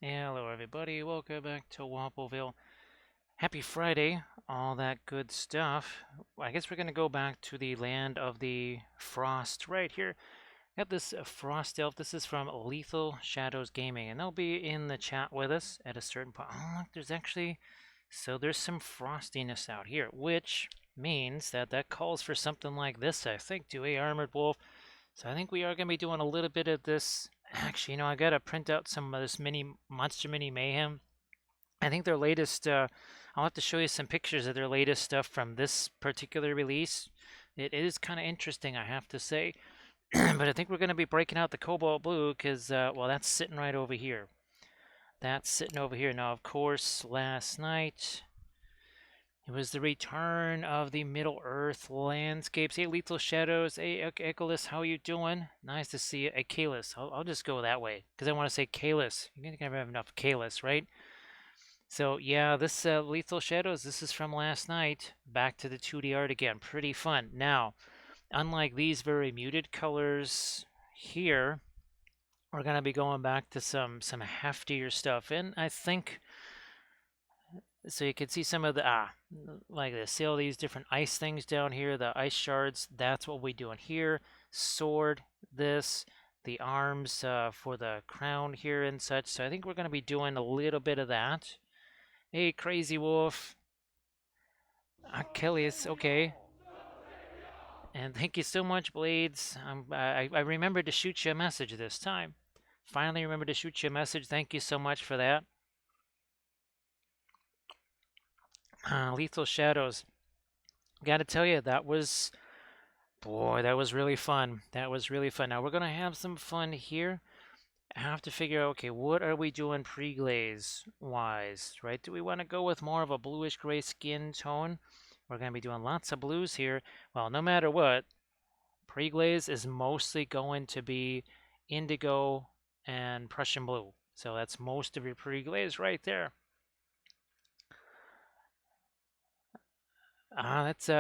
Hello, everybody. Welcome back to Wappleville. Happy Friday, all that good stuff. I guess we're going to go back to the land of the frost right here. Got this frost elf. This is from Lethal Shadows Gaming, and they'll be in the chat with us at a certain point. Oh, look, there's some frostiness out here, which means that calls for something like this, I think, to a Armored Wolf. So I think we are going to be doing a little bit of this. Actually, I got to print out some of this Monster Mini Mayhem. I think their latest, I'll have to show you some pictures of their latest stuff from this particular release. It is kind of interesting, I have to say. But I think we're going to be breaking out the Cobalt Blue because, well, that's sitting right over here. That's sitting over here. Now, of course, last night, it was the return of the Middle-earth landscapes. Hey, Lethal Shadows. Hey, Echolis, how you doing? Nice to see you. Hey, Kalis. I'll just go that way, because I want to say Kalis. You're going to have enough Kalis, right? So, yeah, this Lethal Shadows, this is from last night. Back to the 2D art again. Pretty fun. Now, unlike these very muted colors here, we're going to be going back to some heftier stuff. And I think... So you can see some of the, like this. See all these different ice things down here, the ice shards. That's what we're doing here. Sword, this, the arms for the crown here and such. So I think we're going to be doing a little bit of that. Hey, Crazy Wolf. Achilles, okay. And thank you so much, Blades. I remembered to shoot you a message this time. Finally remembered to shoot you a message. Thank you so much for that. Lethal Shadows. Gotta tell you, that was really fun. That was really fun. Now we're gonna have some fun here. I have to figure out, okay, what are we doing pre-glaze wise, right? Do we want to go with more of a bluish gray skin tone? We're gonna be doing lots of blues here. Well, no matter what, pre-glaze is mostly going to be indigo and Prussian blue. So that's most of your pre-glaze right there. That's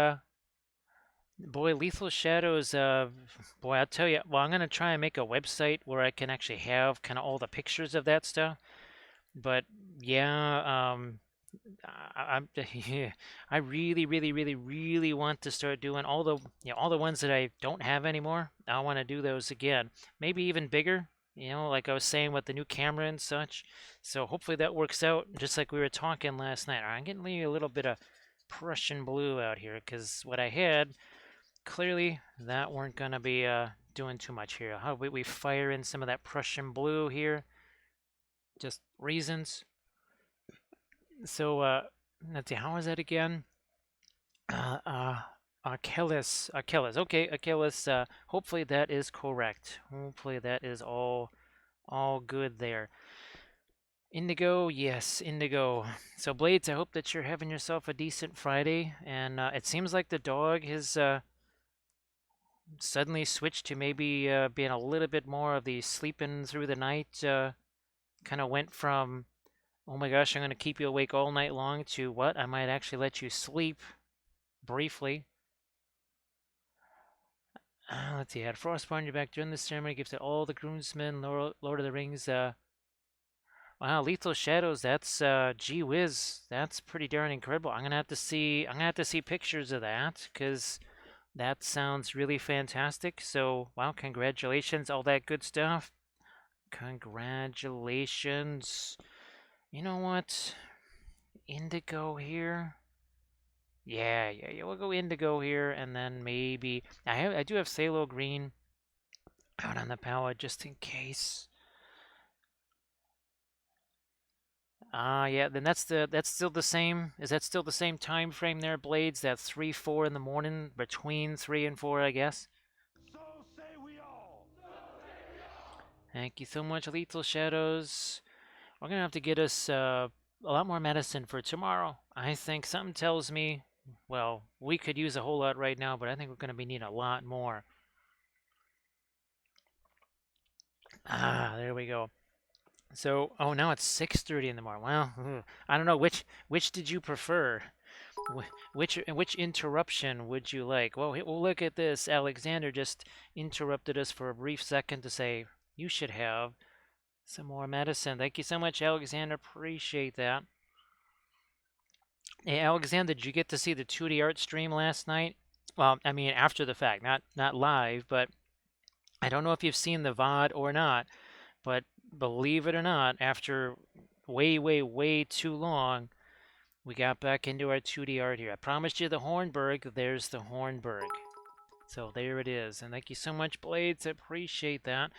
boy, Lethal Shadows, boy, I'll tell you, well, I'm gonna try and make a website where I can actually have kind of all the pictures of that stuff. But yeah, yeah, I really, really, really, really want to start doing all the, all the ones that I don't have anymore. I want to do those again, maybe even bigger. Like I was saying with the new camera and such. So hopefully that works out, just like we were talking last night. I'm getting a little bit of Prussian blue out here because what I had, clearly that weren't gonna be doing too much here. How about we fire in some of that Prussian blue here? Just reasons. So let's see, how is that again? Achilles. Okay, Achilles. Hopefully that is correct. Hopefully that is all good there. Indigo, yes, Indigo. So Blades, I hope that you're having yourself a decent Friday, and it seems like the dog has suddenly switched to maybe being a little bit more of the sleeping through the night. Kind of went from, oh my gosh, I'm going to keep you awake all night long, to what? I might actually let you sleep briefly. Let's see, had Frostborn, you're back during the ceremony, gives to all the groomsmen, Lord of the Rings. Wow, Lethal Shadows, that's gee whiz, that's pretty darn incredible. I'm gonna have to see pictures of that, because that sounds really fantastic. So, wow, congratulations, all that good stuff. Congratulations. You know what? Indigo here. Yeah, we'll go indigo here, and then maybe I do have Salo green out on the palette just in case. Yeah, then that's still the same. Is that still the same time frame there, Blades? That 3, 4 in the morning, between 3 and 4, I guess. So say we all. Thank you so much, Lethal Shadows. We're gonna have to get us a lot more medicine for tomorrow. I think something tells me, well, we could use a whole lot right now, but I think we're gonna be needing a lot more. There we go. So, oh, now it's 6:30 in the morning. Well, I don't know which did you prefer? Which interruption would you like? Well, look at this. Alexander just interrupted us for a brief second to say you should have Some more medicine. Thank you so much, Alexander. Appreciate that. Hey, Alexander, did you get to see the 2D art stream last night? Well, I mean, after the fact, not live, but I don't know if you've seen the VOD or not, but believe it or not, after way too long, we got back into our 2D art here. I promised you the Hornberg. There's the Hornberg. So there it is. And thank you so much, Blades. I appreciate that.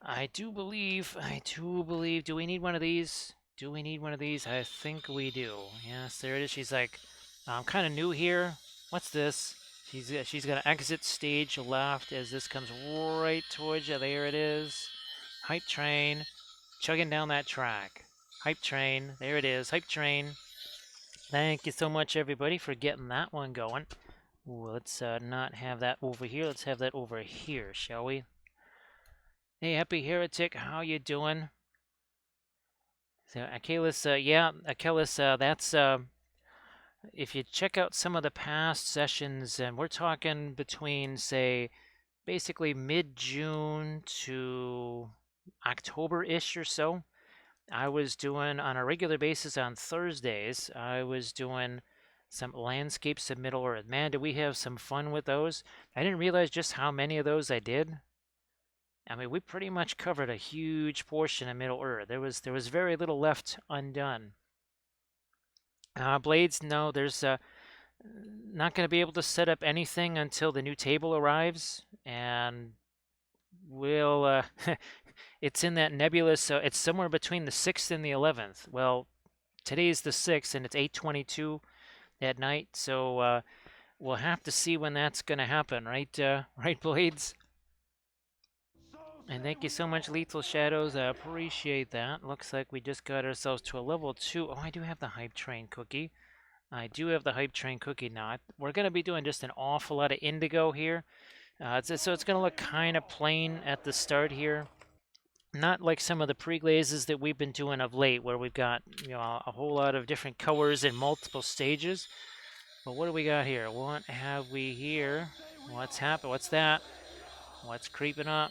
I do believe, do we need one of these? Do we need one of these? I think we do. Yes, there it is. She's like, I'm kind of new here. What's this? She's gonna exit stage left as this comes right towards you. There it is. Hype train, chugging down that track. Hype train, there it is. Hype train. Thank you so much, everybody, for getting that one going. Ooh, let's not have that over here. Let's have that over here, shall we? Hey, Happy Heretic, how you doing? So, Achilles, yeah, Achilles, that's, if you check out some of the past sessions, and we're talking between, say, basically mid-June to October-ish or so, I was doing, on a regular basis on Thursdays, I was doing some landscapes of Middle Earth. Man, did we have some fun with those. I didn't realize just how many of those I did. I mean, we pretty much covered a huge portion of Middle Earth. There was very little left undone. Blades, no, there's not going to be able to set up anything until the new table arrives, and we'll. It's in that nebulous. It's somewhere between the 6th and the 11th. Well, today's the 6th, and it's 8:22 at night, so we'll have to see when that's going to happen, right? Right, Blades. So And say thank you we so much, all. Lethal Shadows. I appreciate that. Looks like we just got ourselves to a level 2. Oh, I do have the Hype Train cookie. I do have the Hype Train cookie now. We're going to be doing just an awful lot of indigo here. So it's going to look kind of plain at the start here. Not like some of the pre-glazes that we've been doing of late, where we've got a whole lot of different colors in multiple stages. But what do we got here? What have we here? What's happening? What's that? What's creeping up?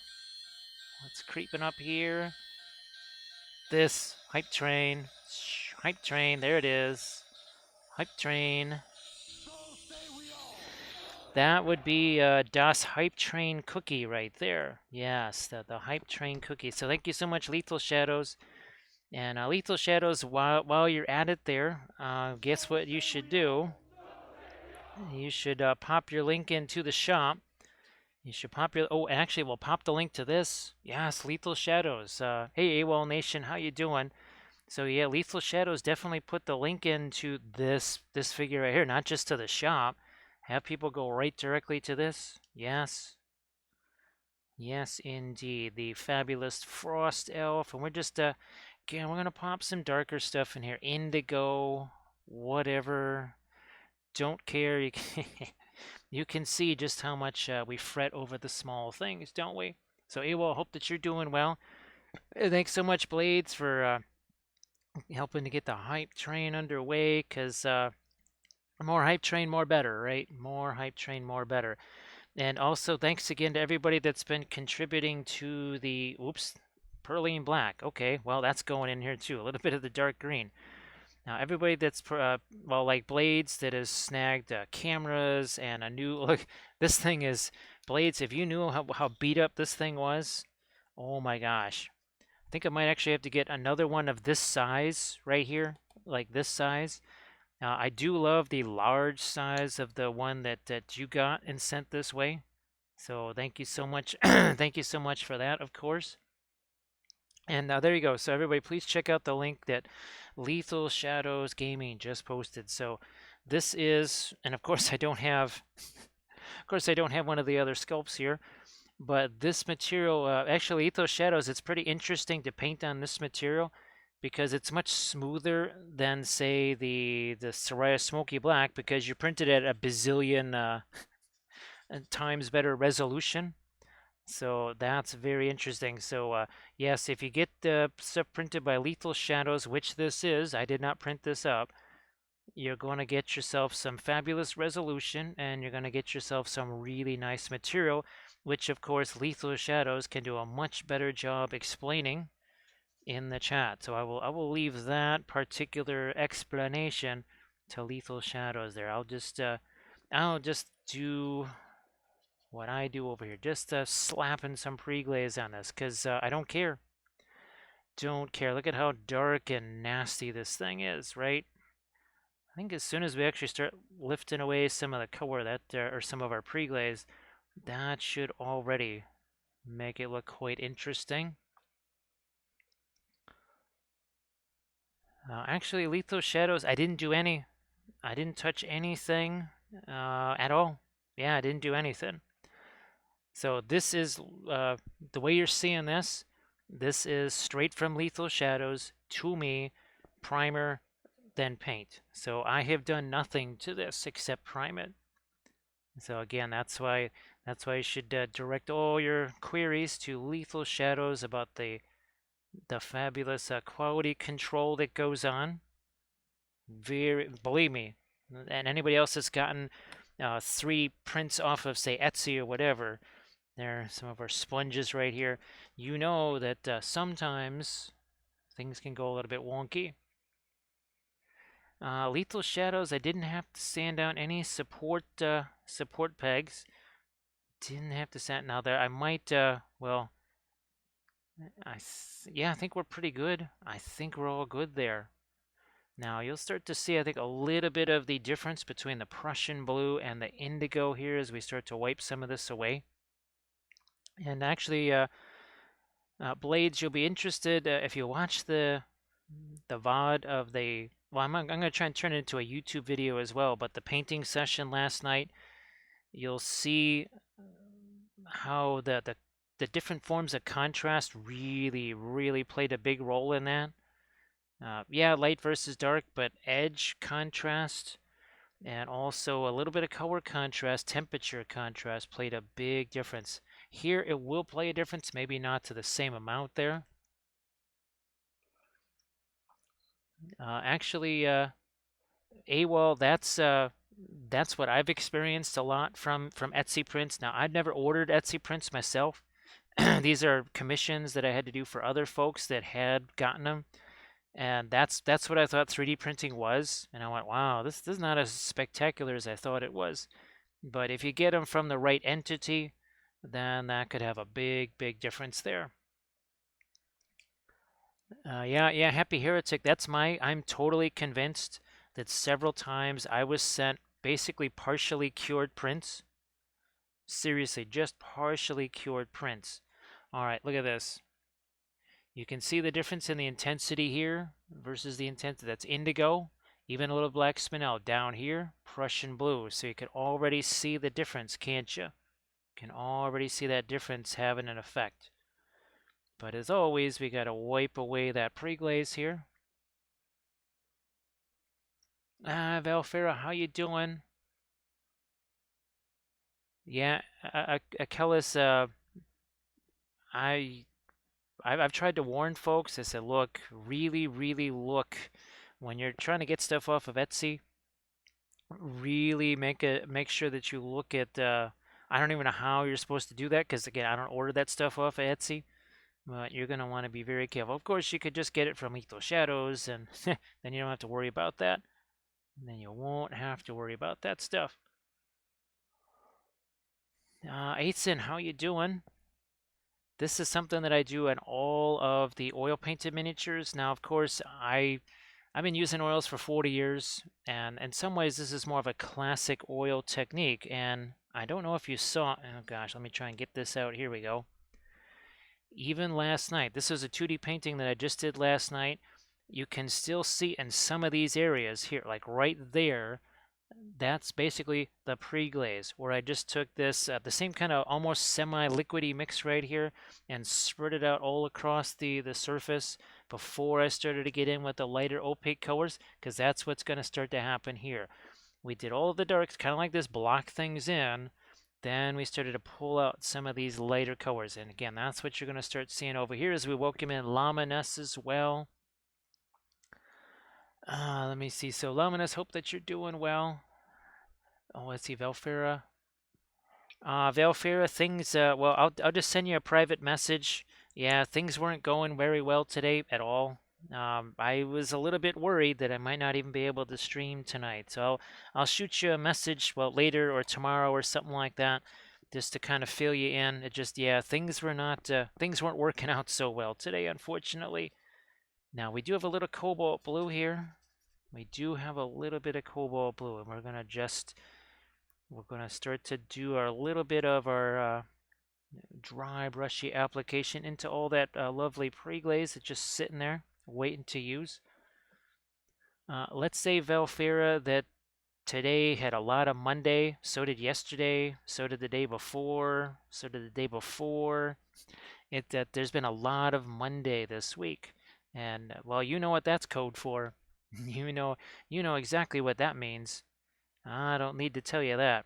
What's creeping up here? This hype train. Hype train. There it is. Hype train. So say we all. That would be Das Hype Train cookie right there. Yes, the Hype Train cookie. So thank you so much, Lethal Shadows. And Lethal Shadows, while you're at it there, guess what you should do? You should pop your link into the shop. You should pop your. Oh, actually, we'll pop the link to this. Yes, Lethal Shadows. Hey, AWOL Nation, how you doing? So yeah, Lethal Shadows definitely put the link into this figure right here, not just to the shop. Have people go right directly to this. Yes, yes, indeed, the fabulous Frost Elf, and we're just again, we're gonna pop some darker stuff in here. Indigo, whatever. Don't care. You can, you can see just how much we fret over the small things, don't we? So, AWOL, hope that you're doing well. Thanks so much, Blades, for helping to get the hype train underway, because more hype train, more better, right? More hype train, more better. And also, thanks again to everybody that's been contributing to the, oops, Perline Black. Okay, well, that's going in here too. A little bit of the dark green. Now, everybody that's, well, like Blades, that has snagged cameras and a new, look, this thing is, Blades, if you knew how beat up this thing was, oh my gosh. I think I might actually have to get another one of this size right here, like this size. I do love the large size of the one that you got and sent this way. So thank you so much. Thank you so much for that, of course. And there you go. So everybody, please check out the link that Lethal Shadows Gaming just posted. So this is, and of course I don't have, of course I don't have one of the other sculpts here. But this material, actually, Ethos Shadows, it's pretty interesting to paint on this material because it's much smoother than, say, the Soraya Smoky Black, because you printed at a bazillion times better resolution. So that's very interesting. So yes, if you get the stuff printed by Lethal Shadows, which this is, I did not print this up, you're going to get yourself some fabulous resolution, and you're going to get yourself some really nice material, which of course Lethal Shadows can do a much better job explaining in the chat. So I will leave that particular explanation to Lethal Shadows there. I'll just do what I do over here. Just slapping some pre-glaze on this because I don't care. Don't care. Look at how dark and nasty this thing is, right? I think as soon as we actually start lifting away some of the color that, or some of our pre-glaze, that should already make it look quite interesting. Actually, Lethal Shadows, I didn't do any. I didn't touch anything at all. Yeah, I didn't do anything. So this is the way you're seeing this. This is straight from Lethal Shadows to me, primer, then paint. So I have done nothing to this except prime it. So again, that's why you should direct all your queries to Lethal Shadows about the fabulous quality control that goes on. Believe me, and anybody else that's gotten 3 prints off of, say, Etsy or whatever, there are some of our sponges right here. You know that sometimes things can go a little bit wonky. Lethal Shadows, I didn't have to sand down any support pegs. Didn't have to sand. Now there, I might. Well, yeah, I think we're pretty good. I think we're all good there. Now you'll start to see, I think, a little bit of the difference between the Prussian blue and the indigo here as we start to wipe some of this away. And actually, Blades, you'll be interested if you watch the VOD of the. Well, I'm going to try and turn it into a YouTube video as well. But the painting session last night, you'll see how the different forms of contrast really played a big role in that. Yeah, light versus dark, but edge contrast and also a little bit of color contrast, temperature contrast played a big difference. Here it will play a difference, maybe not to the same amount there. Actually, AWOL, that's what I've experienced a lot from Etsy prints. Now, I've never ordered Etsy prints myself. These are commissions that I had to do for other folks that had gotten them. And that's what I thought 3D printing was. And I went, wow, this is not as spectacular as I thought it was. But if you get them from the right entity, then that could have a big difference there. Yeah, Happy Heretic. I'm totally convinced that several times I was sent basically partially cured prints. Seriously, just partially cured prints. All right, look at this. You can see the difference in the intensity here versus the intensity. That's indigo, even a little black spinel. Down here, Prussian blue. So you can already see the difference, can't you? Can already see that difference having an effect. But as always, we got to wipe away that pre-glaze here. Valfera, how you doing? Yeah, Achilles, I've tried to warn folks. I said, look, really look when you're trying to get stuff off of Etsy. Really make sure that you look at. I don't even know how you're supposed to do that because again, I don't order that stuff off of Etsy. But you're gonna want to be very careful. Of course, you could just get it from Lethal Shadows, and then you don't have to worry about that. And then you won't have to worry about that stuff. Aitson, how you doing? This is something that I do in all of the oil painted miniatures. Now, of course, I've been using oils for 40 years, and in some ways, this is more of a classic oil technique. And I don't know if you saw. Oh gosh, let me try and get this out. Here we go. Even last night, this is a 2D painting that I just did last night. You can still see in some of these areas here, like right there, that's basically the pre-glaze, where I just took this, the same kind of almost semi-liquidy mix right here, and spread it out all across the surface before I started to get in with the lighter opaque colors, because that's what's going to start to happen here. We did all of the darks, kind of like this, block things in, then we started to pull out some of these lighter colors. And again, that's what you're going to start seeing over here as we welcome in Laminus as well. Let me see. So Laminus, hope that you're doing well. Oh, let's see, Valfera. Valfera, things, well, I'll just send you a private message Yeah, things weren't going very well today at all. I was a little bit worried that I might not even be able to stream tonight. So I'll shoot you a message, well, later or tomorrow or something like that, just to kind of fill you in. It just, yeah, things weren't working out so well today, unfortunately. Now we do have a little cobalt blue here. We do have a little bit of cobalt blue, and we're gonna start to do our little bit of our dry brushy application into all that lovely pre-glaze that's just sitting there waiting to use. Let's say Velfira that today had a lot of Monday, so did yesterday, so did the day before, so did the day before. It that there's been a lot of Monday this week. And well, you know what that's code for. You know you know exactly what that means. I don't need to tell you that.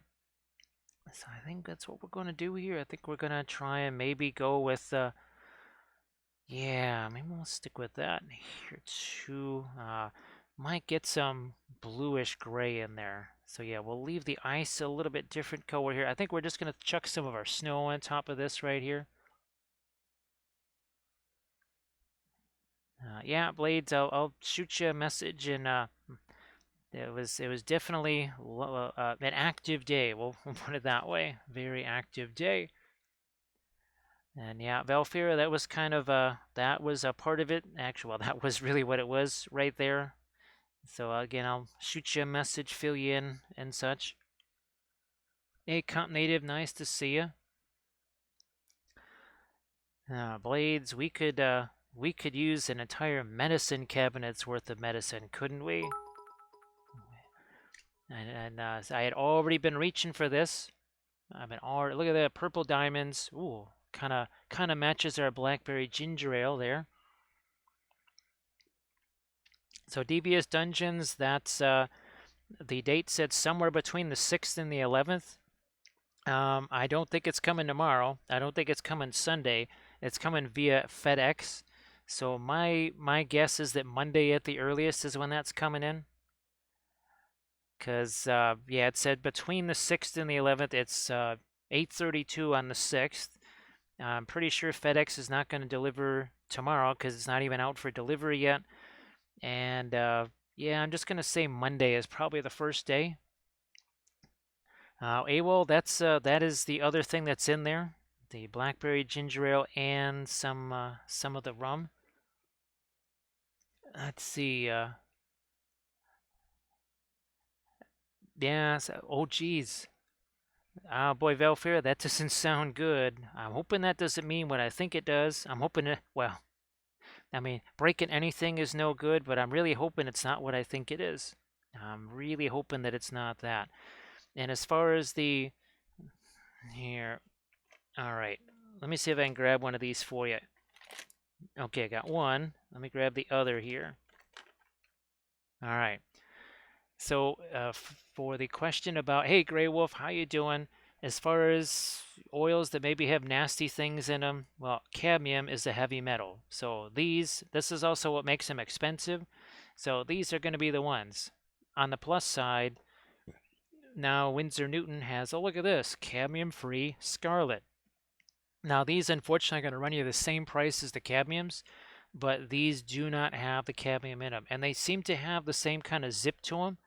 So I think that's what we're going to do here. I think we're going to try and maybe go with yeah, maybe we'll stick with that here too. Might get some bluish gray in there. So yeah, we'll leave the ice a little bit different color here. I think we're just gonna chuck some of our snow on top of this right here. Yeah, Blades, I'll shoot you a message, and it was definitely an active day. We'll put it that way. Very active day. And yeah, Valfira, that was kind of that was a part of it. Actually, well, that was really what it was right there. So again, I'll shoot you a message, fill you in, and such. Hey, Comp Native, nice to see you. Blades, we could use an entire medicine cabinet's worth of medicine, couldn't we? And I had already been reaching for this. I've been already look at that purple diamonds. Ooh, kind of matches our blackberry ginger ale there. So DBS Dungeons, that's the date said somewhere between the 6th and the 11th. I don't think it's coming tomorrow. I don't think it's coming Sunday. It's coming via FedEx. So my guess is that Monday at the earliest is when that's coming in. Cause yeah, it said between the 6th and the 11th. It's 8:32 on the 6th. I'm pretty sure FedEx is not going to deliver tomorrow because it's not even out for delivery yet. And yeah, I'm just gonna say Monday is probably the first day. AWOL, that is the other thing that's in there, the blackberry ginger ale and some of the rum. Let's see. Yeah. Oh, geez. Boy, Velfair, that doesn't sound good. I'm hoping that doesn't mean what I think it does. I'm hoping it. Well, I mean, breaking anything is no good, but I'm really hoping it's not what I think it is. I'm really hoping that it's not that. And as far as the here, all right. Let me see if I can grab one of these for you. Okay, I got one. Let me grab the other here. All right. So for the question about, hey, Grey Wolf, how you doing? As far as oils that maybe have nasty things in them, well, cadmium is a heavy metal. So this is also what makes them expensive. So these are going to be the ones. On the plus side, now Winsor Newton has, oh, look at this, cadmium-free Scarlet. Now these unfortunately are going to run you the same price as the cadmiums, but these do not have the cadmium in them. And they seem to have the same kind of zip to them.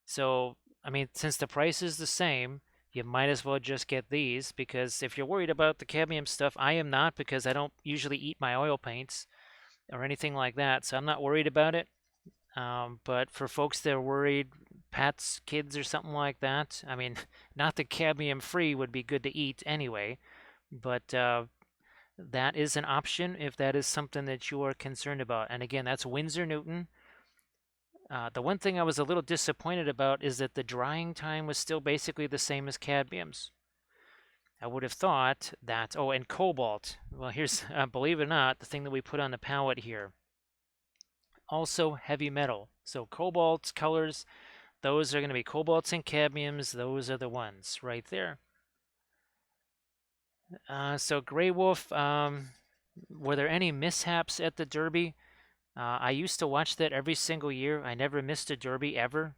So, I mean, since the price is the same, you might as well just get these because if you're worried about the cadmium stuff, I am not because I don't usually eat my oil paints or anything like that. So I'm not worried about it. But for folks that are worried, pets, kids, or something like that, I mean, not the cadmium free would be good to eat anyway, but that is an option if that is something that you are concerned about. And again, that's Winsor Newton. The one thing I was a little disappointed about is that the drying time was still basically the same as cadmiums. I would have thought that, oh, and cobalt. Well, here's, believe it or not, the thing that we put on the palette here. Also heavy metal. So cobalt colors, those are going to be cobalts and cadmiums. Those are the ones right there. So Grey Wolf, were there any mishaps at the Derby? I used to watch that every single year. I never missed a Derby ever.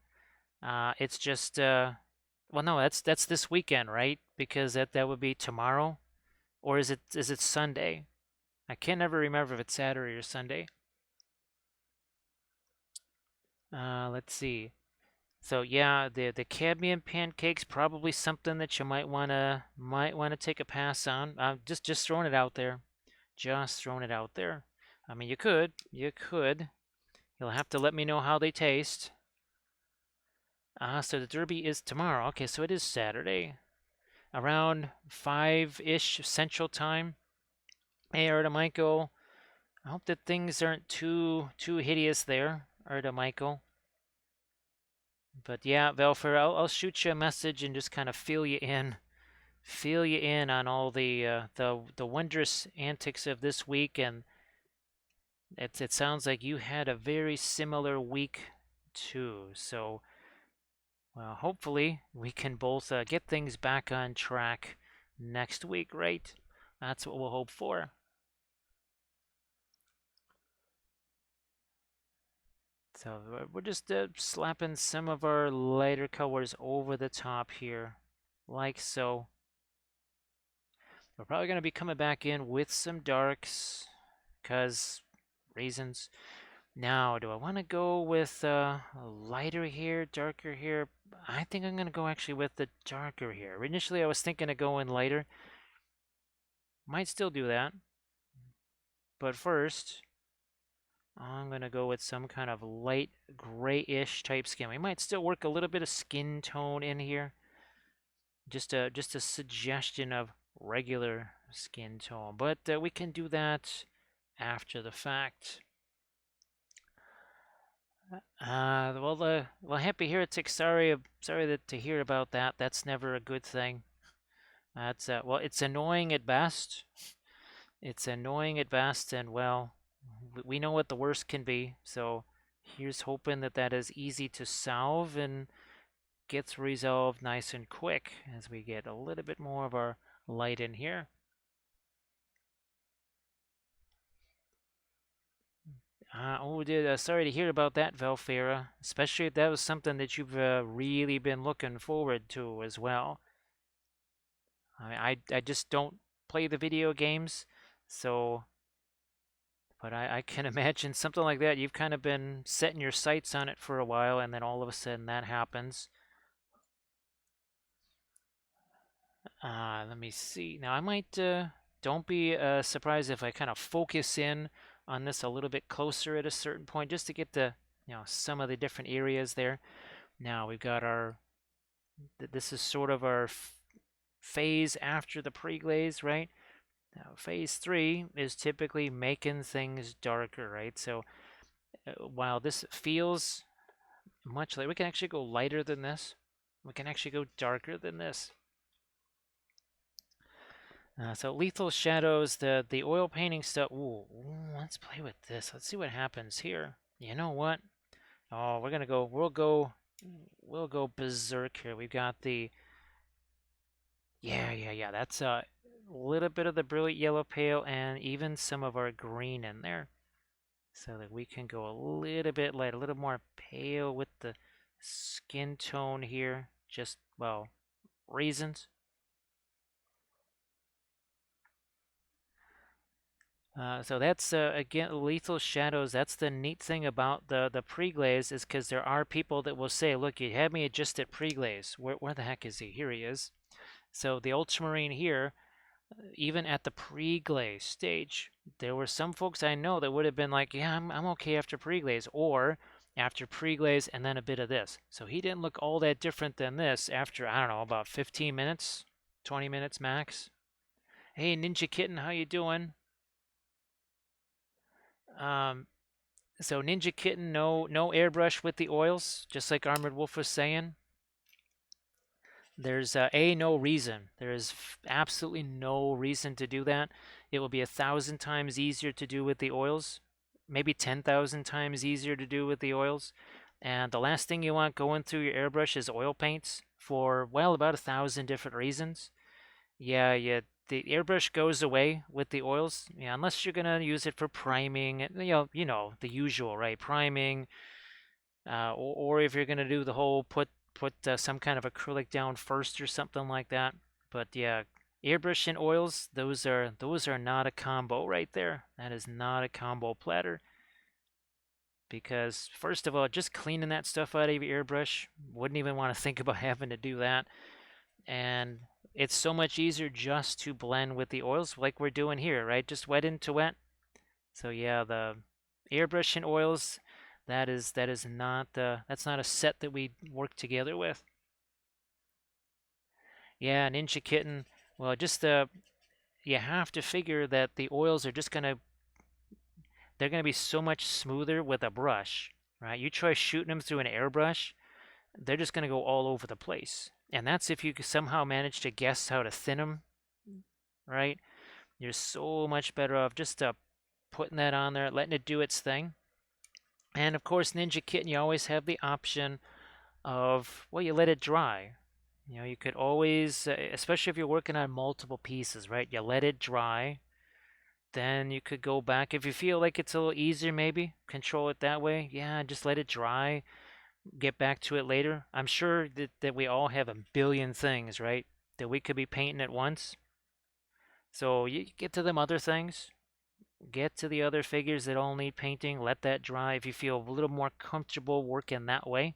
It's just well, no, that's this weekend, right? Because that would be tomorrow, or is it Sunday? I can never remember if it's Saturday or Sunday. Let's see. So yeah, the cadmium pancakes probably something that you might wanna take a pass on. Just throwing it out there. Just throwing it out there. I mean, you could. You'll have to let me know how they taste. So the Derby is tomorrow. Okay, so it is Saturday, around 5-ish Central Time. Hey, Arda Michael. I hope that things aren't too hideous there, Arda Michael. But yeah, Velfer, I'll shoot you a message and just kind of fill you in on all the wondrous antics of this week. And it sounds like you had a very similar week too. So, well, hopefully we can both get things back on track next week, right? That's what we'll hope for. So we're just slapping some of our lighter colors over the top here, like so. We're probably going to be coming back in with some darks, because reasons. Now, do I want to go with lighter here, darker here? I think I'm going to go actually with the darker here. Initially, I was thinking of going lighter. Might still do that. But first, I'm going to go with some kind of light grayish type skin. We might still work a little bit of skin tone in here. Just a suggestion of regular skin tone. But we can do that after the fact. Well, Happy Heretic, sorry to hear about that. That's never a good thing. That's well, it's annoying at best. It's annoying at best, and well, we know what the worst can be. So here's hoping that that is easy to solve and gets resolved nice and quick as we get a little bit more of our light in here. Sorry to hear about that, Valfera. Especially if that was something that you've really been looking forward to as well. I just don't play the video games, so. But I can imagine something like that. You've kind of been setting your sights on it for a while, and then all of a sudden that happens. Let me see. Now I might. Don't be surprised if I kind of focus in on this a little bit closer at a certain point, just to get the some of the different areas there. Now we've got our. This is sort of our phase after the pre-glaze, right? Now phase 3 is typically making things darker, right? So while this feels much like we can actually go lighter than this, we can actually go darker than this. So lethal shadows, the oil painting stuff. Ooh, let's play with this. Let's see what happens here. You know what? Oh, we're gonna go. We'll go berserk here. We've got the. Yeah. That's a little bit of the brilliant yellow pale and even some of our green in there, so that we can go a little bit light, a little more pale with the skin tone here. Just well, reasons. So that's again lethal shadows. That's the neat thing about the pre-glaze is because there are people that will say, "Look, you had me adjust at pre-glaze. Where the heck is he? Here he is." So the ultramarine here, even at the pre-glaze stage, there were some folks I know that would have been like, "Yeah, I'm okay after pre-glaze," or after pre-glaze and then a bit of this. So he didn't look all that different than this after I don't know about 15 minutes, 20 minutes max. Hey, Ninja Kitten, how you doing? Um, So Ninja Kitten, no airbrush with the oils, just like Armored Wolf was saying. There's no reason. There is absolutely no reason to do that. It will be 1,000 times easier to do with the oils, maybe 10,000 times easier to do with the oils. And the last thing you want going through your airbrush is oil paints for well about 1,000 different reasons. Yeah. The airbrush goes away with the oils. Yeah, unless you're gonna use it for priming. You know the usual, right? Priming, or if you're gonna do the whole put some kind of acrylic down first or something like that. But yeah, Airbrush and oils, those are not a combo right there. That is not a combo platter because first of all, just cleaning that stuff out of your airbrush, wouldn't even want to think about having to do that. And it's so much easier just to blend with the oils like we're doing here, right? Just wet into wet. So yeah, the airbrush and oils, that is not that's not a set that we work together with. Yeah, Ninja Kitten. Well, just you have to figure that the oils are just they're gonna be so much smoother with a brush, right? You try shooting them through an airbrush, they're just gonna go all over the place. And that's if you somehow manage to guess how to thin them, right? You're so much better off just putting that on there, letting it do its thing. And of course, Ninja Kitten, you always have the option of, well, you let it dry. You know, you could always, especially if you're working on multiple pieces, right? You let it dry. Then you could go back if you feel like it's a little easier, maybe control it that way. Yeah, just let it dry. Get back to it later. I'm sure that we all have a billion things, right? That we could be painting at once. So you get to them other things. Get to the other figures that all need painting. Let that dry if you feel a little more comfortable working that way.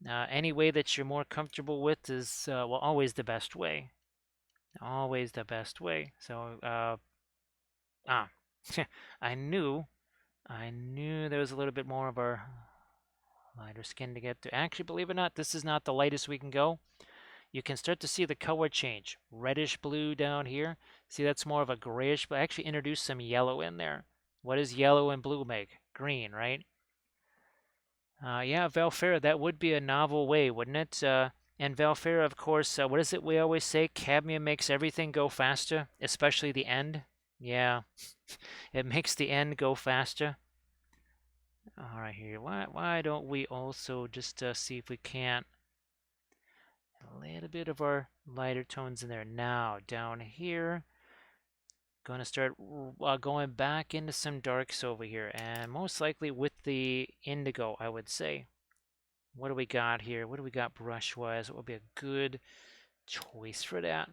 Any way that you're more comfortable with is, well, always the best way. Always the best way. So, ah, I knew, I knew there was a little bit more of our lighter skin to get to. Actually, believe it or not, this is not the lightest we can go. You can start to see the color change. Reddish blue down here. See, that's more of a grayish, but I actually introduced some yellow in there. What does yellow and blue make? Green, right? Yeah, Valfera, that would be a novel way, wouldn't it? And Valfera, of course, what is it we always say? Cadmium makes everything go faster, especially the end. Yeah, it makes the end go faster. All right, here. Why don't we also just see if we can't a little bit of our lighter tones in there now. Down here, going to start going back into some darks over here, and most likely with the indigo, I would say. What do we got here? What do we got brush-wise? What would be a good choice for that?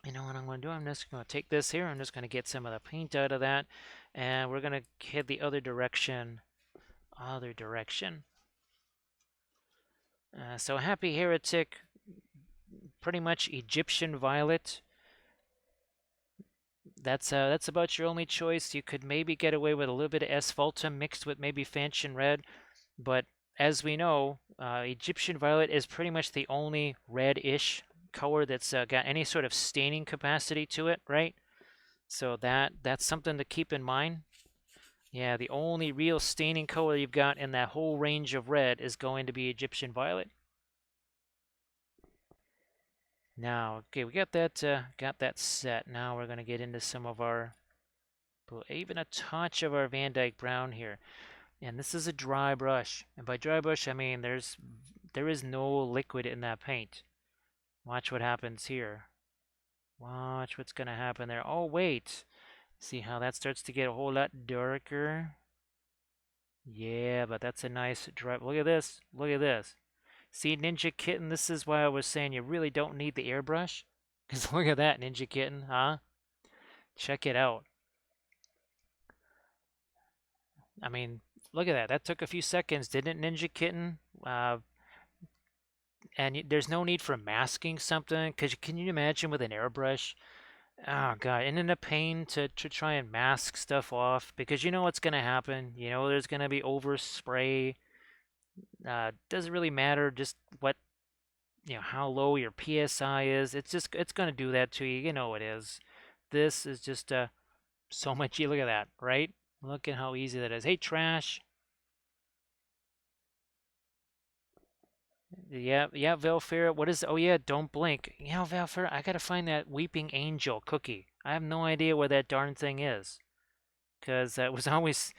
You know what I'm going to do? I'm just going to take this here. I'm just going to get some of the paint out of that, and we're going to head the other direction. Other direction. So Happy Heretic, pretty much Egyptian Violet. That's about your only choice. You could maybe get away with a little bit of asphaltum mixed with maybe Fanchon red, but as we know, Egyptian violet is pretty much the only red-ish color that's got any sort of staining capacity to it, right? So that's something to keep in mind. Yeah, the only real staining color you've got in that whole range of red is going to be Egyptian violet. Now, okay, we got that set. Now we're gonna get into some of our, even a touch of our Van Dyke brown here. And this is a dry brush. And by dry brush, I mean there is no liquid in that paint. Watch what happens here. Watch what's gonna happen there. Oh wait. See how that starts to get a whole lot darker? Yeah, but that's a nice dry. Look at this. Look at this. See, Ninja Kitten, this is why I was saying you really don't need the airbrush. Because look at that, Ninja Kitten, huh? Check it out. I mean, look at that. That took a few seconds, didn't it, Ninja Kitten? And there's no need for masking something, because can you imagine with an airbrush? Oh god, and in a pain to try and mask stuff off, because you know what's gonna happen. You know there's gonna be overspray. Doesn't really matter just what, how low your PSI is. It's gonna do that to you. You know it is. This is just so much. Look at that, right? Look at how easy that is. Hey, trash. Yeah, yeah, Velfera. What is? Oh yeah, don't blink. You know, Velfera, I gotta find that Weeping Angel cookie. I have no idea where that darn thing is. Cause it was always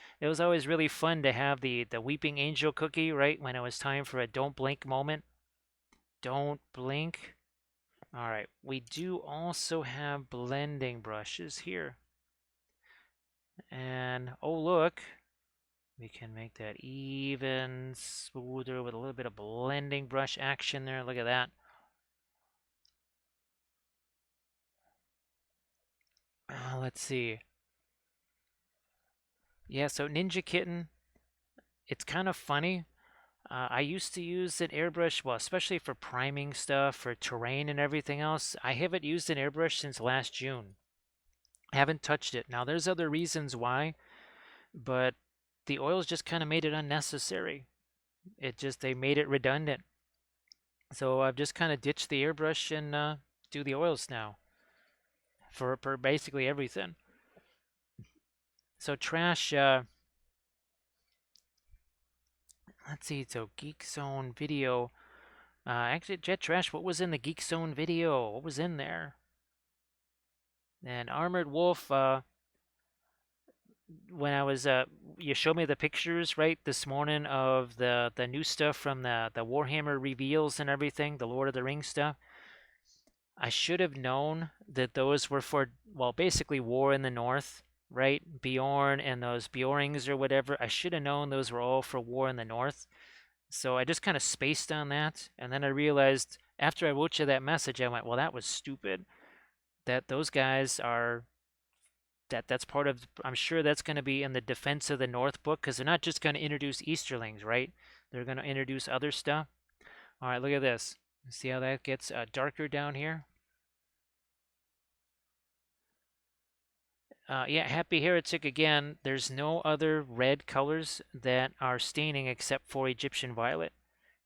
really fun to have the Weeping Angel cookie, right? When it was time for a don't blink moment. Don't blink. All right, we do also have blending brushes here. And oh look, we can make that even smoother with a little bit of blending brush action there. Look at that. Let's see. Yeah, so Ninja Kitten, it's kind of funny. I used to use an airbrush, well, especially for priming stuff, for terrain and everything else. I haven't used an airbrush since last June. I haven't touched it. Now, there's other reasons why, but the oils just kind of made it unnecessary. They made it redundant. So I've just kind of ditched the airbrush and do the oils now for basically everything. So trash, let's see, so Geek Zone video. Actually, Jet Trash, what was in the Geek Zone video? What was in there? And Armored Wolf, when I was, you showed me the pictures, right, this morning of the new stuff from the Warhammer reveals and everything, the Lord of the Rings stuff. I should have known that those were for, well, basically War in the North, right? Bjorn and those Bjornings or whatever. I should have known those were all for War in the North. So I just kind of spaced on that. And then I realized after I wrote you that message, I went, well, that was stupid. That those guys are, that's part of, I'm sure that's going to be in the Defense of the North book because they're not just going to introduce Easterlings, right? They're going to introduce other stuff. All right, look at this. See how that gets darker down here? Yeah, Happy Heretic again. There's no other red colors that are staining except for Egyptian Violet.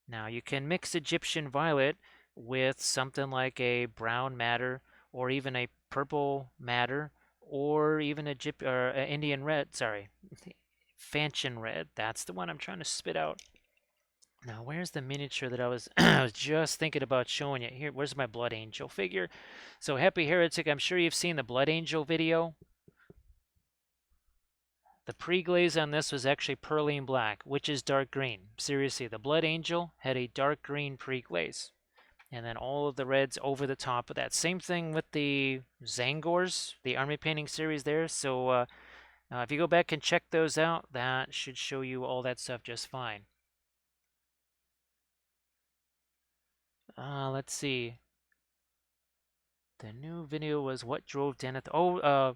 Now, you can mix Egyptian Violet with something like a brown madder or even a purple madder or even Indian red, sorry, Fanchon red. That's the one I'm trying to spit out. Now, where's the miniature that I was I was just thinking about showing you? Here, where's my Blood Angel figure? So, Happy Heretic, I'm sure you've seen the Blood Angel video. The pre-glaze on this was actually Perline Black, which is dark green. Seriously, the Blood Angel had a dark green pre-glaze. And then all of the reds over the top of that. Same thing with the Zangors, the army painting series there. So if you go back and check those out, that should show you all that stuff just fine. Let's see. The new video was what drove Deneth.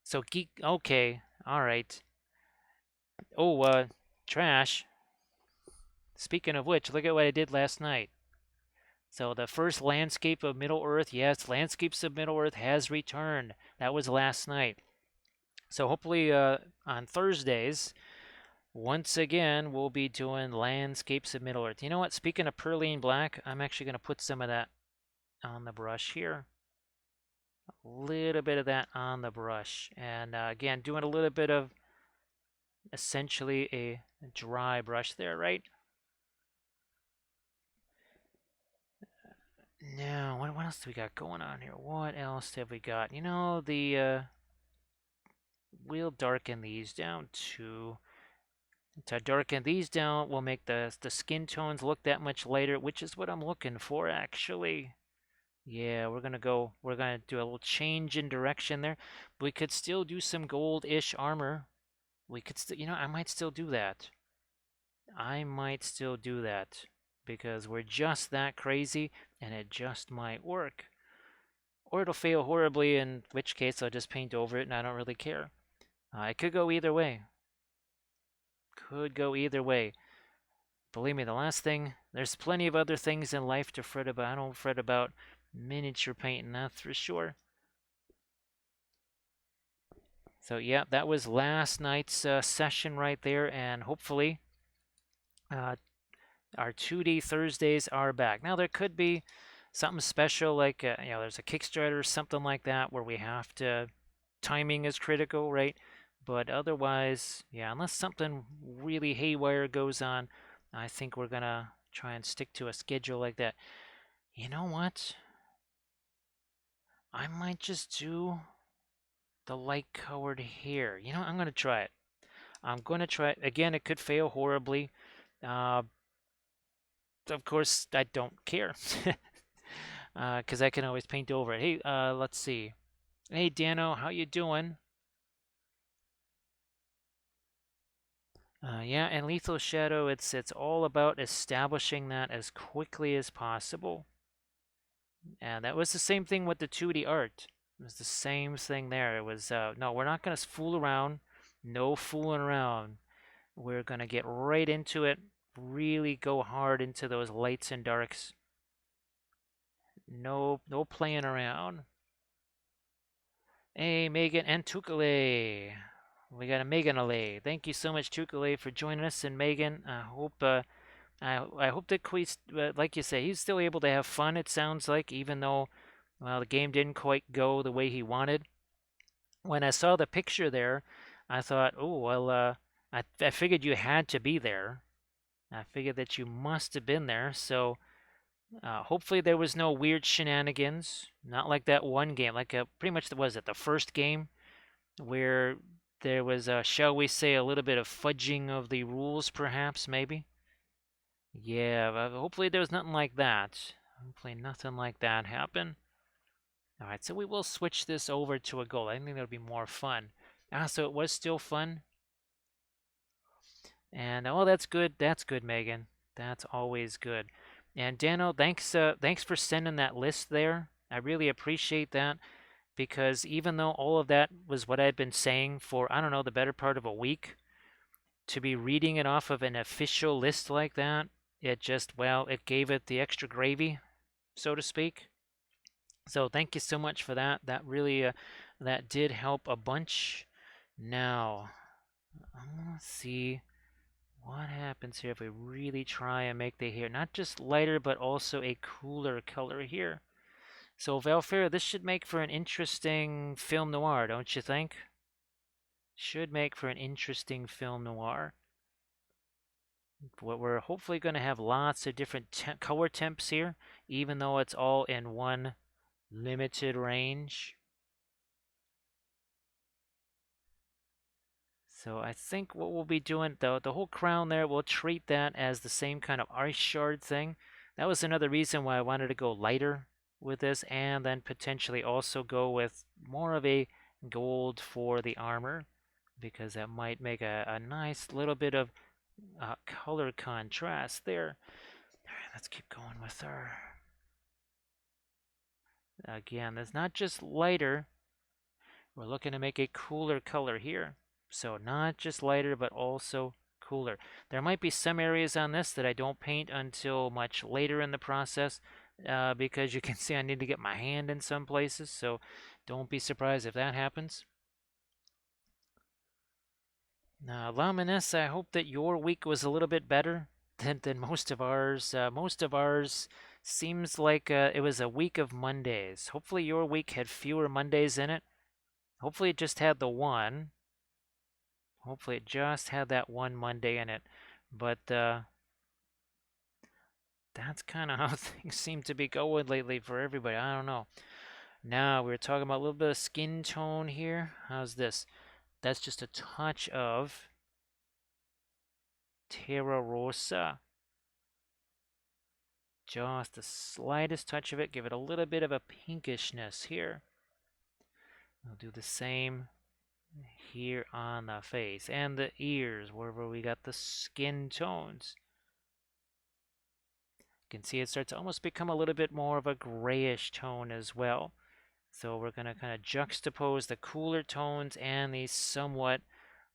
So geek. Okay, all right. Oh, trash. Speaking of which, look at what I did last night. So the first Landscape of Middle-earth, yes, Landscapes of Middle-earth has returned. That was last night. So hopefully on Thursdays, once again, we'll be doing Landscapes of Middle-earth. You know what? Speaking of Perline Black, I'm actually going to put some of that on the brush here. A little bit of that on the brush. And again, doing a little bit of essentially a dry brush there, right? Now, what else do we got going on here? What else have we got? You know, we'll darken these down too. To darken these down will make the skin tones look that much lighter, which is what I'm looking for actually. Yeah, we're gonna do a little change in direction there. We could still do some gold-ish armor. We could still, I might still do that. I might still do that because we're just that crazy and it just might work. Or it'll fail horribly, in which case I'll just paint over it and I don't really care. It could go either way. Could go either way. Believe me, the last thing, there's plenty of other things in life to fret about. I don't fret about miniature painting, that's for sure. So yeah, that was last night's session right there, and hopefully uh, our 2D Thursdays are back. Now there could be something special like, there's a Kickstarter or something like that where we have to, timing is critical, right? But otherwise, yeah, unless something really haywire goes on, I think we're gonna try and stick to a schedule like that. You know what? I might just do the light colored hair. I'm gonna try it. I'm gonna try it. Again, it could fail horribly. Uh, of course, I don't care. Because I can always paint over it. Hey, let's see. Hey, Dano, how you doing? Yeah, and Lethal Shadow, it's all about establishing that as quickly as possible. And that was the same thing with the 2D art. It was the same thing there. It was, no, we're not going to fool around. No fooling around. We're going to get right into it. Really go hard into those lights and darks. No playing around. Hey, Megan and Tukale. We got a Megan Alay. Thank you so much, Tukale, for joining us. And Megan, I hope that Queez, like you say, he's still able to have fun. It sounds like, even though, well, the game didn't quite go the way he wanted. When I saw the picture there, I thought, oh well, I figured you had to be there. I figured that you must have been there. So hopefully there was no weird shenanigans. Not like that one game, like pretty much was it the first game where there was, shall we say, a little bit of fudging of the rules, perhaps, maybe. Yeah, hopefully there was nothing like that. Hopefully nothing like that happened. All right, so we will switch this over to a goal. I think that'll be more fun. So it was still fun. And oh, that's good. That's good, Megan. That's always good. And Dano, thanks for sending that list there. I really appreciate that because even though all of that was what I'd been saying for, I don't know, the better part of a week, to be reading it off of an official list like that, it just, well, it gave it the extra gravy, so to speak. So thank you so much for that. That really, that did help a bunch. Now, I'm gonna see what happens here if we really try and make the hair not just lighter, but also a cooler color here. So Valfair, this should make for an interesting film noir, don't you think? Should make for an interesting film noir. What we're hopefully going to have lots of different color temps here, even though it's all in one limited range. So I think what we'll be doing, the whole crown there, we'll treat that as the same kind of ice shard thing. That was another reason why I wanted to go lighter with this, and then potentially also go with more of a gold for the armor, because that might make a nice little bit of color contrast there. All right, let's keep going with our... Again, it's not just lighter. We're looking to make a cooler color here. So not just lighter, but also cooler. There might be some areas on this that I don't paint until much later in the process, because you can see I need to get my hand in some places, so don't be surprised if that happens. Now, Laminus, I hope that your week was a little bit better than most of ours. Most of ours seems like it was a week of Mondays. Hopefully your week had fewer Mondays in it. Hopefully it just had the one. Hopefully it just had that one Monday in it. But that's kind of how things seem to be going lately for everybody. I don't know. Now we're talking about a little bit of skin tone here. How's this? That's just a touch of Terra Rosa. Just the slightest touch of it. Give it a little bit of a pinkishness here. We'll do the same here on the face and the ears, wherever we got the skin tones. You can see it starts to almost become a little bit more of a grayish tone as well. So we're going to kind of juxtapose the cooler tones and these somewhat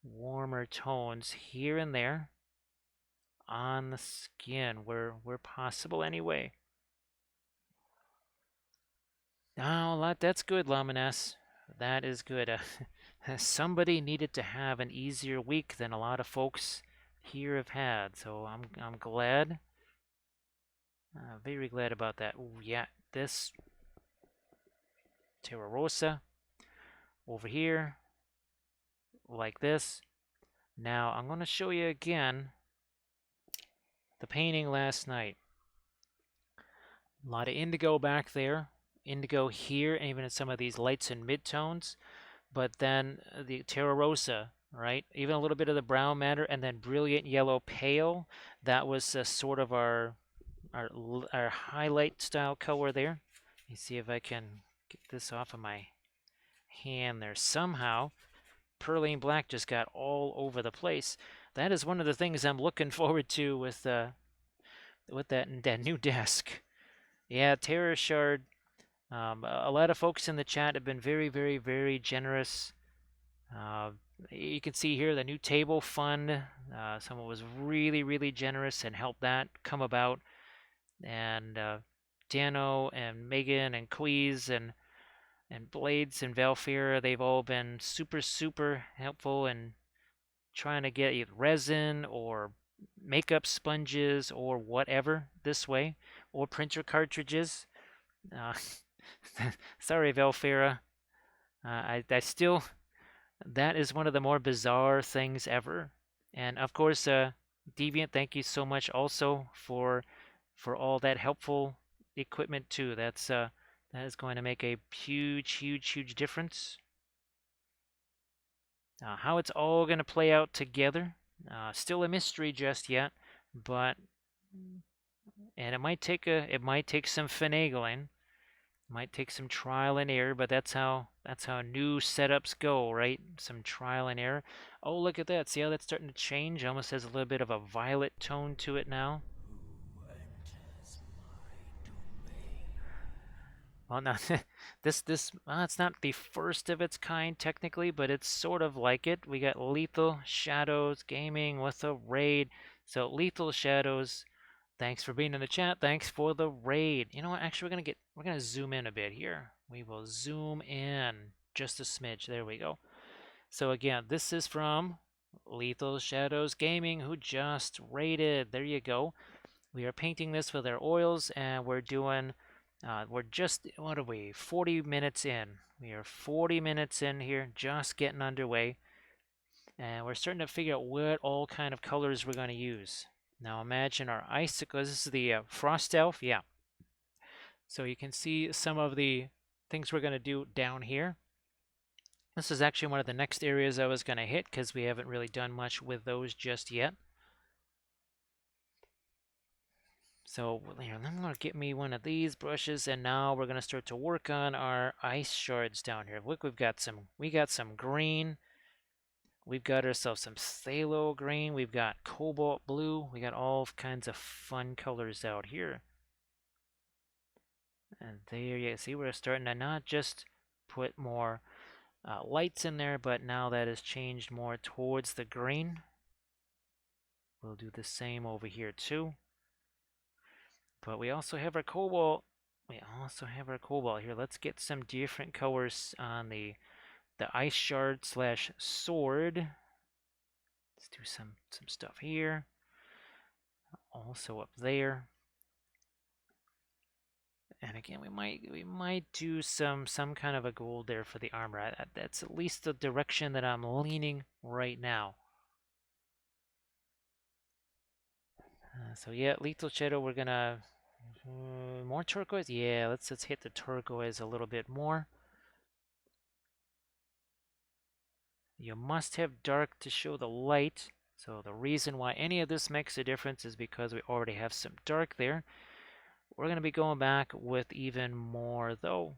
warmer tones here and there on the skin where possible anyway. Now, that's good, Laminas. That is good. Somebody needed to have an easier week than a lot of folks here have had, so I'm glad. Very glad about that. Ooh, yeah, this Terra Rosa over here, like this. Now, I'm going to show you again the painting last night. A lot of indigo back there, indigo here, and even in some of these lights and midtones. But then the Terra Rosa, right? Even a little bit of the brown matter, and then brilliant yellow pale. That was sort of our highlight style color there. Let me see if I can get this off of my hand there. Somehow, Perlene Black just got all over the place. That is one of the things I'm looking forward to with that new desk. Yeah, Terra Shard. A lot of folks in the chat have been very, very, very generous. Uh, you can see here the new table fund. Someone was really, really generous and helped that come about. And Dano and Megan and Queez and Blades and Valfira, they've all been super, super helpful in trying to get either resin or makeup sponges or whatever this way, or printer cartridges. Uh, sorry, Valfira. I still, that is one of the more bizarre things ever. And of course, Deviant, thank you so much also for all that helpful equipment too. That is going to make a huge, huge, huge difference. How it's all going to play out together, still a mystery just yet, but and it might take some finagling, might take some trial and error, but that's how new setups go, right? Some trial and error. Oh, look at that! See how that's starting to change? Almost has a little bit of a violet tone to it now. Well, now this it's not the first of its kind technically, but it's sort of like it. We got Lethal Shadows Gaming with a raid. So Lethal Shadows, thanks for being in the chat. Thanks for the raid. You know what? Actually, we're gonna zoom in a bit here. We will zoom in just a smidge. There we go. So again, this is from Lethal Shadows Gaming, who just raided. There you go. We are painting this with our oils, and we're just, what are we, 40 minutes in. We are 40 minutes in here, just getting underway, and we're starting to figure out what all kind of colors we're going to use. Now imagine our icicles. This is the Frost Elf, yeah. So you can see some of the things we're going to do down here. This is actually one of the next areas I was going to hit because we haven't really done much with those just yet. So here, I'm going to get me one of these brushes, and now we're going to start to work on our ice shards down here. Look, we got some green. We've got ourselves some phthalo green. We've got cobalt blue. We got all kinds of fun colors out here. And there you see, we're starting to not just put more lights in there, but now that has changed more towards the green. We'll do the same over here too. But we also have our cobalt. We also have our cobalt here. Let's get some different colors on the ice shard slash sword. Let's do some stuff here. Also up there. And again, we might do some kind of a gold there for the armor. That's at least the direction that I'm leaning right now. So yeah, lethal shadow. We're gonna more turquoise. Yeah, let's hit the turquoise a little bit more. You must have dark to show the light. So the reason why any of this makes a difference is because we already have some dark there. We're going to be going back with even more though.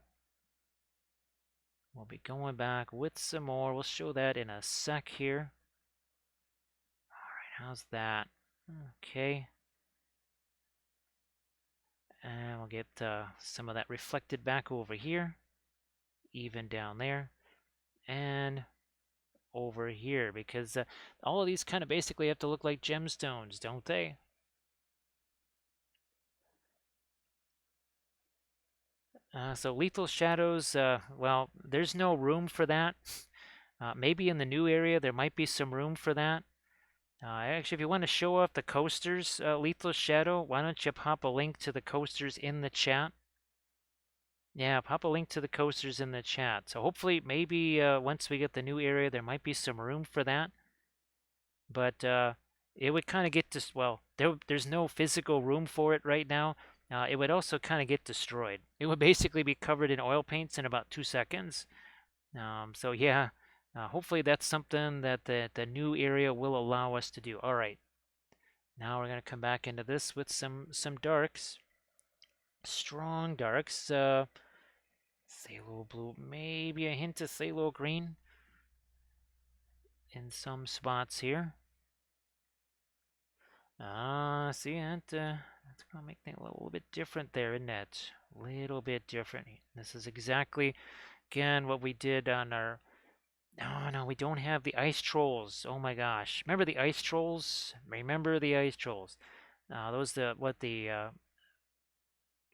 We'll be going back with some more. We'll show that in a sec here. All right, how's that? Okay. And we'll get some of that reflected back over here. Even down there. And over here, because all of these kind of basically have to look like gemstones, don't they? So lethal shadows, well, there's no room for that. Maybe in the new area there might be some room for that. Actually, if you want to show off the coasters, lethal shadow, why don't you pop a link to the coasters in the chat? Yeah, pop a link to the coasters in the chat. So hopefully, maybe once we get the new area, there might be some room for that. But it would kind of get well, there's no physical room for it right now. It would also kind of get destroyed. It would basically be covered in oil paints in about 2 seconds. So yeah, hopefully that's something that the new area will allow us to do. All right, now we're gonna come back into this with some darks, strong darks. Phthalo blue, maybe a hint of phthalo green in some spots here. See that? That's gonna make things a little bit different there, isn't it? A little bit different. This is exactly, again, what we did on our... No, no, we don't have the ice trolls. Oh my gosh. Remember the ice trolls? Remember the ice trolls. Those the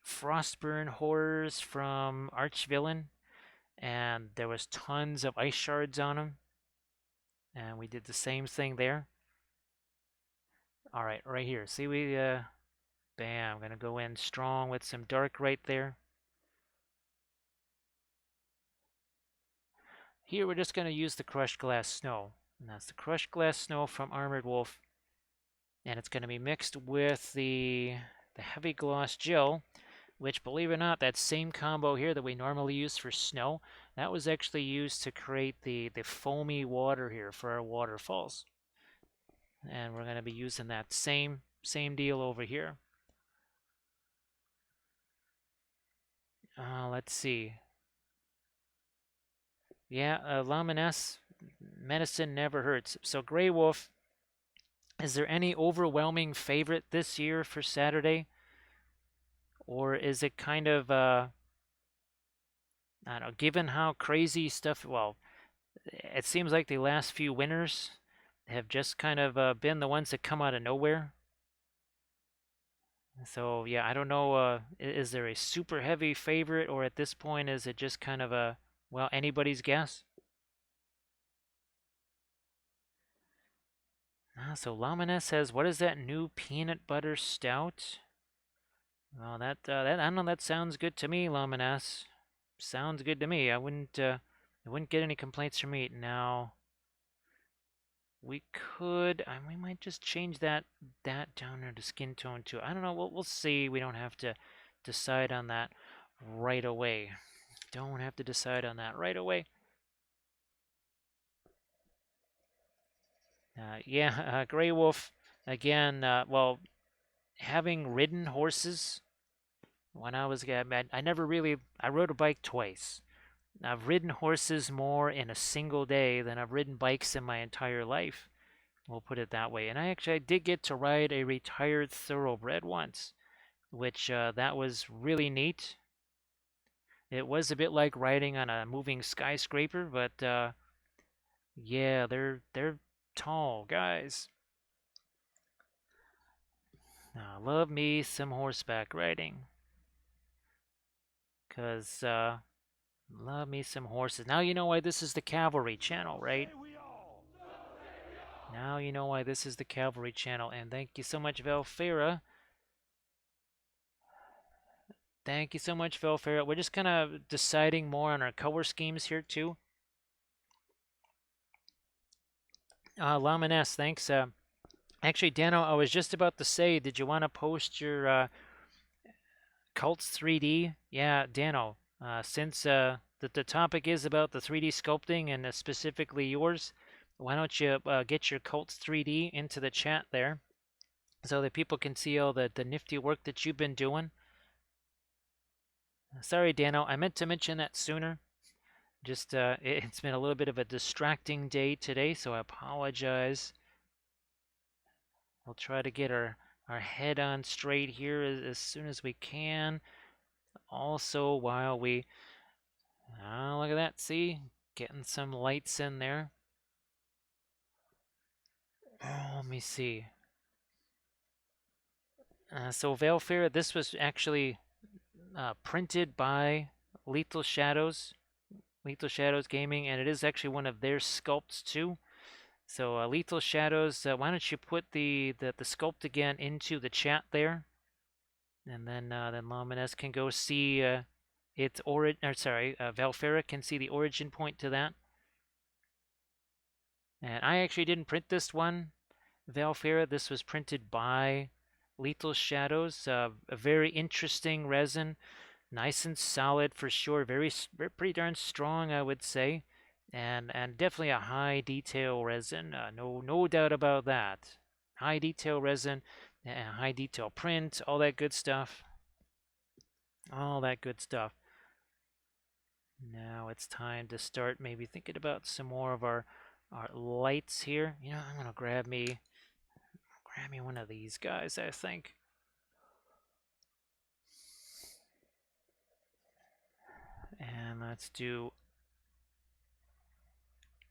Frostburn horrors from Archvillain, and there was tons of ice shards on them, and we did the same thing there. All right, right here. See, bam, gonna go in strong with some dark right there. Here we're just gonna use the crushed glass snow, and that's the crushed glass snow from Armored Wolf, and it's gonna be mixed with the heavy gloss gel, which, believe it or not, that same combo here that we normally use for snow, that was actually used to create the foamy water here for our waterfalls. And we're going to be using that same deal over here. Let's see. Yeah, Laminess, medicine never hurts. So Grey Wolf, is there any overwhelming favorite this year for Saturday? Or is it kind of, I don't know, given how crazy stuff, well, it seems like the last few winners have just kind of been the ones that come out of nowhere. So yeah, I don't know. Is there a super heavy favorite, or at this point is it just kind of a, well, anybody's guess? So Lamina says, "What is that new peanut butter stout?" Well, that I don't know. That sounds good to me, Laminas. Sounds good to me. I wouldn't get any complaints from me. Now, we could, we might just change that down there to skin tone too. I don't know. We'll see. We don't have to decide on that right away. Don't have to decide on that right away. Yeah, Grey Wolf again. Well, having ridden horses when I was I never really I rode a bike twice. I've ridden horses more in a single day than I've ridden bikes in my entire life. We'll put it that way. And I did get to ride a retired thoroughbred once, which that was really neat. It was a bit like riding on a moving skyscraper, but yeah, they're tall guys. Love me some horseback riding, 'cause love me some horses. Now you know why this is the cavalry channel, right? Say we all. Now you know why this is the cavalry channel. And thank you so much, Velfera. Thank you so much, Velfera. We're just kind of deciding more on our color schemes here too. Lamin thanks. Actually, Dano, I was just about to say, did you want to post your Cults 3D? Yeah, Dano. Since the topic is about the 3D sculpting and specifically yours, why don't you get your Cults 3D into the chat there so that people can see all the nifty work that you've been doing? Sorry, Dano, I meant to mention that sooner. Just it's been a little bit of a distracting day today, so I apologize. We'll try to get our head on straight here as soon as we can. Also, while we... Oh, look at that. See? Getting some lights in there. Oh, let me see. So Veilfair, this was actually printed by Lethal Shadows. Lethal Shadows Gaming, and it is actually one of their sculpts too. So Lethal Shadows, why don't you put the sculpt again into the chat there, and then Lomines can go see its origin. Or sorry, Valfera can see the origin point to that. And I actually didn't print this one, Valfera. This was printed by Lethal Shadows. A very interesting resin, nice and solid for sure. Very pretty darn strong, I would say. And definitely a high detail resin. No doubt about that. High detail resin, high detail print, all that good stuff. All that good stuff. Now it's time to start maybe thinking about some more of our lights here. You know, I'm gonna grab me one of these guys, I think. And let's do,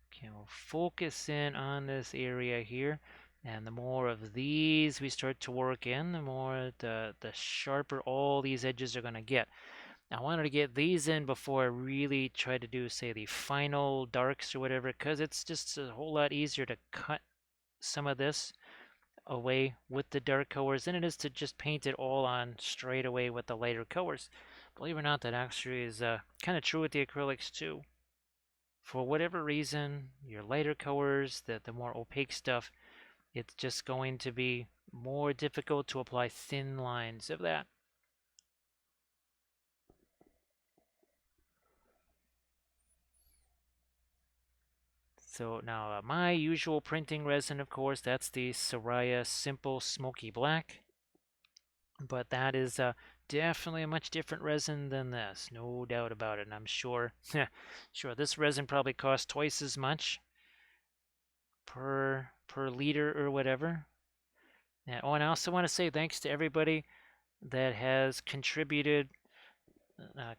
okay, we'll focus in on this area here. And the more of these we start to work in, the more the sharper all these edges are going to get. I wanted to get these in before I really try to do, say, the final darks or whatever, because it's just a whole lot easier to cut some of this away with the dark colors than it is to just paint it all on straight away with the lighter colors. Believe it or not, that actually is kind of true with the acrylics too. For whatever reason, your lighter colors, the more opaque stuff, it's just going to be more difficult to apply thin lines of that. So now my usual printing resin, of course, that's the Soraya Simple Smoky Black. But that is definitely a much different resin than this, no doubt about it. And I'm sure, sure, this resin probably costs twice as much per liter or whatever. And, oh, and I also want to say thanks to everybody that has contributed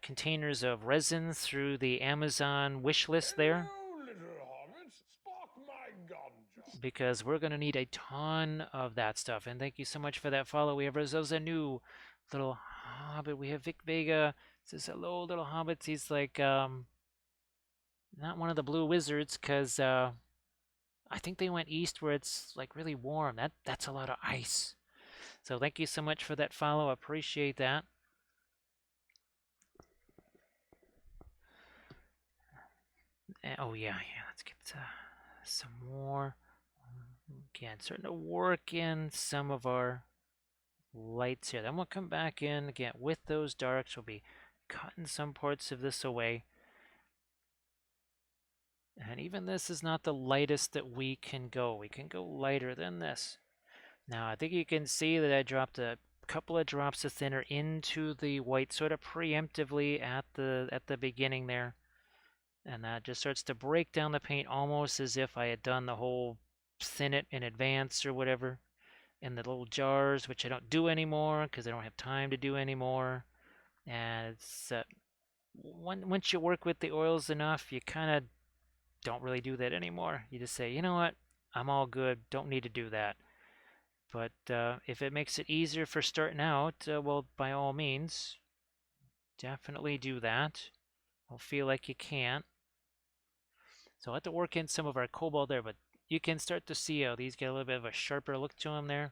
containers of resin through the Amazon wish list there, Hello, little hobbits. Spark my ganja. because we're going to need a ton of that stuff. And thank you so much for that follow. We have ourselves a new little hobbit. We have Vic Vega. Says hello, little hobbits. He's like not one of the blue wizards, because I think they went east where it's like really warm. That's a lot of ice. So thank you so much for that follow. Appreciate that. And, oh yeah, yeah. Let's get some more. Again, starting to work in some of our lights here. Then we'll come back in again with those darks. We'll be cutting some parts of this away. And even this is not the lightest that we can go. We can go lighter than this. Now I think you can see that I dropped a couple of drops of thinner into the white sort of preemptively at the beginning there. And that just starts to break down the paint almost as if I had done the whole thin it in advance or whatever in the little jars, which I don't do anymore because I don't have time to do anymore. And it's once you work with the oils enough, you kind of don't really do that anymore. You just say, you know what, I'm all good, don't need to do that. But if it makes it easier for starting out, well, by all means, definitely do that. Don't feel like you can't. So I'll have to work in some of our cobalt there, but you can start to see how these get a little bit of a sharper look to them there.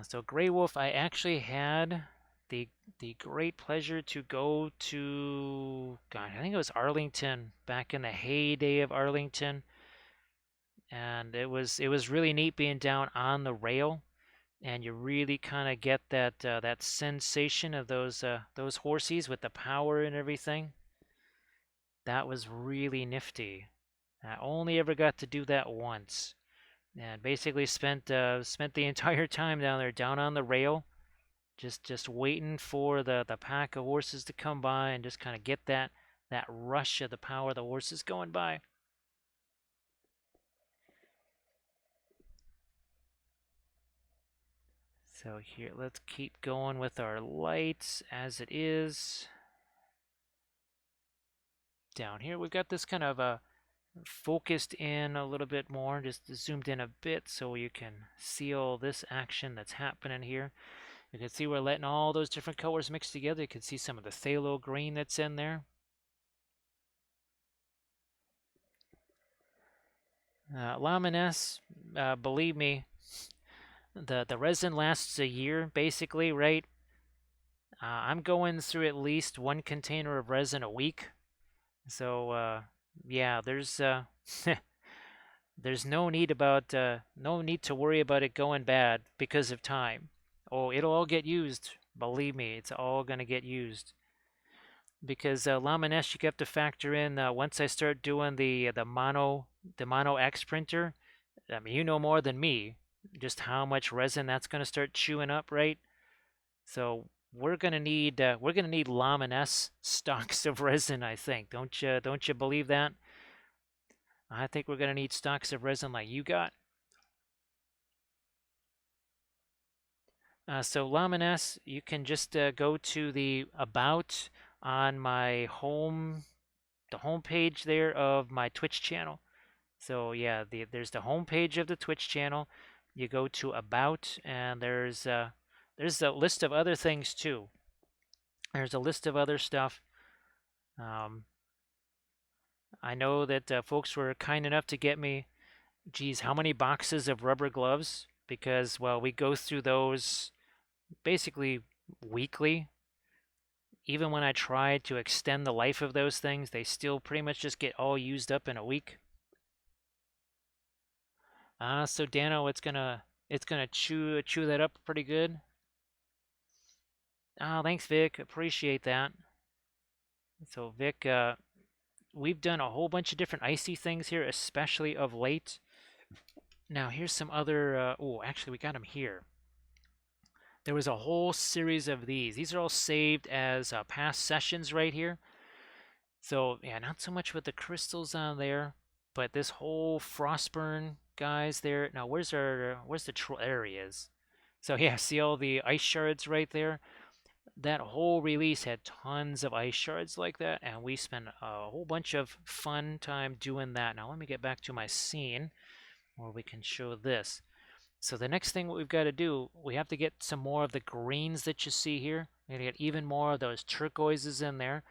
So Grey Wolf, I actually had the great pleasure to go to, God, I think it was Arlington, back in the heyday of Arlington, and it was really neat being down on the rail, and you really kind of get that sensation of those horses with the power and everything. That was really nifty. I only ever got to do that once, and basically spent the entire time down there, down on the rail, just waiting for the pack of horses to come by and just kind of get that rush of the power of the horses going by. So here, let's keep going with our lights as it is. Down here, we've got this kind of focused in a little bit more, just zoomed in a bit so you can see all this action that's happening here. You can see we're letting all those different colors mix together. You can see some of the phthalo green that's in there. Lamines, believe me, the resin lasts a year basically, right? I'm going through at least one container of resin a week. So yeah, there's no need to worry about it going bad because of time. Oh, it'll all get used. Believe me, it's all gonna get used. Because Lamines, you have to factor in once I start doing the mono X printer. I mean, you know more than me just how much resin that's going to start chewing up, right? So we're gonna need Lamines stocks of resin. I think. Don't you believe that? I think we're gonna need stocks of resin like you got. So Lamines, you can just go to the About on my home, the home page there of my Twitch channel. So yeah, there's the home page of the Twitch channel. You go to About, and there's a list of other things too. There's a list of other stuff. Um, I know that folks were kind enough to get me, geez, how many boxes of rubber gloves? Because, well, we go through those basically weekly. Even when I try to extend the life of those things, they still pretty much just get all used up in a week. So Dano, it's gonna chew that up pretty good. Oh, thanks, Vic. Appreciate that. So Vic, we've done a whole bunch of different icy things here, especially of late. Now here's some other. Oh, actually, we got them here. There was a whole series of these. These are all saved as past sessions right here. So yeah, not so much with the crystals on there, but this whole frostburn guys there. Now where's the there he is. So yeah, see all the ice shards right there. That whole release had tons of ice shards like that, and we spent a whole bunch of fun time doing that. Now let me get back to my scene where we can show this. So the next thing what we've got to do, we have to get some more of the greens that you see here. We're going to get even more of those turquoises in there.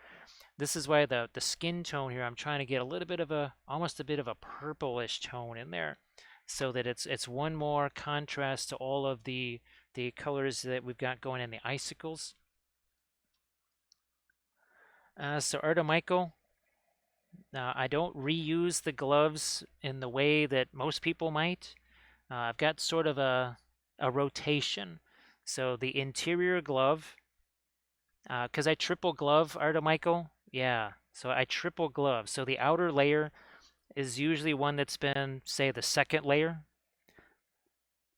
This is why the skin tone here, I'm trying to get a little bit of almost a bit of a purplish tone in there, so that it's one more contrast to all of the colors that we've got going in the icicles. So Artemichael, I don't reuse the gloves in the way that most people might. I've got sort of a rotation. So the interior glove, because I triple glove Artemichael, yeah. So I triple glove. So the outer layer is usually one that's been, say, the second layer.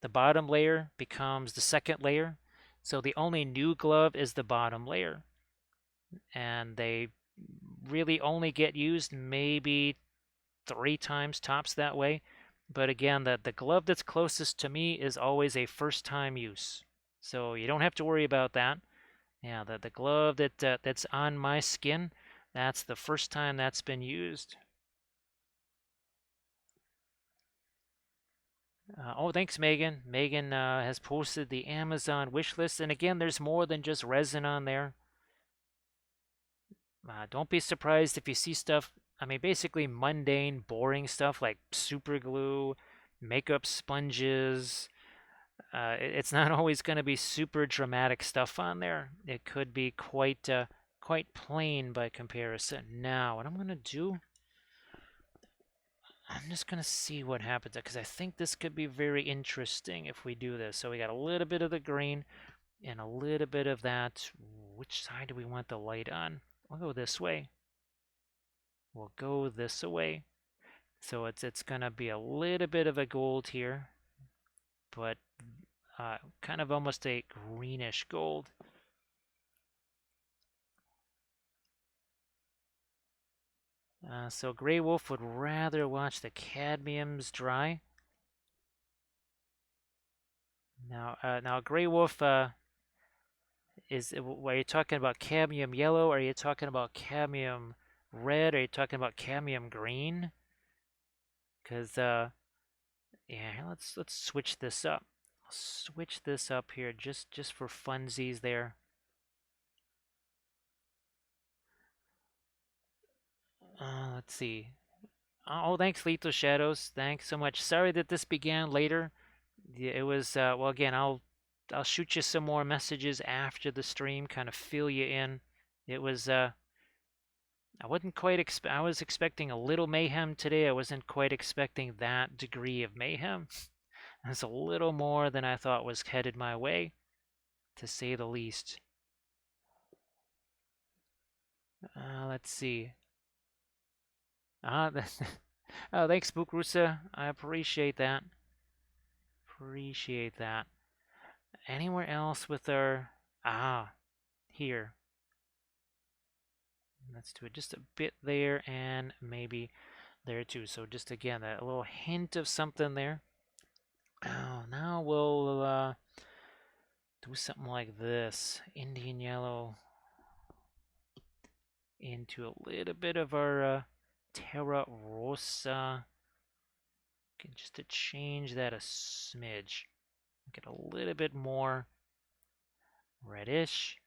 The bottom layer becomes the second layer. So the only new glove is the bottom layer. And they really only get used maybe 3 times tops that way. But again, the glove that's closest to me is always a first time use. So you don't have to worry about that. Yeah, the glove that's on my skin, that's the first time that's been used. Oh, thanks, Megan. Megan has posted the Amazon wish list, and again, there's more than just resin on there. Don't be surprised if you see stuff. I mean, basically mundane, boring stuff like super glue, makeup sponges. It's not always going to be super dramatic stuff on there. It could be quite plain by comparison. Now, what I'm going to do, I'm just going to see what happens because I think this could be very interesting if we do this. So we got a little bit of the green and a little bit of that. Which side do we want the light on? We'll go this way. We'll go this way. So it's going to be a little bit of a gold here, but kind of almost a greenish gold. So Grey Wolf would rather watch the cadmiums dry. Now Grey Wolf are you talking about cadmium yellow? Are you talking about cadmium red? Are you talking about cadmium green? Because yeah, let's switch this up. I'll switch this up here just for funsies there. Let's see. Oh, thanks, Lethal Shadows. Thanks so much. Sorry that this began later. Yeah, it was well. Again, I'll shoot you some more messages after the stream, kind of fill you in. It was I wasn't quite I was expecting a little mayhem today. I wasn't quite expecting that degree of mayhem. It's a little more than I thought was headed my way, to say the least. Let's see. Ah, oh, thanks, Bukrusa. I appreciate that. Appreciate that. Anywhere else with our here. Let's do it just a bit there and maybe there too. So just again, a little hint of something there. Oh, now we'll do something like this. Indian yellow into a little bit of our Terra Rosa. Just to change that a smidge. Get a little bit more reddish.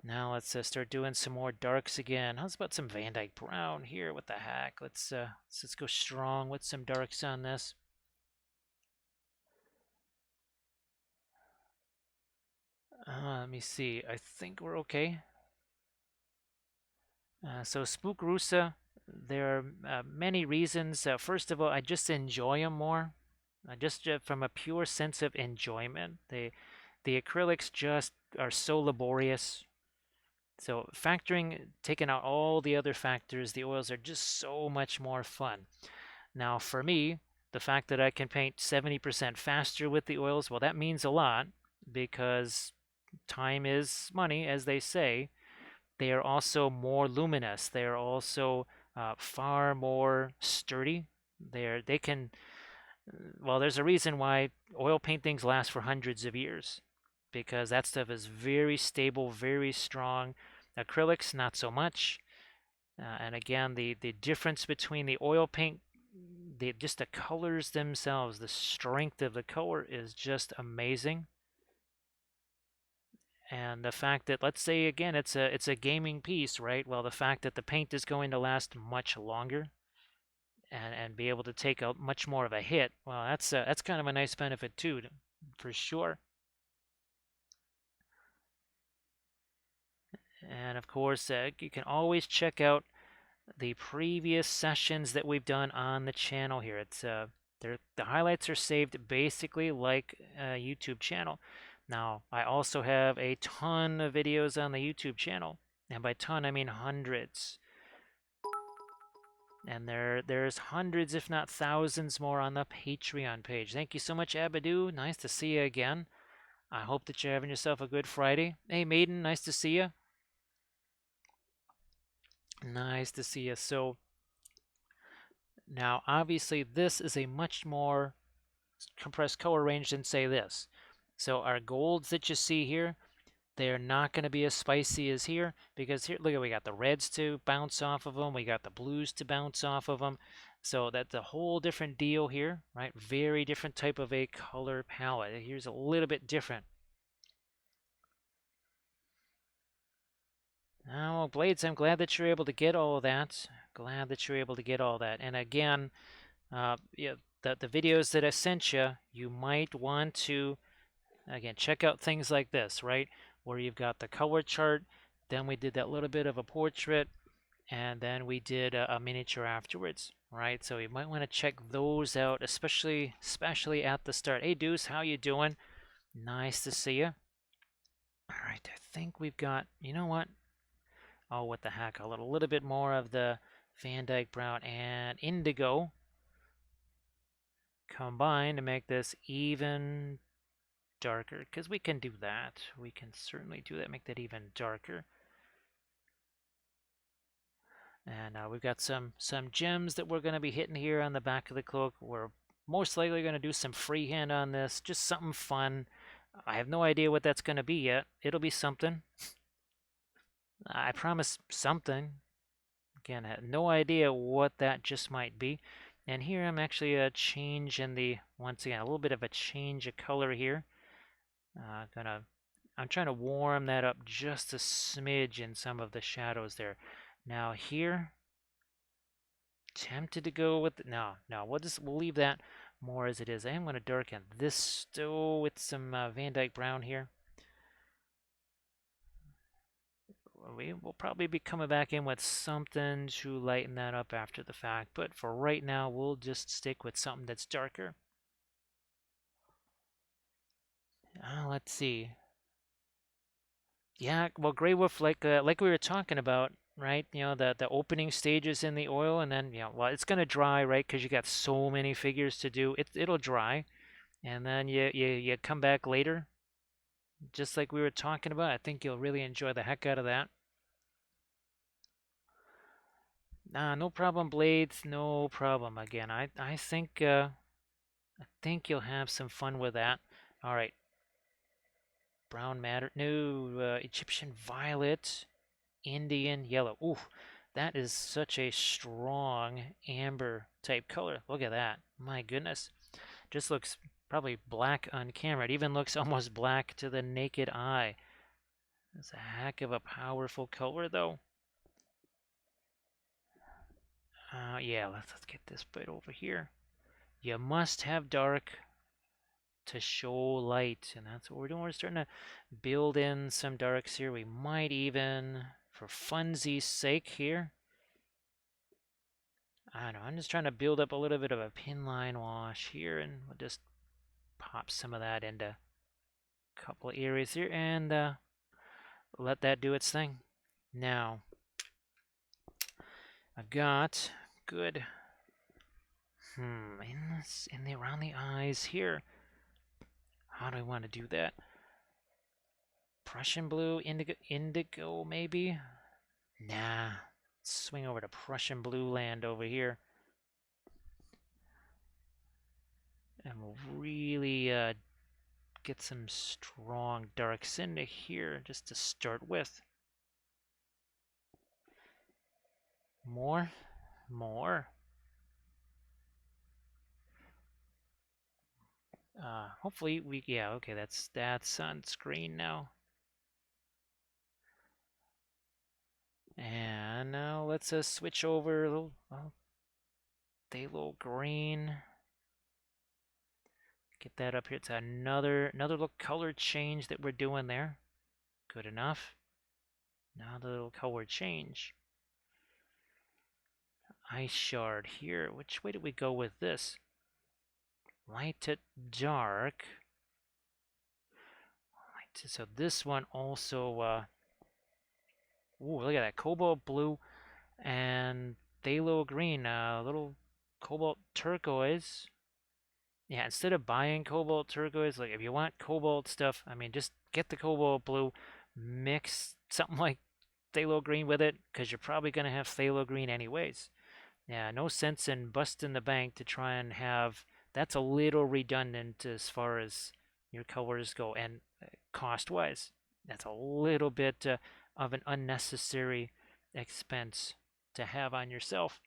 Now let's start doing some more darks again. How's about some Van Dyke Brown here? What the heck? Let's go strong with some darks on this. Let me see. I think we're okay. So Spookrusa, there are many reasons. First of all, I just enjoy them more. Just from a pure sense of enjoyment. The acrylics just are so laborious. So taking out all the other factors, the oils are just so much more fun. Now for me, the fact that I can paint 70% faster with the oils, well, that means a lot because time is money, as they say. They are also more luminous. They are also far more sturdy. They can, well, there's a reason why oil paintings last for hundreds of years because that stuff is very stable, very strong. Acrylics, not so much. And again, the difference between the oil paint, just the colors themselves, the strength of the color is just amazing. And the fact that, let's say again, it's a gaming piece, right? Well, the fact that the paint is going to last much longer and be able to take a much more of a hit, well, that's kind of a nice benefit too, for sure. And of course, you can always check out the previous sessions that we've done on the channel here. The highlights are saved basically like a YouTube channel. Now, I also have a ton of videos on the YouTube channel, and by ton I mean hundreds. And there's hundreds, if not thousands, more on the Patreon page. Thank you so much, Abadoo. Nice to see you again. I hope that you're having yourself a good Friday. Hey, Maiden, nice to see you. Nice to see you. So, now obviously this is a much more compressed color range than say this. So our golds that you see here, they're not going to be as spicy as here because here, look at, we got the reds to bounce off of them. We got the blues to bounce off of them. So that's a whole different deal here, right? Very different type of a color palette. Here's a little bit different. Now, Blades, I'm glad that you're able to get all of that. Glad that you're able to get all that. And again, yeah, the videos that I sent you, you might want to, again, check out things like this, right? Where you've got the color chart, then we did that little bit of a portrait, and then we did a miniature afterwards, right? So you might want to check those out, especially at the start. Hey, Deuce, how you doing? Nice to see you. All right, I think we've got, you know what? Oh, what the heck? A little bit more of the Van Dyke Brown and Indigo combined to make this even darker, because we can do that. We can certainly do that, make that even darker. And we've got some gems that we're going to be hitting here on the back of the cloak. We're most likely going to do some freehand on this, just something fun. I have no idea what that's going to be yet. It'll be something. I promise something. Again, I have no idea what that just might be. And here I'm actually changing once again, a little bit of a change of color here. I'm trying to warm that up just a smidge in some of the shadows there. Now here, tempted to go with no. We'll leave that more as it is. I am going to darken this still with some Van Dyke Brown here. We will probably be coming back in with something to lighten that up after the fact, but for right now, we'll just stick with something that's darker. Let's see. Yeah, well, Grey Wolf, like we were talking about, right? You know, the opening stages in the oil, and then well, it's gonna dry, right? Because you got so many figures to do. It'll dry, and then you come back later, just like we were talking about. I think you'll really enjoy the heck out of that. Nah, no problem, Blades. No problem. Again, I think you'll have some fun with that. All right. Brown matter. No, Egyptian violet. Indian yellow. Ooh, that is such a strong amber type color. Look at that. My goodness. Just looks probably black on camera. It even looks almost black to the naked eye. It's a heck of a powerful color, though. Yeah, let's get this bit over here. You must have dark to show light, and that's what we're doing. We're starting to build in some darks here. We might even, for funsies' sake here, I don't know, I'm just trying to build up a little bit of a pin line wash here, and we'll just pop some of that into a couple of areas here, and let that do its thing. Now, I've got good, in the around the eyes here. How do I want to do that? Prussian blue, indigo maybe? Nah, swing over to Prussian blue land over here. And we'll really get some strong darks into here just to start with. More. Hopefully yeah, okay, that's on screen now. And now let's switch over a little, phthalo green. Get that up here. It's another little color change that we're doing there. Good enough. Now the little color change. Ice shard here. Which way do we go with this? Light to dark. So this one also, ooh, look at that, cobalt blue and phthalo green, little cobalt turquoise. Yeah, instead of buying cobalt turquoise, like if you want cobalt stuff, I mean, just get the cobalt blue, mix something like phthalo green with it, because you're probably going to have phthalo green anyways. Yeah, no sense in busting the bank to try and have, that's a little redundant as far as your colors go, and cost-wise, that's a little bit of an unnecessary expense to have on yourself.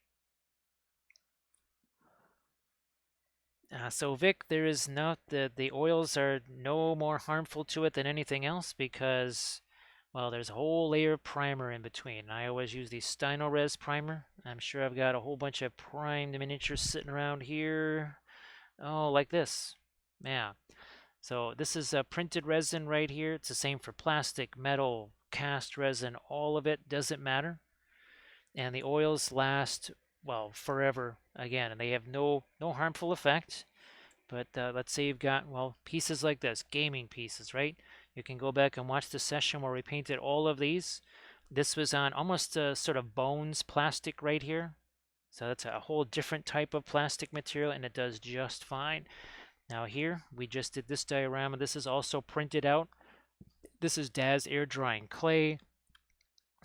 So Vic, there is no the oils are no more harmful to it than anything else because, well, there's a whole layer of primer in between. I always use the Stynylrez primer. I'm sure I've got a whole bunch of primed miniatures sitting around here. Oh, like this. Yeah. So this is a printed resin right here. It's the same for plastic, metal, cast resin, all of it doesn't matter. And the oils last, well, forever again, and they have no harmful effect. But let's say you've got, well, pieces like this, gaming pieces, right? You can go back and watch the session where we painted all of these. This was on almost a sort of bones plastic right here. So that's a whole different type of plastic material, and it does just fine. Now here, we just did this diorama. This is also printed out. This is DAS air drying clay.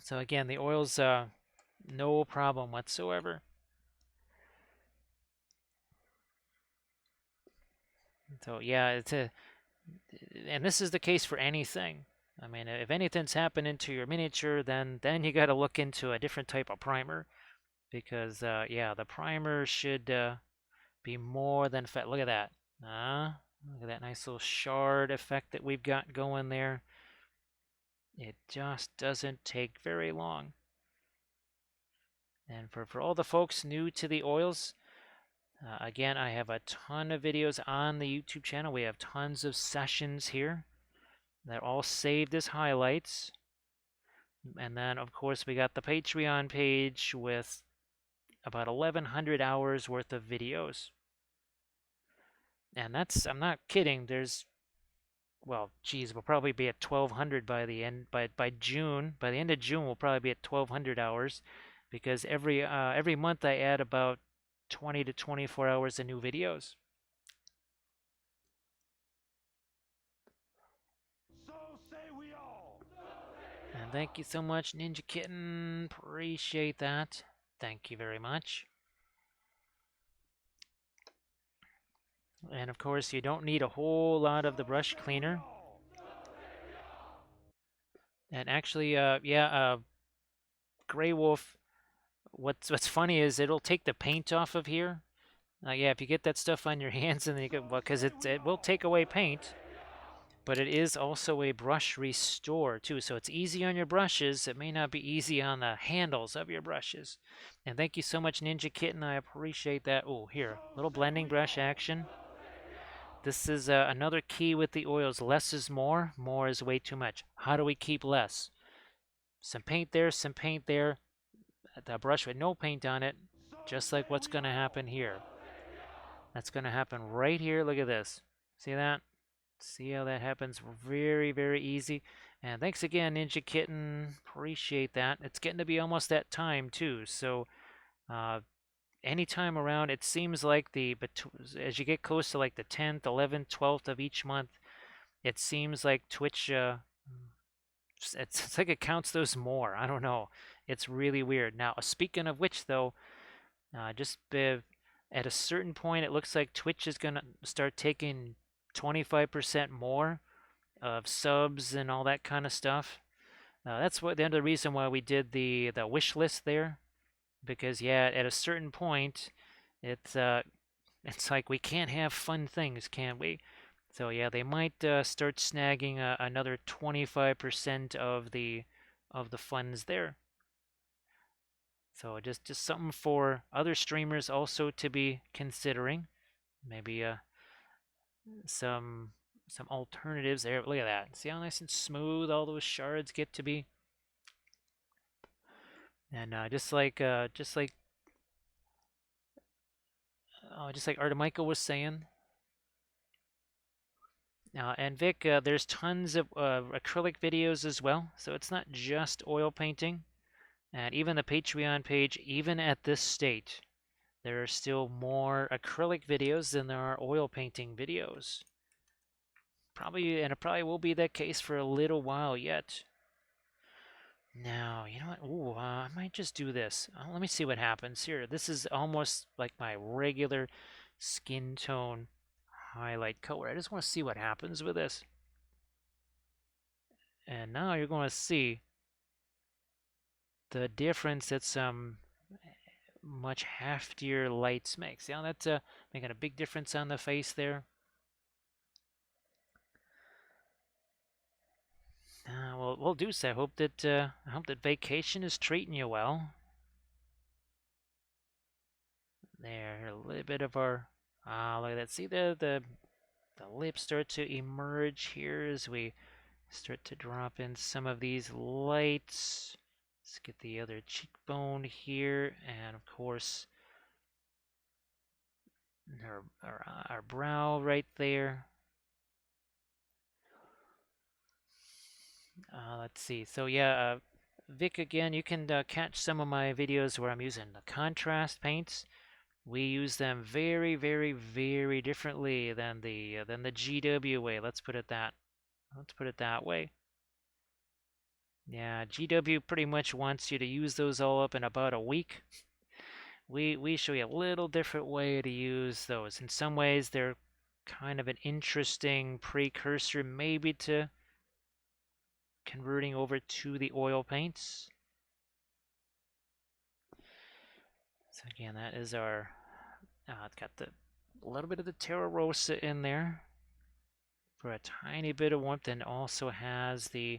So again, the oils, no problem whatsoever. So yeah, and this is the case for anything. I mean, if anything's happening to your miniature, then you got to look into a different type of primer, because yeah, the primer should be more than fat. Look at that. Look at that nice little shard effect that we've got going there. It just doesn't take very long. And for all the folks new to the oils, again, I have a ton of videos on the YouTube channel. We have tons of sessions here. They're all saved as highlights. And then, of course, we got the Patreon page with about 1,100 hours worth of videos. And that's, I'm not kidding, there's, well, geez, we'll probably be at 1,200 by the end, by June. By the end of June, we'll probably be at 1,200 hours, because every month I add about 20 to 24 hours of new videos. So say we all. And thank you so much, Ninja Kitten. Appreciate that. Thank you very much. And of course, you don't need a whole lot of the brush cleaner. And actually, yeah, Gray Wolf. What's funny is it'll take the paint off of here. Yeah, if you get that stuff on your hands and then you go, well, because it will take away paint, but it is also a brush restore too. So it's easy on your brushes. It may not be easy on the handles of your brushes. And thank you so much, Ninja Kitten. I appreciate that. Oh, here, little blending brush action. This is another key with the oils. Less is more. More is way too much. How do we keep less? Some paint there, some paint there. The brush with no paint on it, just like what's going to happen here. That's going to happen right here. Look at this. See that? See how that happens? Very, very easy. And thanks again, Ninja Kitten. Appreciate that. It's getting to be almost that time, too. So, uh, anytime around, it seems like as you get close to like the 10th, 11th, 12th of each month, it seems like Twitch, it's like it counts those more. I don't know. It's really weird. Now, speaking of which, though, just at a certain point, it looks like Twitch is going to start taking 25% more of subs and all that kind of stuff. That's the end of the reason why we did the wish list there, because yeah, at a certain point, it's it's like we can't have fun things, can we? So yeah, they might start snagging another 25% of the funds there. So just something for other streamers also to be considering. Maybe some some alternatives there. Look at that. See how nice and smooth all those shards get to be. And just like Artemica was saying. And Vic, there's tons of acrylic videos as well, so it's not just oil painting. And even the Patreon page, even at this state, there are still more acrylic videos than there are oil painting videos. Probably, and it probably will be that case for a little while yet. Now, you know what? Ooh, I might just do this. Let me see what happens here. This is almost like my regular skin tone highlight color. I just want to see what happens with this. And now you're going to see the difference that some much heftier lights make. See how that's making a big difference on the face there? Well, we'll do so. I hope that vacation is treating you well. There, a little bit of our look at that. See the lips start to emerge here as we start to drop in some of these lights. Let's get the other cheekbone here, and of course our brow right there. Let's see. So yeah, Vic, again, you can catch some of my videos where I'm using the contrast paints. We use them very, very, very differently than the GW way. Let's put it that way. Yeah, GW pretty much wants you to use those all up in about a week. We show you a little different way to use those. In some ways, they're kind of an interesting precursor, maybe to converting over to the oil paints. So again, that is our. It's got a little bit of the Terra Rosa in there for a tiny bit of warmth, and also has the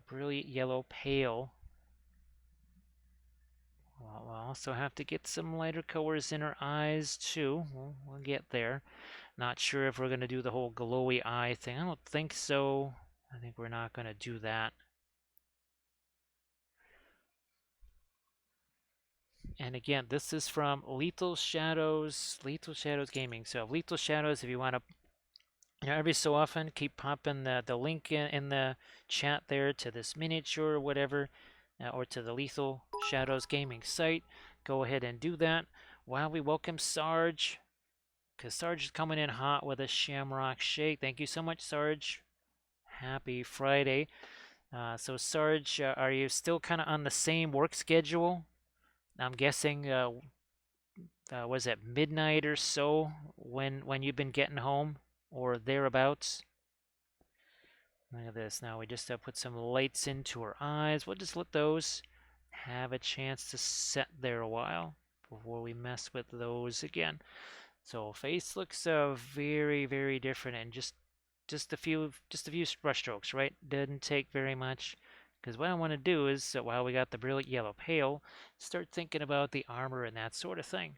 brilliant yellow pale. We'll also have to get some lighter colors in our eyes too. We'll get there. Not sure if we're going to do the whole glowy eye thing. I don't think so. I think we're not going to do that. And again, this is from Lethal Shadows Gaming. So Lethal Shadows, if you want to, every so often keep popping the link in the chat there to this miniature or whatever, or to the Lethal Shadows Gaming site. Go ahead and do that while we welcome Sarge, because Sarge is coming in hot with a Shamrock Shake. Thank you so much, Sarge. Happy Friday. So Sarge, are you still kind of on the same work schedule? I'm guessing, was it midnight or so when you've been getting home or thereabouts? Look at this. Now we just put some lights into her eyes. We'll just let those have a chance to set there a while before we mess with those again. So face looks very, very different, and just a few brush strokes, right? Didn't take very much. Because what I want to do is, while we got the brilliant yellow pale, start thinking about the armor and that sort of thing.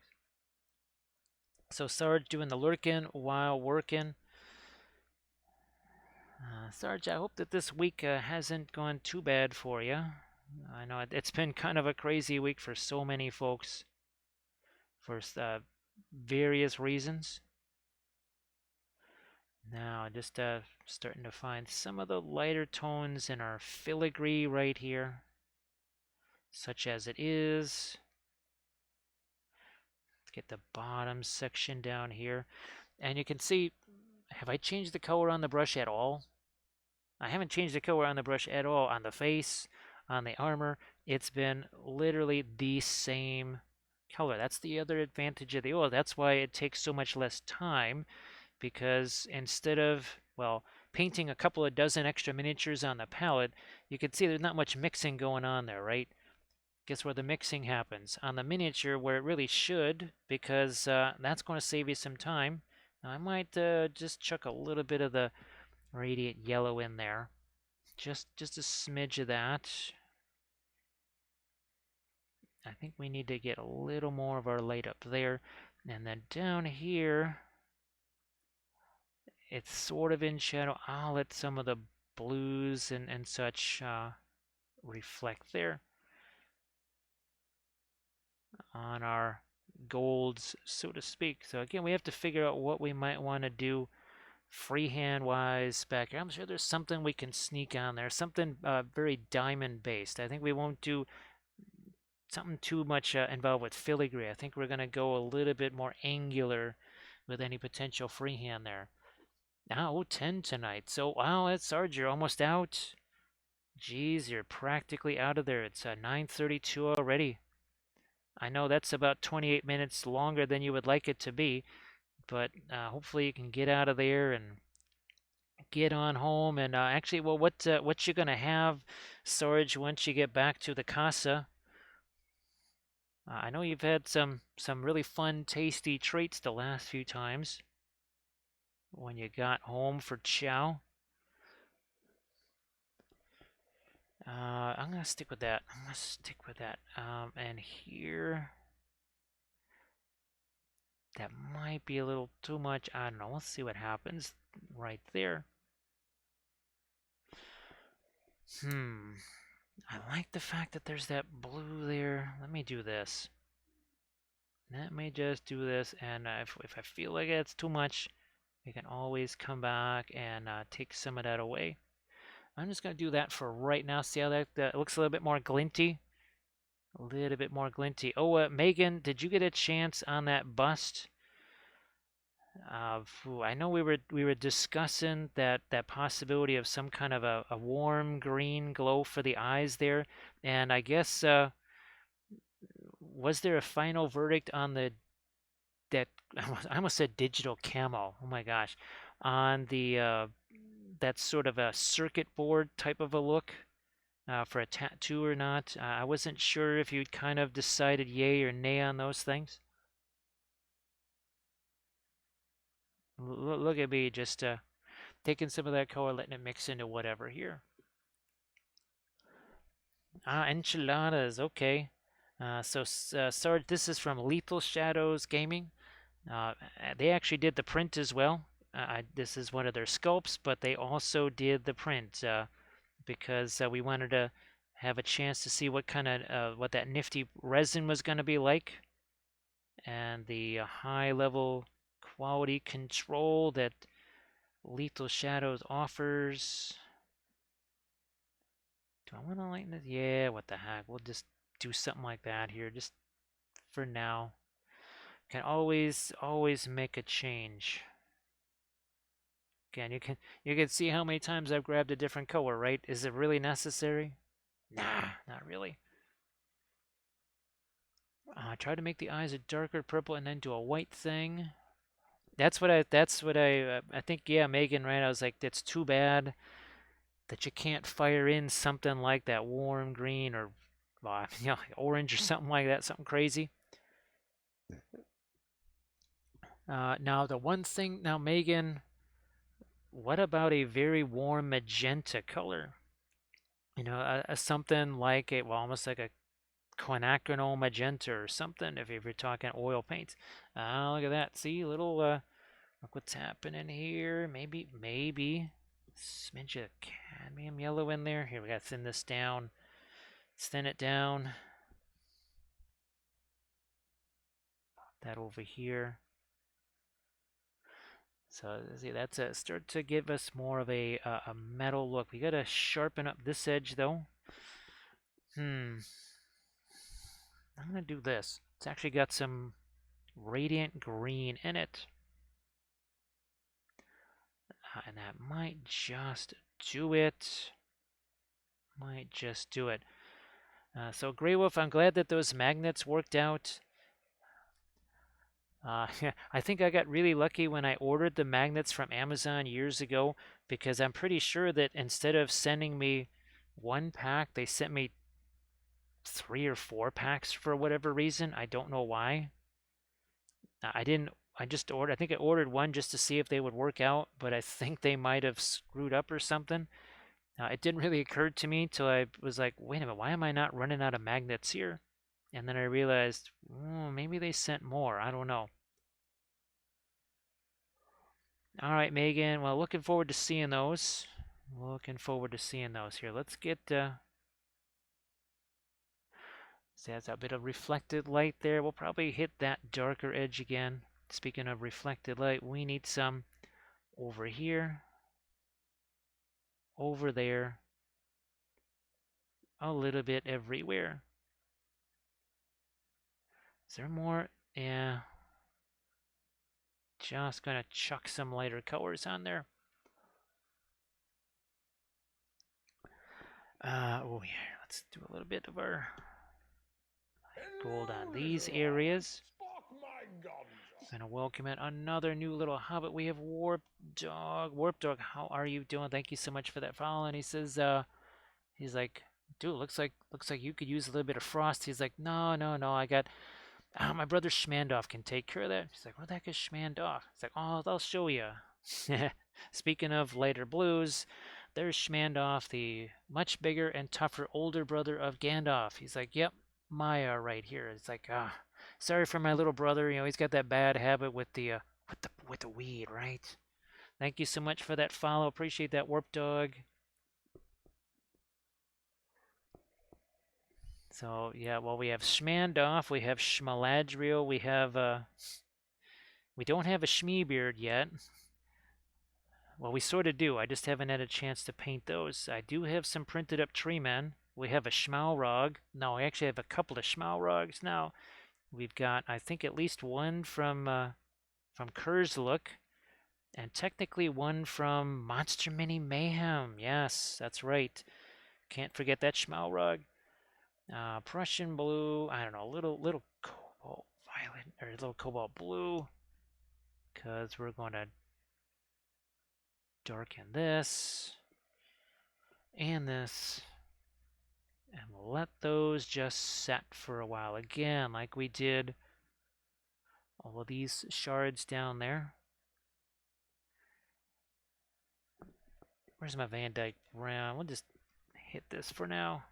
So Sarge doing the lurking while working. Sarge, I hope that this week hasn't gone too bad for you. I know it's been kind of a crazy week for so many folks for various reasons. Now, just starting to find some of the lighter tones in our filigree right here, such as it is. Let's get the bottom section down here. And you can see, have I changed the color on the brush at all? I haven't changed the color on the brush at all on the face, on the armor. It's been literally the same color. That's the other advantage of the oil. That's why it takes so much less time, because instead of, well, painting a couple of dozen extra miniatures on the palette, you can see there's not much mixing going on there, right? Guess where the mixing happens? On the miniature, where it really should, because that's going to save you some time. Now, I might just chuck a little bit of the radiant yellow in there. Just a smidge of that. I think we need to get a little more of our light up there. And then down here, it's sort of in shadow. I'll let some of the blues and such reflect there on our golds, so to speak. So again, we have to figure out what we might want to do freehand wise back here. I'm sure there's something we can sneak on there, something very diamond based. I think we won't do something too much involved with filigree. I think we're going to go a little bit more angular with any potential freehand there. Now, 10 tonight. So, wow, it's Sarge, you're almost out. Geez, you're practically out of there. It's 9:32 already. I know that's about 28 minutes longer than you would like it to be, but hopefully you can get out of there and get on home. And actually, well, what you gonna have, Sarge, once you get back to the casa? I know you've had some really fun, tasty treats the last few times when you got home for chow. I'm gonna stick with that. I'm gonna stick with that. And here, that might be a little too much. I don't know. Let's see what happens right there. I like the fact that there's that blue there. Let me do this. Let me just do this, and if I feel like it's too much, we can always come back and take some of that away. I'm just going to do that for right now. See how that looks a little bit more glinty? A little bit more glinty. Oh, Megan, did you get a chance on that bust? I know we were discussing that possibility of some kind of a warm green glow for the eyes there, and I guess was there a final verdict on the that I almost said digital camo. Oh my gosh, on the that sort of a circuit board type of a look for a tattoo or not. I wasn't sure if you'd kind of decided yay or nay on those things. Look at me just taking some of that color, letting it mix into whatever here. Enchiladas, okay. Sarge, this is from Lethal Shadows Gaming. They actually did the print as well. This is one of their sculpts, but they also did the print because we wanted to have a chance to see what kind of what that nifty resin was going to be like, and the high level quality control that Lethal Shadows offers. Do I want to lighten this? Yeah, what the heck? We'll just do something like that here, just for now. Can always make a change. Again, you can see how many times I've grabbed a different color, right? Is it really necessary? Nah, not really. Try to make the eyes a darker purple and then do a white thing. That's what I think. Yeah, Megan, right? I was like, that's too bad. that you can't fire in something like that warm green or well, like orange or something like that, something crazy. Now the one thing, now Megan, what about a very warm magenta color? Something like a well, almost like a quinacridone magenta or something. If you're talking oil paints, look at that. See, look what's happening here. Maybe smidge of cadmium yellow in there. Here we gotta thin this down. Thin it down. That over here. So see, that's a start to give us more of a metal look. We gotta sharpen up this edge though. I'm gonna do this. It's actually got some radiant green in it, and that might just do it. Might just do it. So Grey Wolf, I'm glad that those magnets worked out. I think I got really lucky when I ordered the magnets from Amazon years ago because I'm pretty sure that instead of sending me one pack, they sent me 3 or 4 packs for whatever reason. I don't know why. I didn't. I just ordered. I think I ordered one just to see if they would work out, but I think they might have screwed up or something. It didn't really occur to me till I was like, wait a minute, why am I not running out of magnets here? And then I realized, maybe they sent more. I don't know. All right, Megan. Well, looking forward to seeing those. Looking forward to seeing those here. Let's get. See, that's a bit of reflected light there. We'll probably hit that darker edge again. Speaking of reflected light, we need some over here, over there, a little bit everywhere. Is there more? Yeah. Just gonna chuck some lighter colors on there. Oh yeah, let's do a little bit of our gold on these areas. Spark my ganja. Gonna welcome in another new little hobbit. We have Warp Dog. Warp Dog, how are you doing? Thank you so much for that follow. And he says, he's like, dude, looks like you could use a little bit of frost. He's like, no, no, no, I got my brother Schmandoff can take care of that. He's like, what the heck is Schmandoff? He's like, oh, I'll show you. Speaking of lighter blues, there's Schmandoff, the much bigger and tougher older brother of Gandalf. He's like, yep, Maya right here. It's like, sorry for my little brother. He's got that bad habit with the weed, right? Thank you so much for that follow. Appreciate that, Warp Dog. So yeah, well, we have Schmandoff, we have Schmaladriel, we don't have a Schmeebeard yet. Well, we sort of do. I just haven't had a chance to paint those. I do have some printed up tree men. We have a Schmalrog. No, I actually have a couple of Schmalrogs now. We've got, I think, at least one from Kurzlook, and technically one from Monster Mini Mayhem. Yes, that's right. Can't forget that Schmalrog. Prussian blue. I don't know, little cobalt violet or a little cobalt blue, because we're going to darken this and this, and we'll let those just set for a while again, like we did all of these shards down there. Where's my Van Dyke Brown? We'll just hit this for now,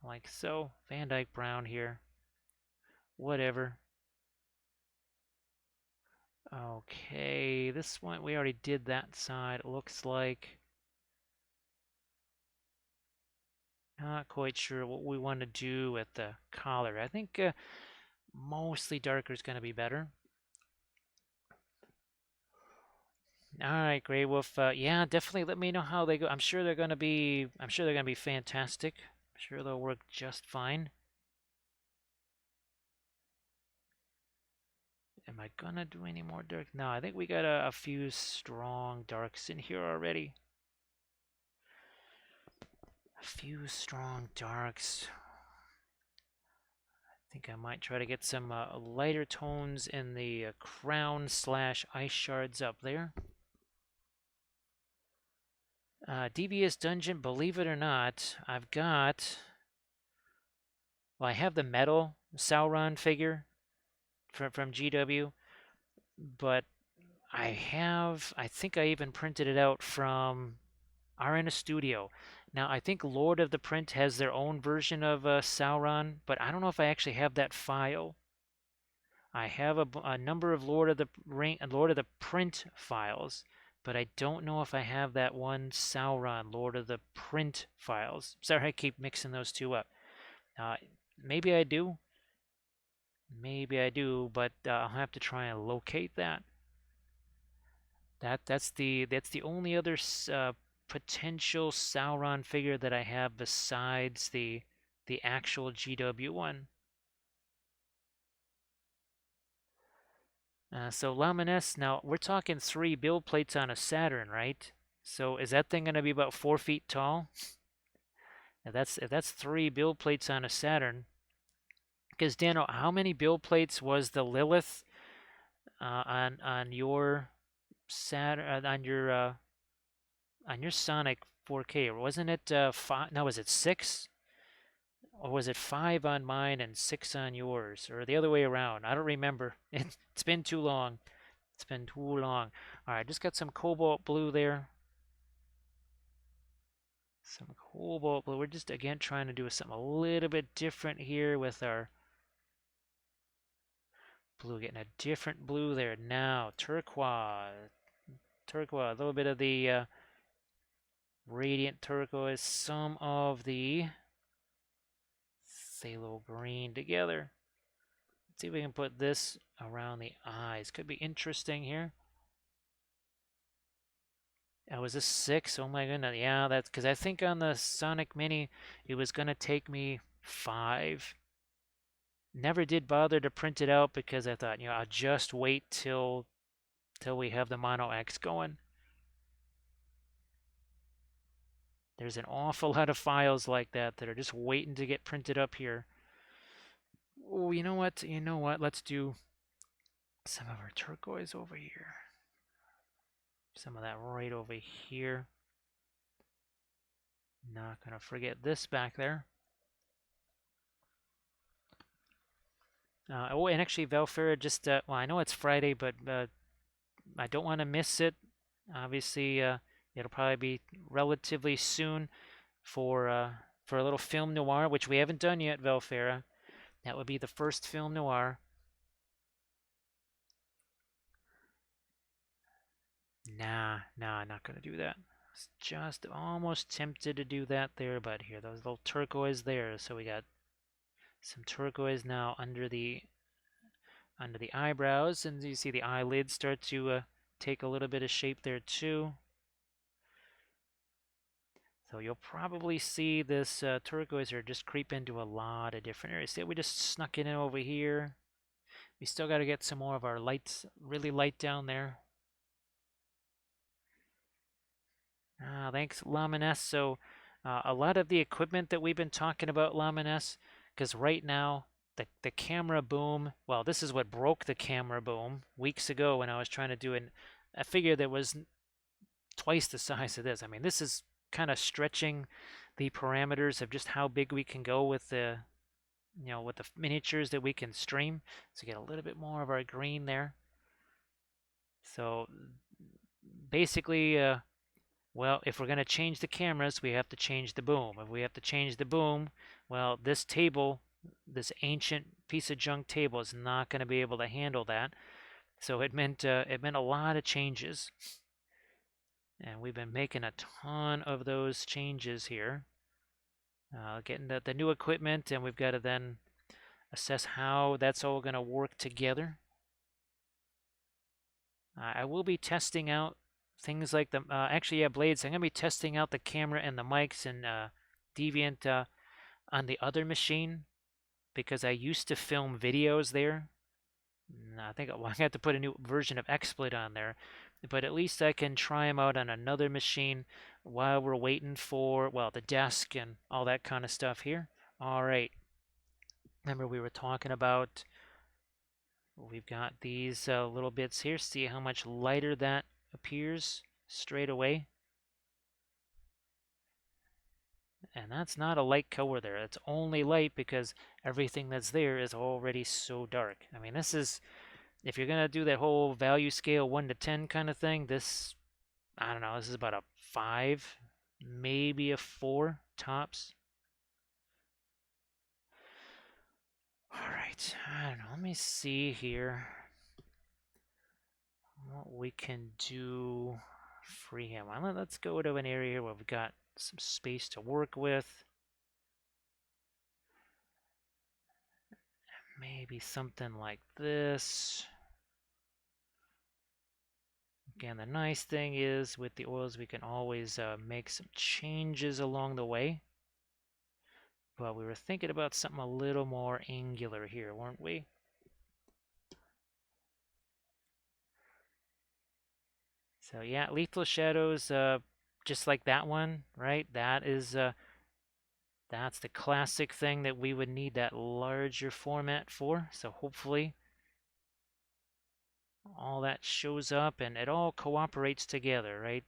like so. Van Dyke Brown here. Whatever. Okay, this one, we already did that side, it looks like. Not quite sure what we want to do with the collar. I think mostly darker is going to be better. All right, Grey Wolf. Yeah, definitely let me know how they go. I'm sure they're going to be. I'm sure they're going to be fantastic. I'm sure they'll work just fine. Am I gonna do any more dark? No, I think we got a few strong darks in here already. A few strong darks. I think I might try to get some lighter tones in the crown slash ice shards up there. Devious Dungeon, believe it or not, I've got. Well, I have the metal Sauron figure from GW, but I think I even printed it out from Arena Studio. Now, I think Lord of the Print has their own version of Sauron, but I don't know if I actually have that file. I have a number of Lord of the Ring and Lord of the Print files, but I don't know if I have that one Sauron Lord of the Print files. Sorry, I keep mixing those two up. Uh, maybe I do, but I'll have to try and locate that. That's the only other potential Sauron figure that I have besides the actual GW one. So Laminus, now we're talking 3 build plates on a Saturn, right? So is that thing going to be about 4 feet tall? If that's 3 build plates on a Saturn, because Daniel, how many build plates was the Lilith on your Saturn on your Sonic 4K? Wasn't it five? No, was it six? Or was it five on mine and six on yours? Or the other way around? I don't remember. It's been too long. It's been too long. All right, just got some cobalt blue there. Some cobalt blue. We're just, again, trying to do something a little bit different here with our blue. Getting a different blue there. Now, turquoise. Turquoise. A little bit of the radiant turquoise. Some of the phthalo green together. Let's see if we can put this around the eyes. Could be interesting here. Oh, was this 6? Oh my goodness. Yeah, that's because I think on the Sonic Mini, it was going to take me 5. Never did bother to print it out because I thought, I'll just wait till we have the Mono X going. There's an awful lot of files like that are just waiting to get printed up here. Oh, you know what? You know what? Let's do some of our turquoise over here. Some of that right over here. Not going to forget this back there. And actually, Valfera just, well, I know it's Friday, but I don't want to miss it. Obviously, it'll probably be relatively soon for a little film noir, which we haven't done yet, Valfera. That would be the first film noir. Nah, I'm not going to do that. Just almost tempted to do that there, but here, those little turquoise there. So we got some turquoise now under the eyebrows, and you see the eyelids start to take a little bit of shape there too. So you'll probably see this turquoise here just creep into a lot of different areas. See, we just snuck it in over here. We still got to get some more of our lights really light down there. Thanks, Lamines. So a lot of the equipment that we've been talking about, Lamines, because right now the camera boom, well, this is what broke the camera boom weeks ago when I was trying to do a figure that was twice the size of this. I mean, this is kind of stretching the parameters of just how big we can go with the with the miniatures that we can stream. So get a little bit more of our green there. So basically, well, if we're going to change the cameras, we have to change the boom. If we have to change the boom, well, this table, this ancient piece of junk table, is not going to be able to handle that. So it meant a lot of changes, and we've been making a ton of those changes here. Getting the new equipment, and we've got to then assess how that's all going to work together. I will be testing out things like the actually, yeah, blades. I'm going to be testing out the camera and the mics and Deviant on the other machine because I used to film videos there. I think I have to put a new version of XSplit on there, but at least I can try them out on another machine while we're waiting for, well, the desk and all that kind of stuff here. All right. Remember we were talking about, we've got these little bits here. See how much lighter that appears straight away. And that's not a light color there. It's only light because everything that's there is already so dark. I mean, this is, if you're going to do that whole value scale 1 to 10 kind of thing, this, I don't know, this is about a 5, maybe a 4 tops. All right, I don't know, let me see here what we can do freehand. Well, let's go to an area where we've got some space to work with. Maybe something like this. Again, the nice thing is with the oils, we can always make some changes along the way. But we were thinking about something a little more angular here, weren't we? So yeah, lethal shadows, just like that one, right? That's the classic thing that we would need that larger format for. So hopefully all that shows up and it all cooperates together, right?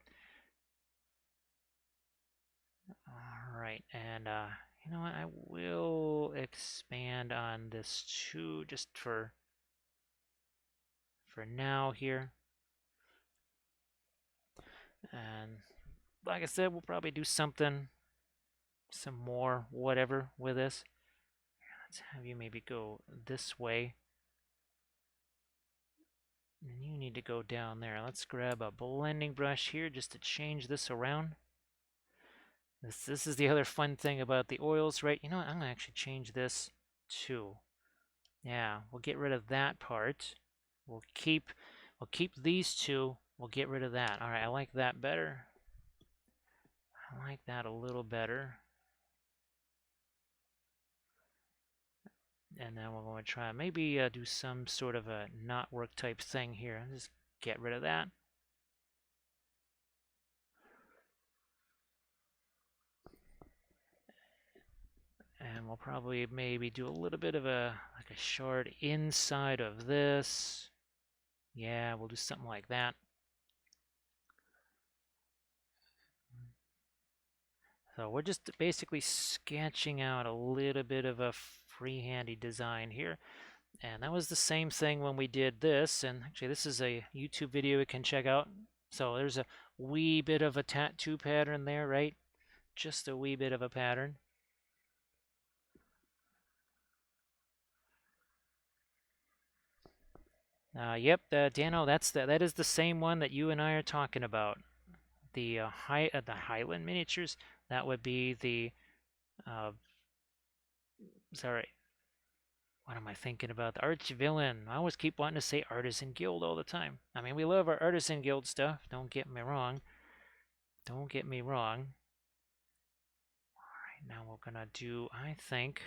All right, and you know what? I will expand on this too, just for now here. And like I said, we'll probably do something, some more whatever with this. Let's have you maybe go this way. And you need to go down there. Let's grab a blending brush here just to change this around. This is the other fun thing about the oils, right? You know what? I'm going to actually change this too. Yeah, we'll get rid of that part. We'll keep these two. We'll get rid of that. All right, I like that better. I like that a little better. And then we're going to try maybe do some sort of a knot work type thing here. Just get rid of that. And we'll probably maybe do a little bit of a like a shard inside of this. Yeah, we'll do something like that. So we're just basically sketching out a little bit of a freehandy design here. And that was the same thing when we did this. And actually, this is a YouTube video you can check out. So there's a wee bit of a tattoo pattern there, right? Just a wee bit of a pattern. Yep, Dano, that is the same one that you and I are talking about. The the Highland miniatures. That would be the uh, sorry, what am I thinking about? The arch villain. I always keep wanting to say artisan guild all the time. I mean, we love our artisan guild stuff. Don't get me wrong. Don't get me wrong. All right, now we're gonna do, I think,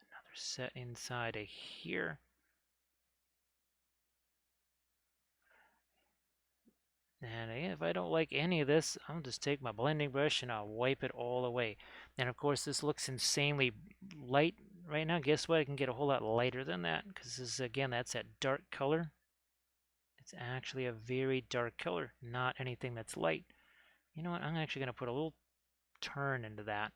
another set inside of here. And if I don't like any of this, I'll just take my blending brush and I'll wipe it all away. And of course, this looks insanely light right now. Guess what? I can get a whole lot lighter than that because this is, again, that's that dark color. It's actually a very dark color, not anything that's light. You know what? I'm actually going to put a little turn into that.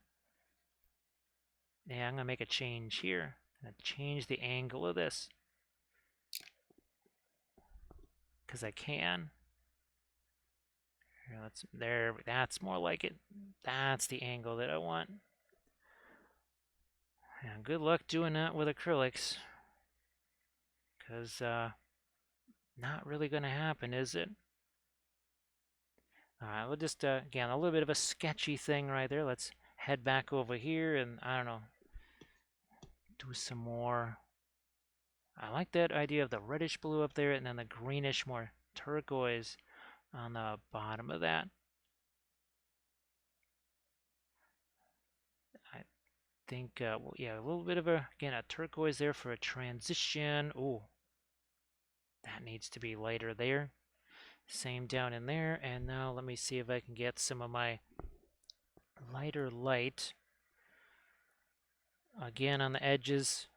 Yeah, I'm going to make a change here. I'm going to change the angle of this because I can. Here, that's more like it. That's the angle that I want. And good luck doing that with acrylics. Because, not really going to happen, is it? Alright, we'll just, again, a little bit of a sketchy thing right there. Let's head back over here and, I don't know, do some more. I like that idea of the reddish blue up there and then the greenish, more turquoise on the bottom of that. I think, well, yeah, a little bit of a, again, a turquoise there for a transition. Ooh, that needs to be lighter there. Same down in there. And now let me see if I can get some of my lighter light again on the edges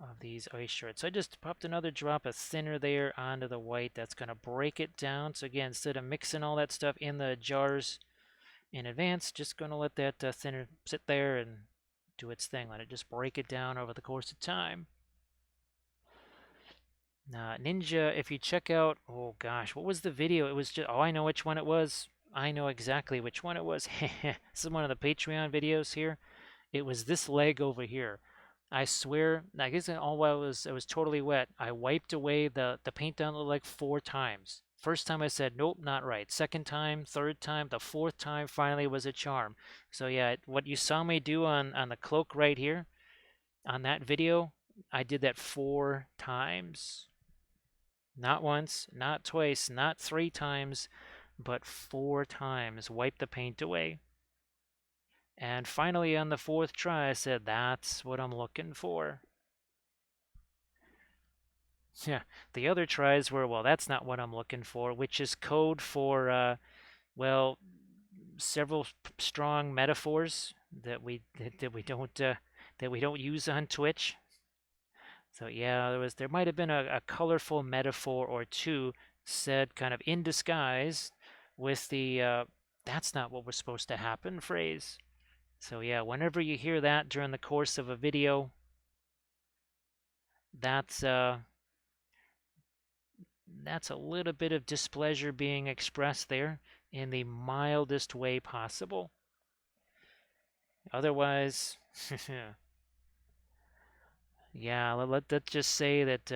of these ice shards. So I just popped another drop of thinner there onto the white. That's going to break it down. So again, instead of mixing all that stuff in the jars, in advance. Just going to let that thinner sit there and do its thing. Let it just break it down over the course of time. Ninja, if you check out, oh gosh, what was the video? It was just, oh, I know which one it was. I know exactly which one it was. This is one of the Patreon videos here. It was this leg over here. I swear, I guess all while it was totally wet. I wiped away the paint down the leg 4 times. First time I said, nope, not right. Second time, third time, the fourth time finally was a charm. So yeah, what you saw me do on the cloak right here, on that video, I did that 4 times. Not once, not twice, not 3 times, but 4 times. Wipe the paint away. And finally, on the fourth try, I said, that's what I'm looking for. Yeah, the other tries were, well, that's not what I'm looking for, which is code for, well, several strong metaphors that we don't use on Twitch. So yeah, there might have been a colorful metaphor or two said kind of in disguise with the "that's not what was supposed to happen" phrase. So yeah, whenever you hear that during the course of a video, that's uh, that's a little bit of displeasure being expressed there in the mildest way possible. Otherwise, yeah, let's just say that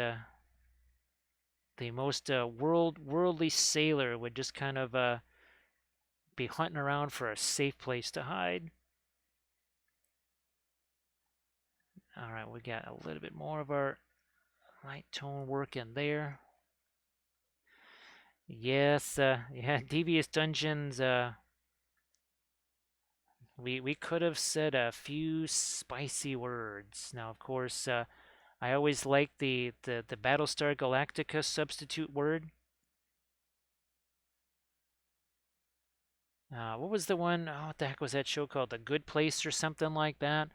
the most worldly sailor would just kind of be hunting around for a safe place to hide. All right, we got a little bit more of our light tone work in there. Yes, yeah, Devious Dungeons. We could have said a few spicy words. Now, of course, I always like the Battlestar Galactica substitute word. What was the one? Oh, what the heck was that show called? The Good Place or something like that,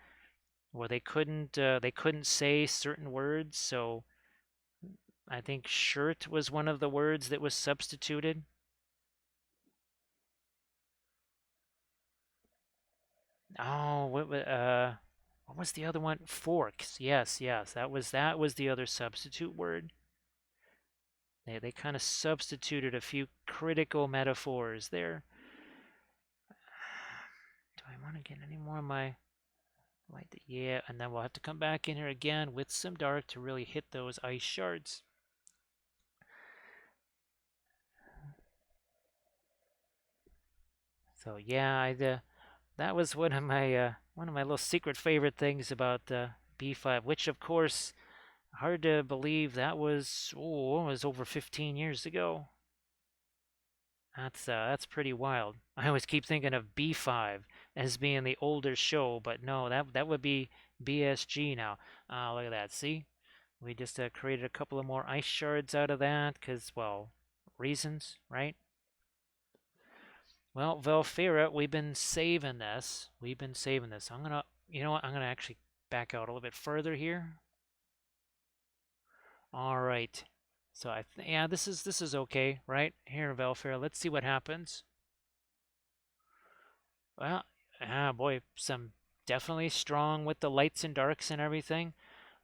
where they couldn't say certain words, so I think shirt was one of the words that was substituted. Oh, what was the other one? Forks. Yes, yes, that was the other substitute word. They kind of substituted a few critical metaphors there. Do I want to get any more of my light? Yeah, and then we'll have to come back in here again with some dark to really hit those ice shards. So yeah, that was one of my little secret favorite things about B5, which of course hard to believe that was it was over 15 years ago. That's pretty wild. I always keep thinking of B5 as being the older show, but no, that would be BSG now. Look at that. See, we just created a couple of more ice shards out of that because, well, reasons, right? Well, Velfira, we've been saving this. We've been saving this. I'm gonna, you know what? I'm gonna actually back out a little bit further here. All right. So yeah, this is okay, right? Here, Velfira. Let's see what happens. Well, boy, some definitely strong with the lights and darks and everything,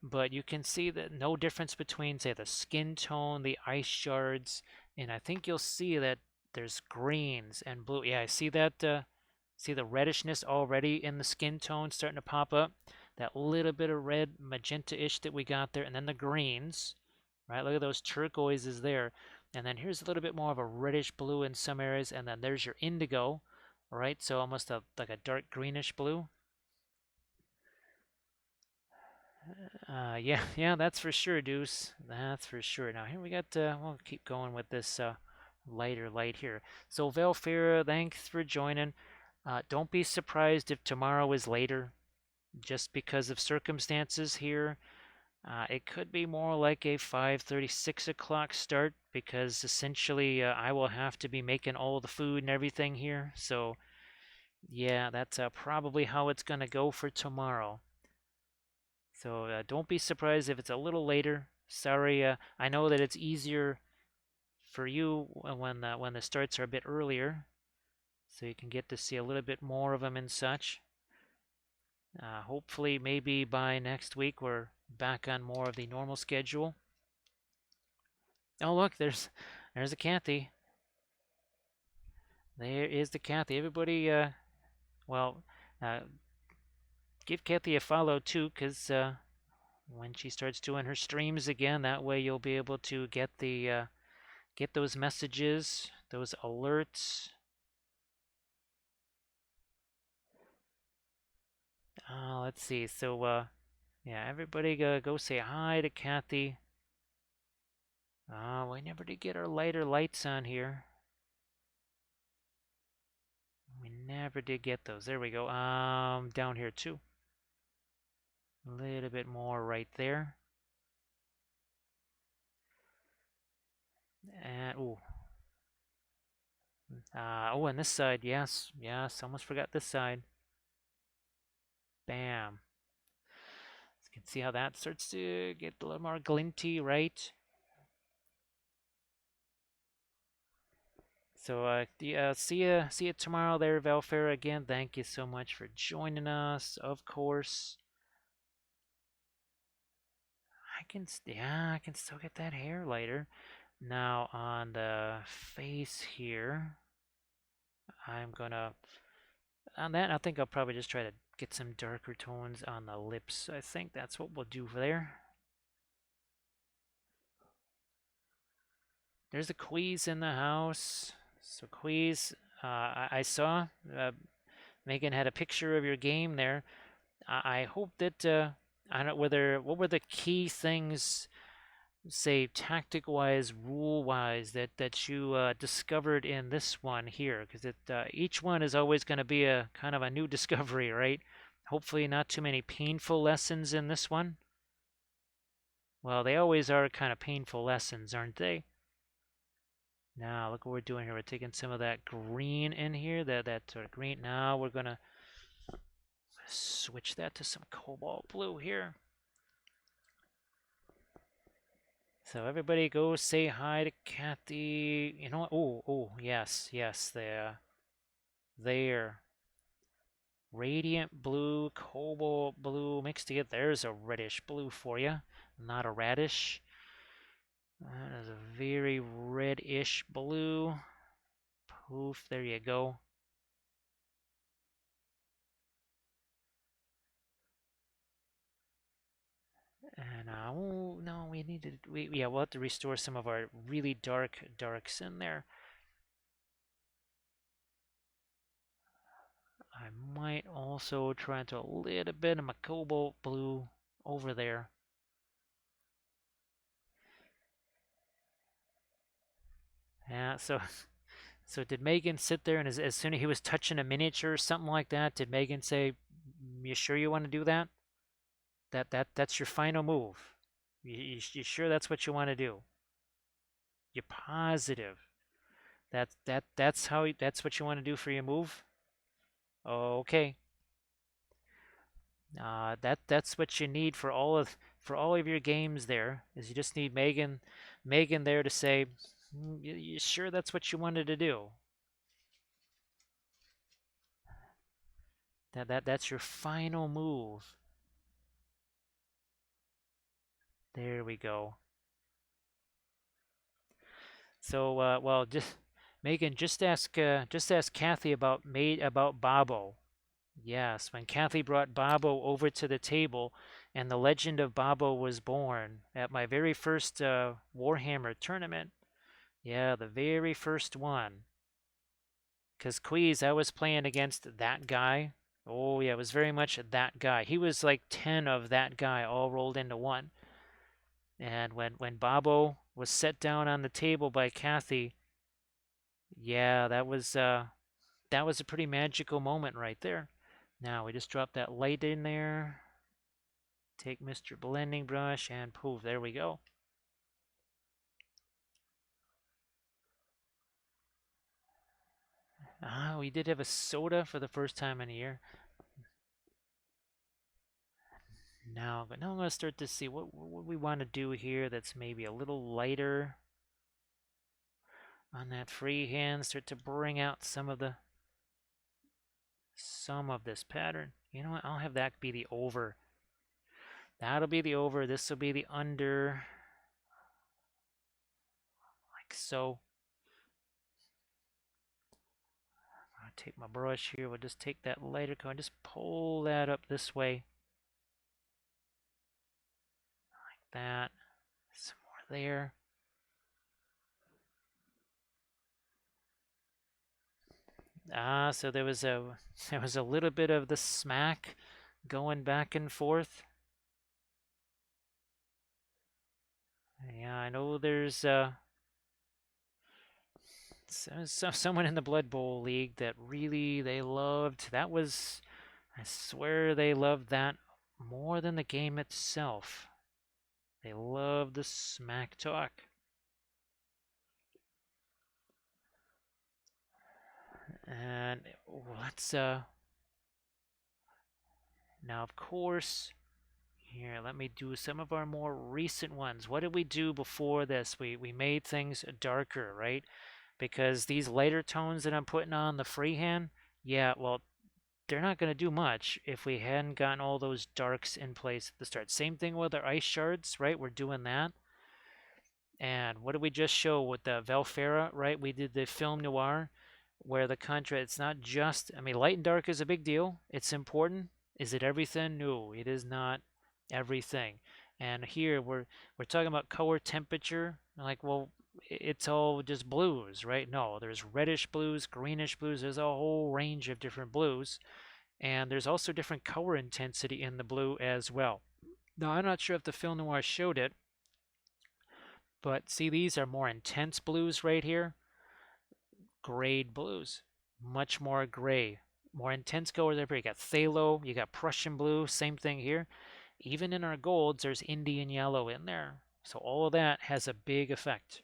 but you can see that no difference between, say, the skin tone, the ice shards, and I think you'll see that there's greens and blue. Yeah, I see that. See the reddishness already in the skin tone starting to pop up. That little bit of red magenta-ish that we got there, and then the greens, right? Look at those turquoises there. And then here's a little bit more of a reddish blue in some areas, and then there's your indigo, right? So almost like a dark greenish blue. Yeah, yeah, that's for sure, Deuce. That's for sure. Now here we got, we'll keep going with this lighter light here. So Velfira, thanks for joining. Don't be surprised if tomorrow is later, just because of circumstances here. It could be more like a 5:30, 6 o'clock start because essentially I will have to be making all the food and everything here. So yeah, that's probably how it's going to go for tomorrow. So don't be surprised if it's a little later. Sorry, I know that it's easier for you when the starts are a bit earlier. so you can get to see a little bit more of them and such. Hopefully, maybe by next week, we're back on more of the normal schedule. Oh, look, there's a Kathy. There is the Kathy. Everybody, well, uh, give Kathy a follow too, because when she starts doing her streams again, that way you'll be able to get those messages, those alerts. Let's see. So, yeah, everybody go say hi to Kathy. We never did get our lighter lights on here. We never did get those. There we go. Down here too. A little bit more right there. And and this side, yes, almost forgot this side. Bam. You can see how that starts to get a little more glinty, right? So, see you tomorrow there, Valfair. Again, thank you so much for joining us. Of course, I can still get that hair lighter. Now on the face here, I'm gonna on that. I think I'll probably just try to get some darker tones on the lips. I think that's what we'll do there. There's a Queeze in the house. So Queeze, I saw Megan had a picture of your game there. I hope that I don't know whether what were the key things, say tactic wise, rule wise, that you discovered in this one here, because each one is always going to be a kind of a new discovery, right? Hopefully, not too many painful lessons in this one. Well, they always are kind of painful lessons, aren't they? Now, look what we're doing here. We're taking some of that green in here, that sort of green. Now we're gonna switch that to some cobalt blue here. So everybody go say hi to Kathy. You know what? Yes, there. Radiant blue, cobalt blue mixed together. There's a reddish blue for you, not a radish. That is a very reddish blue. Poof, there you go. And oh no, we need to we'll have to restore some of our really darks in there. I might also try into a little bit of my cobalt blue over there. Yeah, so did Megan sit there and as soon as he was touching a miniature or something like that, did Megan say, "You sure you want to do that? That's your final move? You sure that's what you want to do? You're positive? That's what you want to do for your move? Okay. That's what you need for all of your games. There is you just need Megan there to say, you sure that's what you wanted to do? That's your final move. There we go. So well, just Megan, just ask Kathy about Bobo. Yes, when Kathy brought Bobo over to the table, and the legend of Bobo was born at my very first Warhammer tournament. Yeah, the very first one. Because Queeze, I was playing against that guy. Oh, yeah, it was very much that guy. He was like 10 of that guy all rolled into one. And when Bobo was set down on the table by Kathy, yeah, that was a pretty magical moment right there. Now we just drop that light in there. Take Mr. Blending Brush and poof, there we go. We did have a soda for the first time in a year. Now I'm going to start to see what we want to do here that's maybe a little lighter on that freehand. Start to bring out some of the some of this pattern. You know what? I'll have that be the over. That'll be the over. This will be the under, like so. I'll take my brush here. We'll just take that lighter color and just pull that up this way, like that. Some more there. So there was a little bit of the smack going back and forth. Yeah, I know there's someone in the Blood Bowl League that really they loved. That was, I swear they loved that more than the game itself. They loved the smack talk. And let's now of course here let me do some of our more recent ones. What did we do before this? We made things darker, right? Because these lighter tones that I'm putting on the freehand, yeah, well, they're not going to do much if we hadn't gotten all those darks in place at the start. Same thing with our ice shards, right? We're doing that. And what did we just show with the Velfera, right? We did the film noir where the contrast, it's not just, I mean, light and dark is a big deal. It's important. Is it everything? No, it is not everything. And here we're talking about color temperature. Like, well, it's all just blues, right? No, there's reddish blues, greenish blues. There's a whole range of different blues. And there's also different color intensity in the blue as well. Now, I'm not sure if the film noir showed it, but see, these are more intense blues right here. Grayed blues, much more gray, more intense colors everywhere. You got phthalo, you got Prussian blue, same thing here. Even in our golds, there's Indian yellow in there. So all of that has a big effect.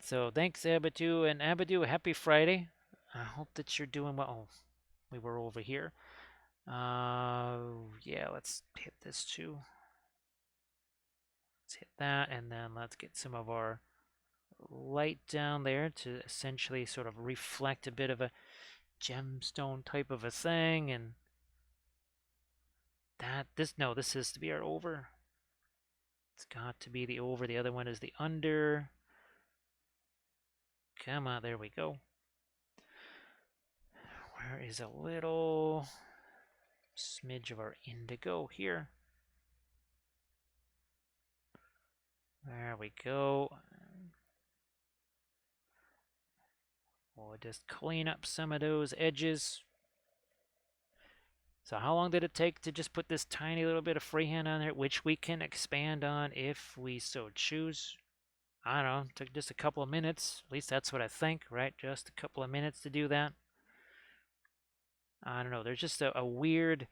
So thanks, Abadu. And Abadu, happy Friday. I hope that you're doing well. Oh, we were over here. Yeah, let's hit this too. Let's hit that, and then let's get some of our light down there to essentially sort of reflect a bit of a gemstone type of a thing. And this is to be our over. It's got to be the over. The other one is the under. Come on, there we go. Where is a little smidge of our indigo here? There we go. We'll just clean up some of those edges. So how long did it take to just put this tiny little bit of freehand on there, which we can expand on if we so choose? I don't know, it took just a couple of minutes. At least that's what I think, right? Just a couple of minutes to do that. I don't know, there's just a weird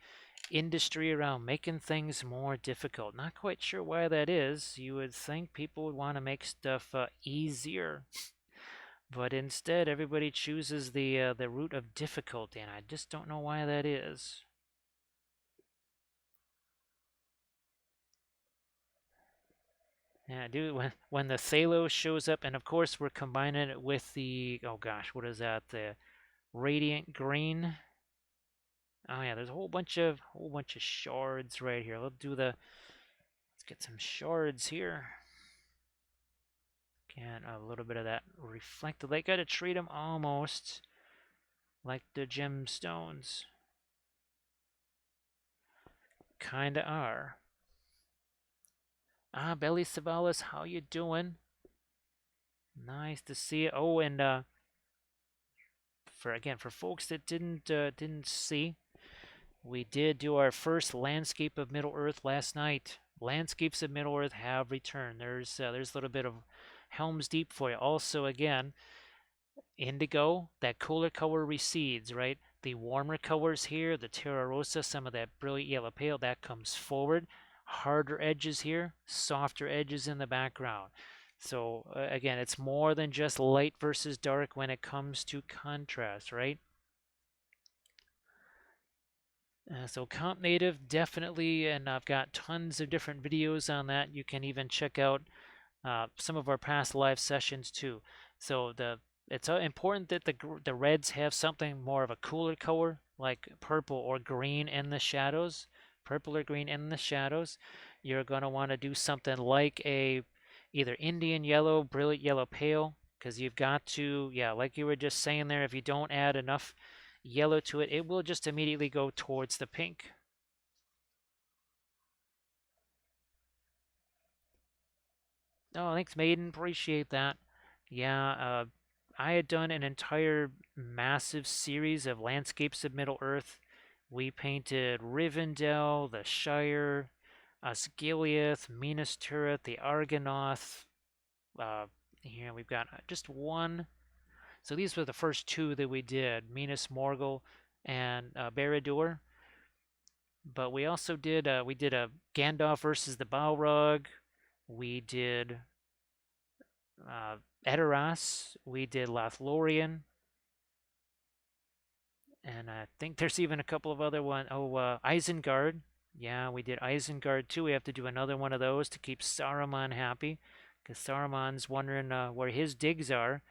industry around making things more difficult. Not quite sure why that is. You would think people would want to make stuff easier. But instead, everybody chooses the route of difficulty, and I just don't know why that is. Yeah, dude, when the Thalos shows up, and of course we're combining it with the, oh gosh, what is that? The Radiant Green. Oh yeah, there's a whole bunch of shards right here. Let's get some shards here. Get a little bit of that reflected. They gotta treat them almost like the gemstones. Kinda are. Ah, Belly Savalas, how you doing? Nice to see you. Oh, and for folks that didn't see, we did do our first landscape of Middle Earth last night. Landscapes of Middle Earth have returned. There's a little bit of Helm's Deep for you. Also, again, indigo, that cooler color recedes, right? The warmer colors here, the Terra Rosa, some of that brilliant yellow pale, that comes forward. Harder edges here, softer edges in the background. So again, it's more than just light versus dark when it comes to contrast, right? So Comp Native, definitely, and I've got tons of different videos on that. You can even check out some of our past live sessions too. So the It's important that the reds have something more of a cooler color, like purple or green in the shadows. Purple or green in the shadows. You're going to want to do something like a either Indian yellow, brilliant yellow pale, because you've got to, yeah, like you were just saying there, if you don't add enough yellow to it, it will just immediately go towards the pink. Oh, thanks, Maiden. Appreciate that. Yeah, I had done an entire massive series of landscapes of Middle Earth. We painted Rivendell, the Shire, Osgiliath, Minas Tirith, the Argonath. Uh, Here we've got just one. So these were the first two that we did, Minas Morgul and Barad-dûr. But we did a Gandalf versus the Balrog. We did uh, Edoras. We did Lothlorien, and I think there's even a couple of other ones. Oh, Isengard. Yeah, we did Isengard too. We have to do another one of those to keep Saruman happy, because Saruman's wondering where his digs are.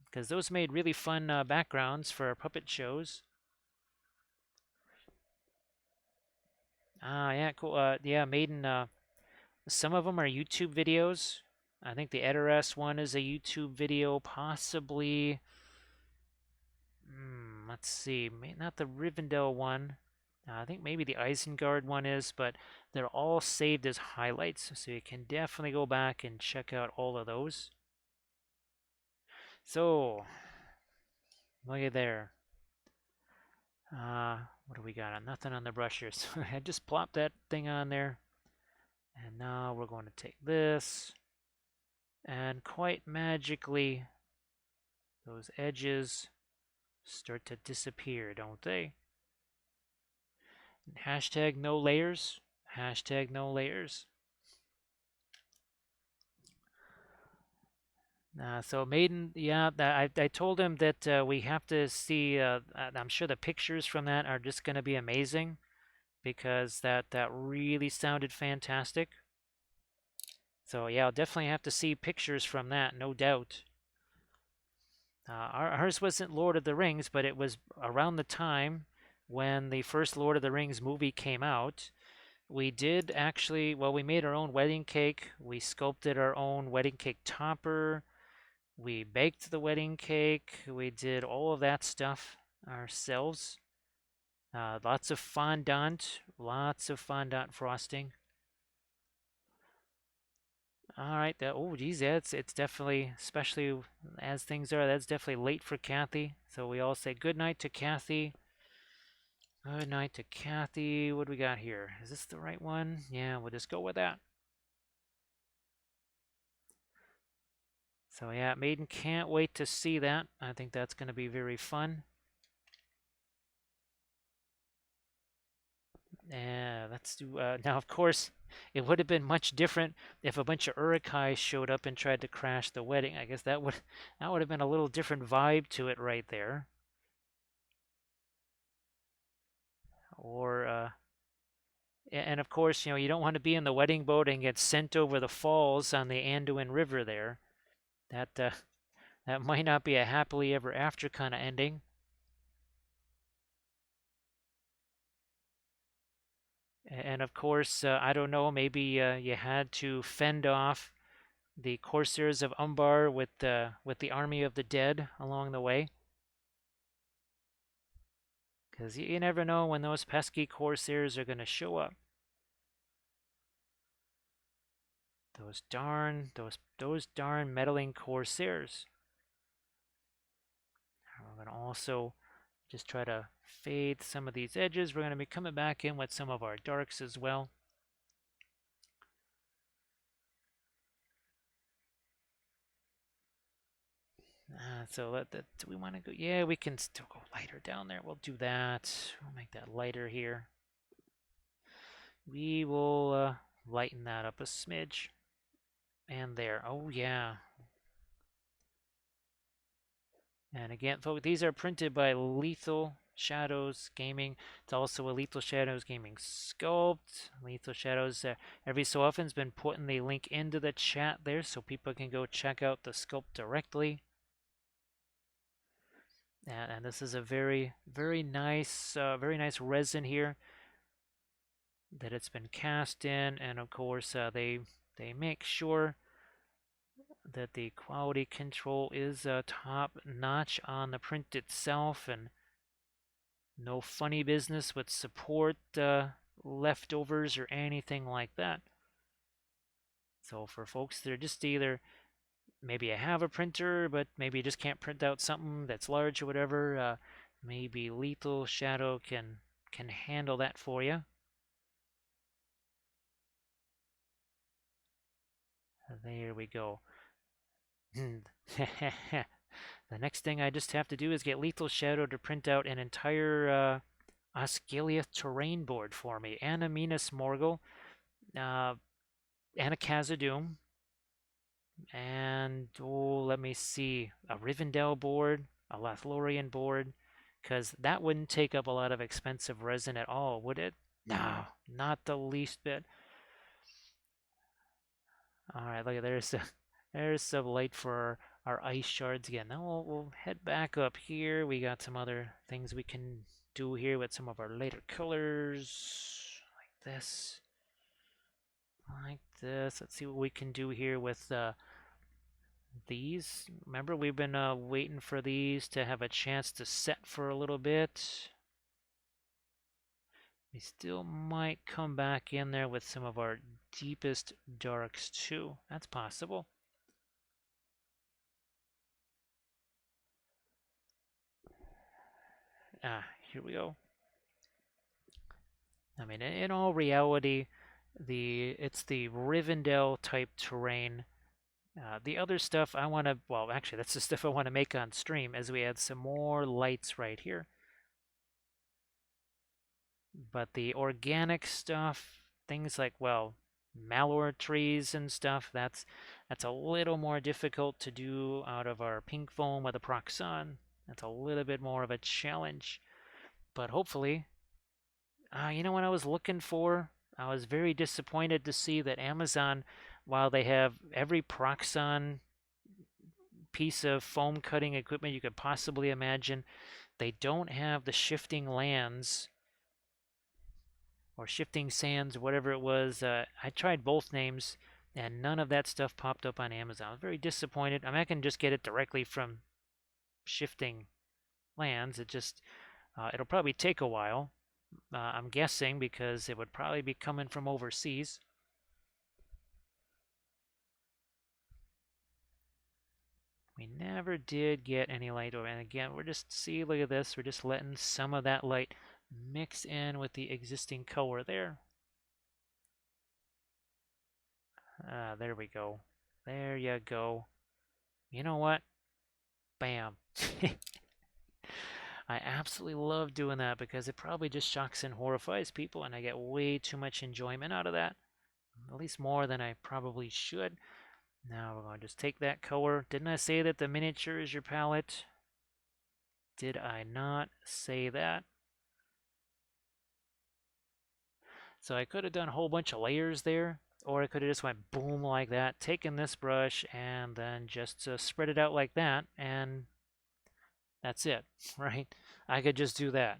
Because those made really fun backgrounds for our puppet shows. Ah, yeah, cool. Yeah, Maiden. Some of them are YouTube videos. I think the Edoras one is a YouTube video, possibly. Let's see, not the Rivendell one. I think maybe the Isengard one is, but they're all saved as highlights, so you can definitely go back and check out all of those. So, look at there. What do we got? Nothing on the brushes. I just plopped that thing on there. And now we're going to take this, and quite magically, those edges start to disappear, don't they? Hashtag no layers. Hashtag no layers. So Maiden, yeah, I told him that we have to see. I'm sure the pictures from that are just going to be amazing because that really sounded fantastic. So yeah, I'll definitely have to see pictures from that, no doubt. Ours wasn't Lord of the Rings, but it was around the time when the first Lord of the Rings movie came out. We did actually, well, we made our own wedding cake. We sculpted our own wedding cake topper. We baked the wedding cake. We did all of that stuff ourselves. Lots of fondant frosting. All right, oh geez, yeah, it's definitely, especially as things are, that's definitely late for Kathy. So we all say good night to Kathy. Good night to Kathy. What do we got here? Is this the right one? Yeah, we'll just go with that. So yeah, Maiden can't wait to see that. I think that's going to be very fun. Yeah, let's do. Now, of course, it would have been much different if a bunch of Urukai showed up and tried to crash the wedding. I guess that would have been a little different vibe to it right there. Or and of course, you don't want to be in the wedding boat and get sent over the falls on the Anduin River there. That might not be a happily ever after kind of ending. And of course, I don't know, maybe you had to fend off the Corsairs of Umbar with the army of the dead along the way. Because you never know when those pesky Corsairs are going to show up. Those darn meddling Corsairs. We're going to also just try to fade some of these edges. We're going to be coming back in with some of our darks as well. Do we want to go? Yeah, we can still go lighter down there. We'll do that. We'll make that lighter here. We will lighten that up a smidge. And there. Oh, yeah. And again, folks, these are printed by Lethal Shadows Gaming. It's also a Lethal Shadows Gaming sculpt. Lethal Shadows, every so often, has been putting the link into the chat there so people can go check out the sculpt directly. And this is a very nice resin here that it's been cast in, and of course they make sure that the quality control is top notch on the print itself, and no funny business with support leftovers or anything like that. So for folks that are just either maybe I have a printer, but maybe you just can't print out something that's large or whatever, maybe Lethal Shadow can handle that for you. There we go. The next thing I just have to do is get Lethal Shadow to print out an entire Osgiliath terrain board for me, and a Minas Morgul, uh, and a Khazad-dûm, and oh, let me see, a Rivendell board, a Lothlorien board, because that wouldn't take up a lot of expensive resin at all, would it? No, not the least bit. All right, look at there's some light for our ice shards again. Now we'll head back up here. We got some other things we can do here with some of our later colors, like this, like this. Let's see what we can do here with these. Remember, we've been waiting for these to have a chance to set for a little bit. We still might come back in there with some of our deepest darks too. That's possible. Here we go. I mean, in all reality, it's the Rivendell type terrain. The other stuff I want to, well, actually, that's the stuff I want to make on stream as we add some more lights right here. But the organic stuff, things like, well, malware trees and stuff, that's a little more difficult to do out of our pink foam with a Proxon. That's a little bit more of a challenge. But hopefully, you know what I was looking for? I was very disappointed to see that Amazon, while they have every Proxon piece of foam cutting equipment you could possibly imagine, they don't have the shifting lands or shifting sands, whatever it was. I tried both names, and none of that stuff popped up on Amazon. I was very disappointed. I mean, I can just get it directly from shifting lands. It'll probably take a while. I'm guessing because it would probably be coming from overseas. We never did get any light over. And again, see, look at this. We're just letting some of that light mix in with the existing color there. There we go. There you go. You know what? Bam. I absolutely love doing that because it probably just shocks and horrifies people, and I get way too much enjoyment out of that. At least more than I probably should. Now we're going to just take that color. Didn't I say that the miniature is your palette? Did I not say that? So I could have done a whole bunch of layers there, or I could have just went boom like that, taken this brush, and then just spread it out like that, and that's it, right? I could just do that.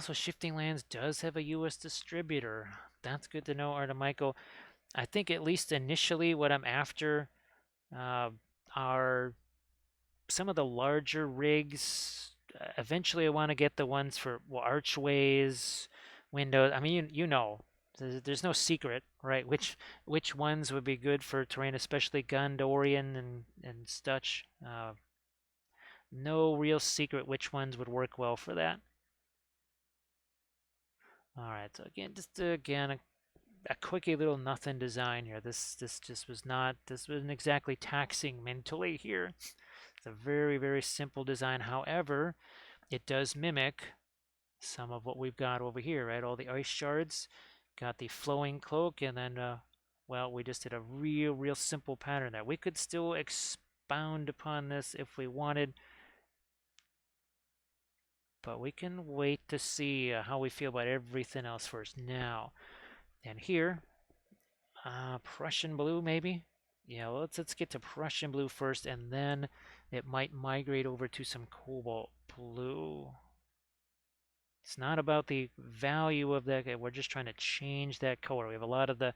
So Shifting Lands does have a US distributor. That's good to know, Artemichael. I think at least initially what I'm after uh, are some of the larger rigs. Eventually I want to get the ones for archways, windows. I mean, you know, there's no secret, right? Which ones would be good for terrain, especially Gondorian and such. No real secret which ones would work well for that. All right, so again, just again a quickie little nothing design here. This just was not, this wasn't exactly taxing mentally here. It's a very simple design. However, it does mimic some of what we've got over here, right? All the ice shards, got the flowing cloak, and then well, we just did a real simple pattern there. We could still expound upon this if we wanted, but we can wait to see how we feel about everything else first. Now, and here, Prussian blue maybe Yeah, let's get to Prussian blue first, and then it might migrate over to some cobalt blue. It's not about the value of that. We're just trying to change that color. We have a lot of the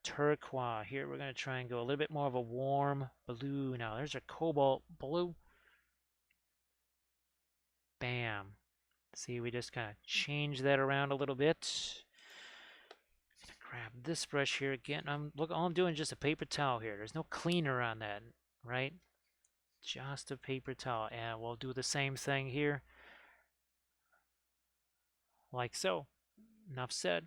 turquoise here. We're going to try and go a little bit more of a warm blue. Now, there's a cobalt blue. Bam. See, we just kind of change that around a little bit. Grab this brush here again. Look, all I'm doing is just a paper towel here. There's no cleaner on that, right? Just a paper towel. And we'll do the same thing here, like so. Enough said.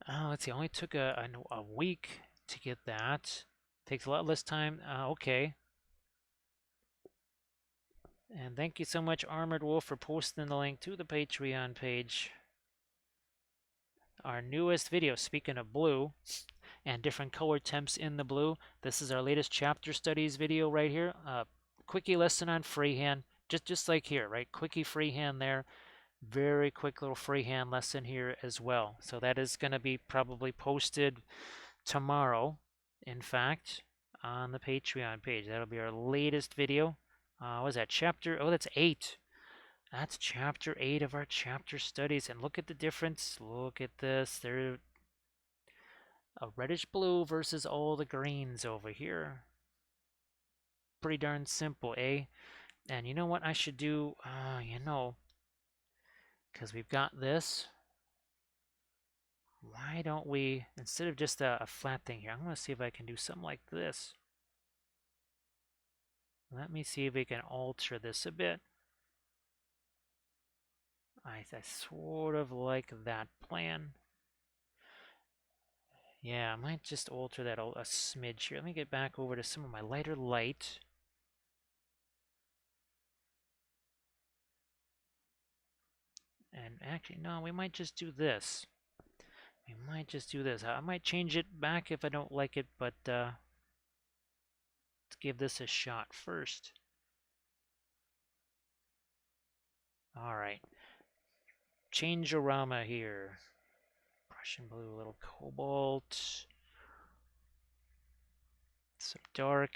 Let's see, only took a week to get that. Takes a lot less time. Okay. And thank you so much, Armored Wolf, for posting the link to the Patreon page. Our newest video, speaking of blue, and different color temps in the blue. This is our latest chapter studies video right here. Quickie lesson on freehand, just like here, right? Quickie freehand there. Very quick little freehand lesson here as well. So that is going to be probably posted tomorrow, in fact, on the Patreon page. That'll be our latest video. What was that, chapter? Oh, that's 8. That's chapter 8 of our chapter studies. And look at the difference. Look at this. They're a reddish blue versus all the greens over here. Pretty darn simple, eh? And you know what I should do? Because we've got this. Why don't we, instead of just a flat thing here, I'm going to see if I can do something like this. Let me see if we can alter this a bit. I sort of like that plan. Yeah, I might just alter that a smidge here. Let me get back over to some of my lighter light. And actually, no, we might just do this. We might just do this. I might change it back if I don't like it, but let's give this a shot first. All right. Change-orama here. Prussian blue, a little cobalt. Some dark.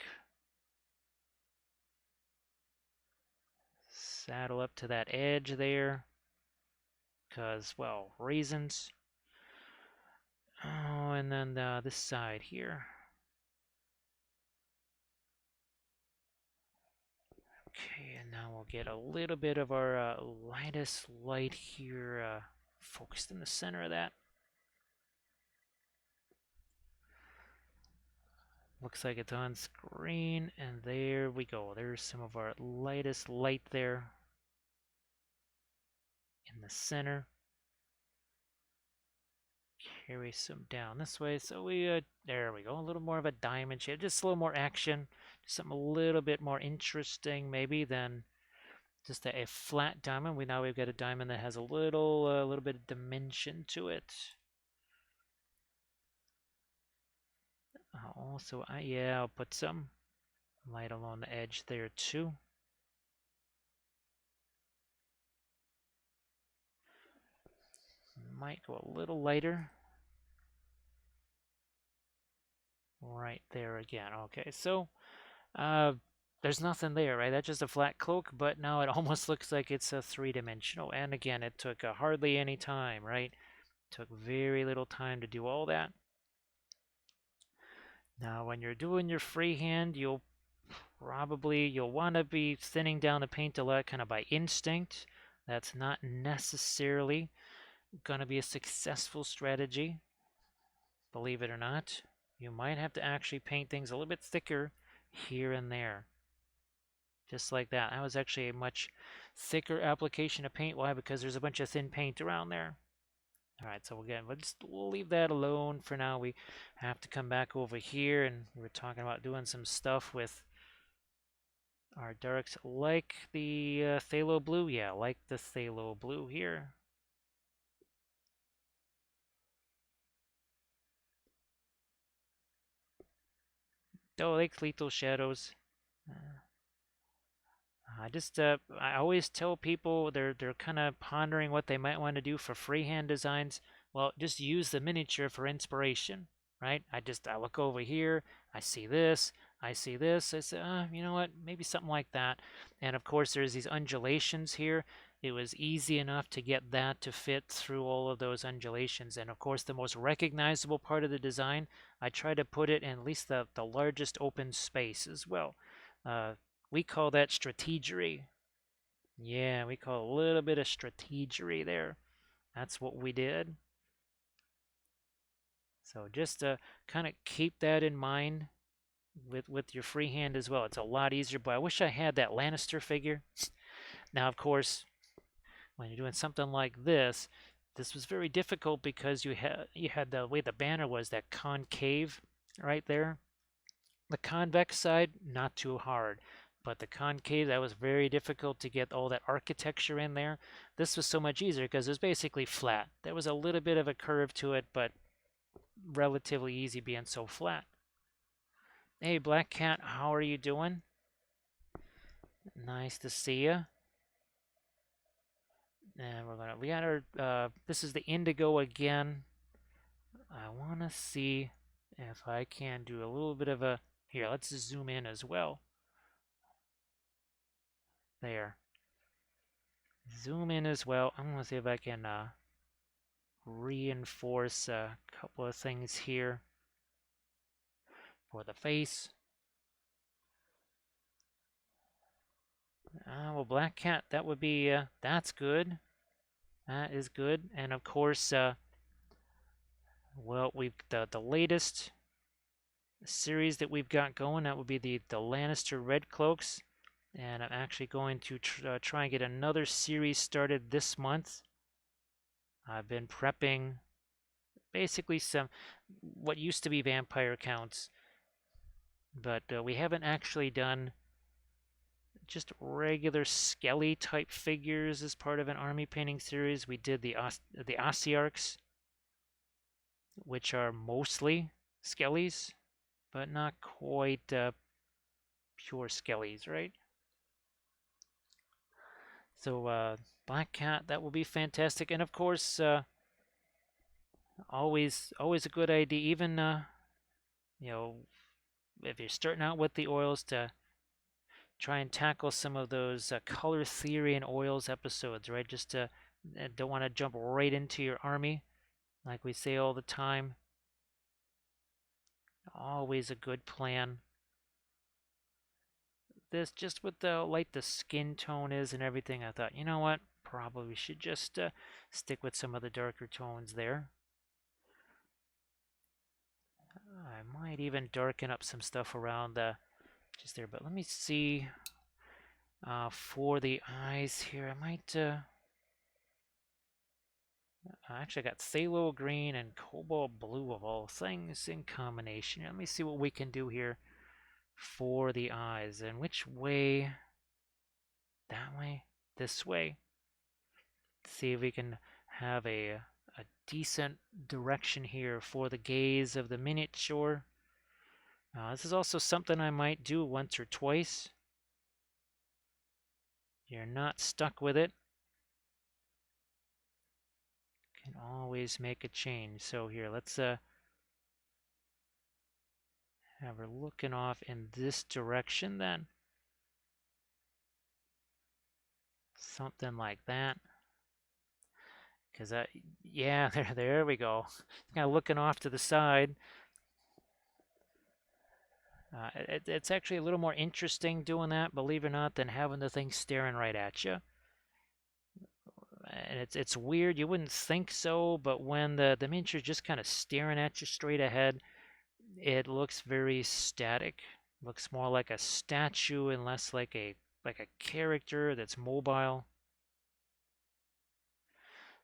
Saddle up to that edge there. Because, well, reasons. Oh, and then this side here. Okay, and now we'll get a little bit of our lightest light here focused in the center of that. Looks like it's on screen, and there we go. There's some of our lightest light there in the center. Carry some down this way. So there we go. A little more of a diamond shape, just a little more action, just something a little bit more interesting maybe than just a flat diamond. Now we've got a diamond that has a little bit of dimension to it. Also, yeah, I'll put some light along the edge there too. Might go a little lighter. Right there again. Okay, so there's nothing there, right? That's just a flat cloak, but now it almost looks like it's a three-dimensional. And again, it took hardly any time, right? Took very little time to do all that. Now, when you're doing your freehand, you'll want to be thinning down the paint a lot kind of by instinct. That's not necessarily going to be a successful strategy, believe it or not. You might have to actually paint things a little bit thicker here and there. Just like that. That was actually a much thicker application of paint. Why? Because there's a bunch of thin paint around there. All right, so again, we'll leave that alone for now. We have to come back over here, and we were talking about doing some stuff with our darks, like the phthalo blue. Yeah, like the phthalo blue here. Oh, like lethal shadows. I always tell people they're kind of pondering what they might want to do for freehand designs. Well, just use the miniature for inspiration, right? I look over here, I see this, I see this. I say, you know what? Maybe something like that. And of course, there's these undulations here. It was easy enough to get that to fit through all of those undulations. And of course, the most recognizable part of the design, I try to put it in at least the largest open space as well. Uh, we call that strategery. Yeah, we call a little bit of strategery there. That's what we did. So just kind of keep that in mind with your freehand as well. It's a lot easier, but I wish I had that Lannister figure. Now, of course, when you're doing something like this was very difficult because you had the way the banner was, that concave right there. The convex side, not too hard, but the concave, that was very difficult to get all that architecture in there. This was so much easier because it was basically flat. There was a little bit of a curve to it, but relatively easy being so flat. Hey, Black Cat, how are you doing? Nice to see you. And we got our, this is the indigo again. I want to see if I can do a little bit of a, here, let's zoom in as well. There. Zoom in as well. I'm going to see if I can reinforce a couple of things here for the face. Well, Black Cat, that would be, that's good. That is good. And of course, well, we've the latest series that we've got going, that would be the Lannister Red Cloaks. And I'm actually going to try and get another series started this month. I've been prepping basically some what used to be vampire counts, but we haven't actually done just regular skelly type figures as part of an army painting series. We did the Osiarchs, which are mostly skellies, but not quite pure skellies, right? So Black Cat, that will be fantastic, and of course, always a good idea. Even you know, if you're starting out with the oils, to try and tackle some of those color theory and oils episodes, right? Just to don't want to jump right into your army, like we say all the time. Always a good plan. This just with the light the skin tone is and everything, I thought, you know what? Probably should just stick with some of the darker tones there. I might even darken up some stuff around the just there, but let me see for the eyes here. I might actually got phthalo green and cobalt blue of all things in combination. Let me see what we can do here for the eyes. And which way? That way? This way? See if we can have a decent direction here for the gaze of the miniature. This is also something I might do once or twice. You're not stuck with it. Can always make a change. So here, let's have her looking off in this direction then. Something like that. Because yeah, there we go. Kind of looking off to the side. It's actually a little more interesting doing that, believe it or not, than having the thing staring right at you. And it's weird. You wouldn't think so, but when the miniature's just kind of staring at you straight ahead, it looks very static. Looks more like a statue and less like a character that's mobile.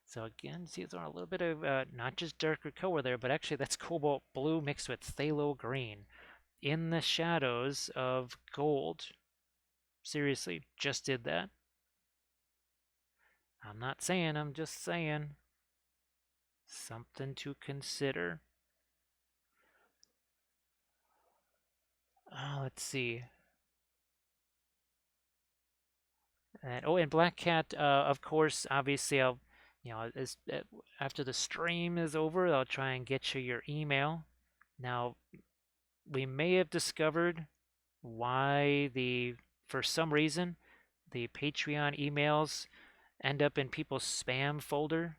So again, see, it's on a little bit of not just darker color there, but actually that's cobalt blue mixed with phthalo green in the shadows of gold. Seriously, just did that. I'm not saying, I'm just saying. Something to consider. Let's see. And, oh, and Black Cat, of course, obviously, I'll After the stream is over, I'll try and get you your email. Now, we may have discovered why for some reason, the Patreon emails end up in people's spam folder.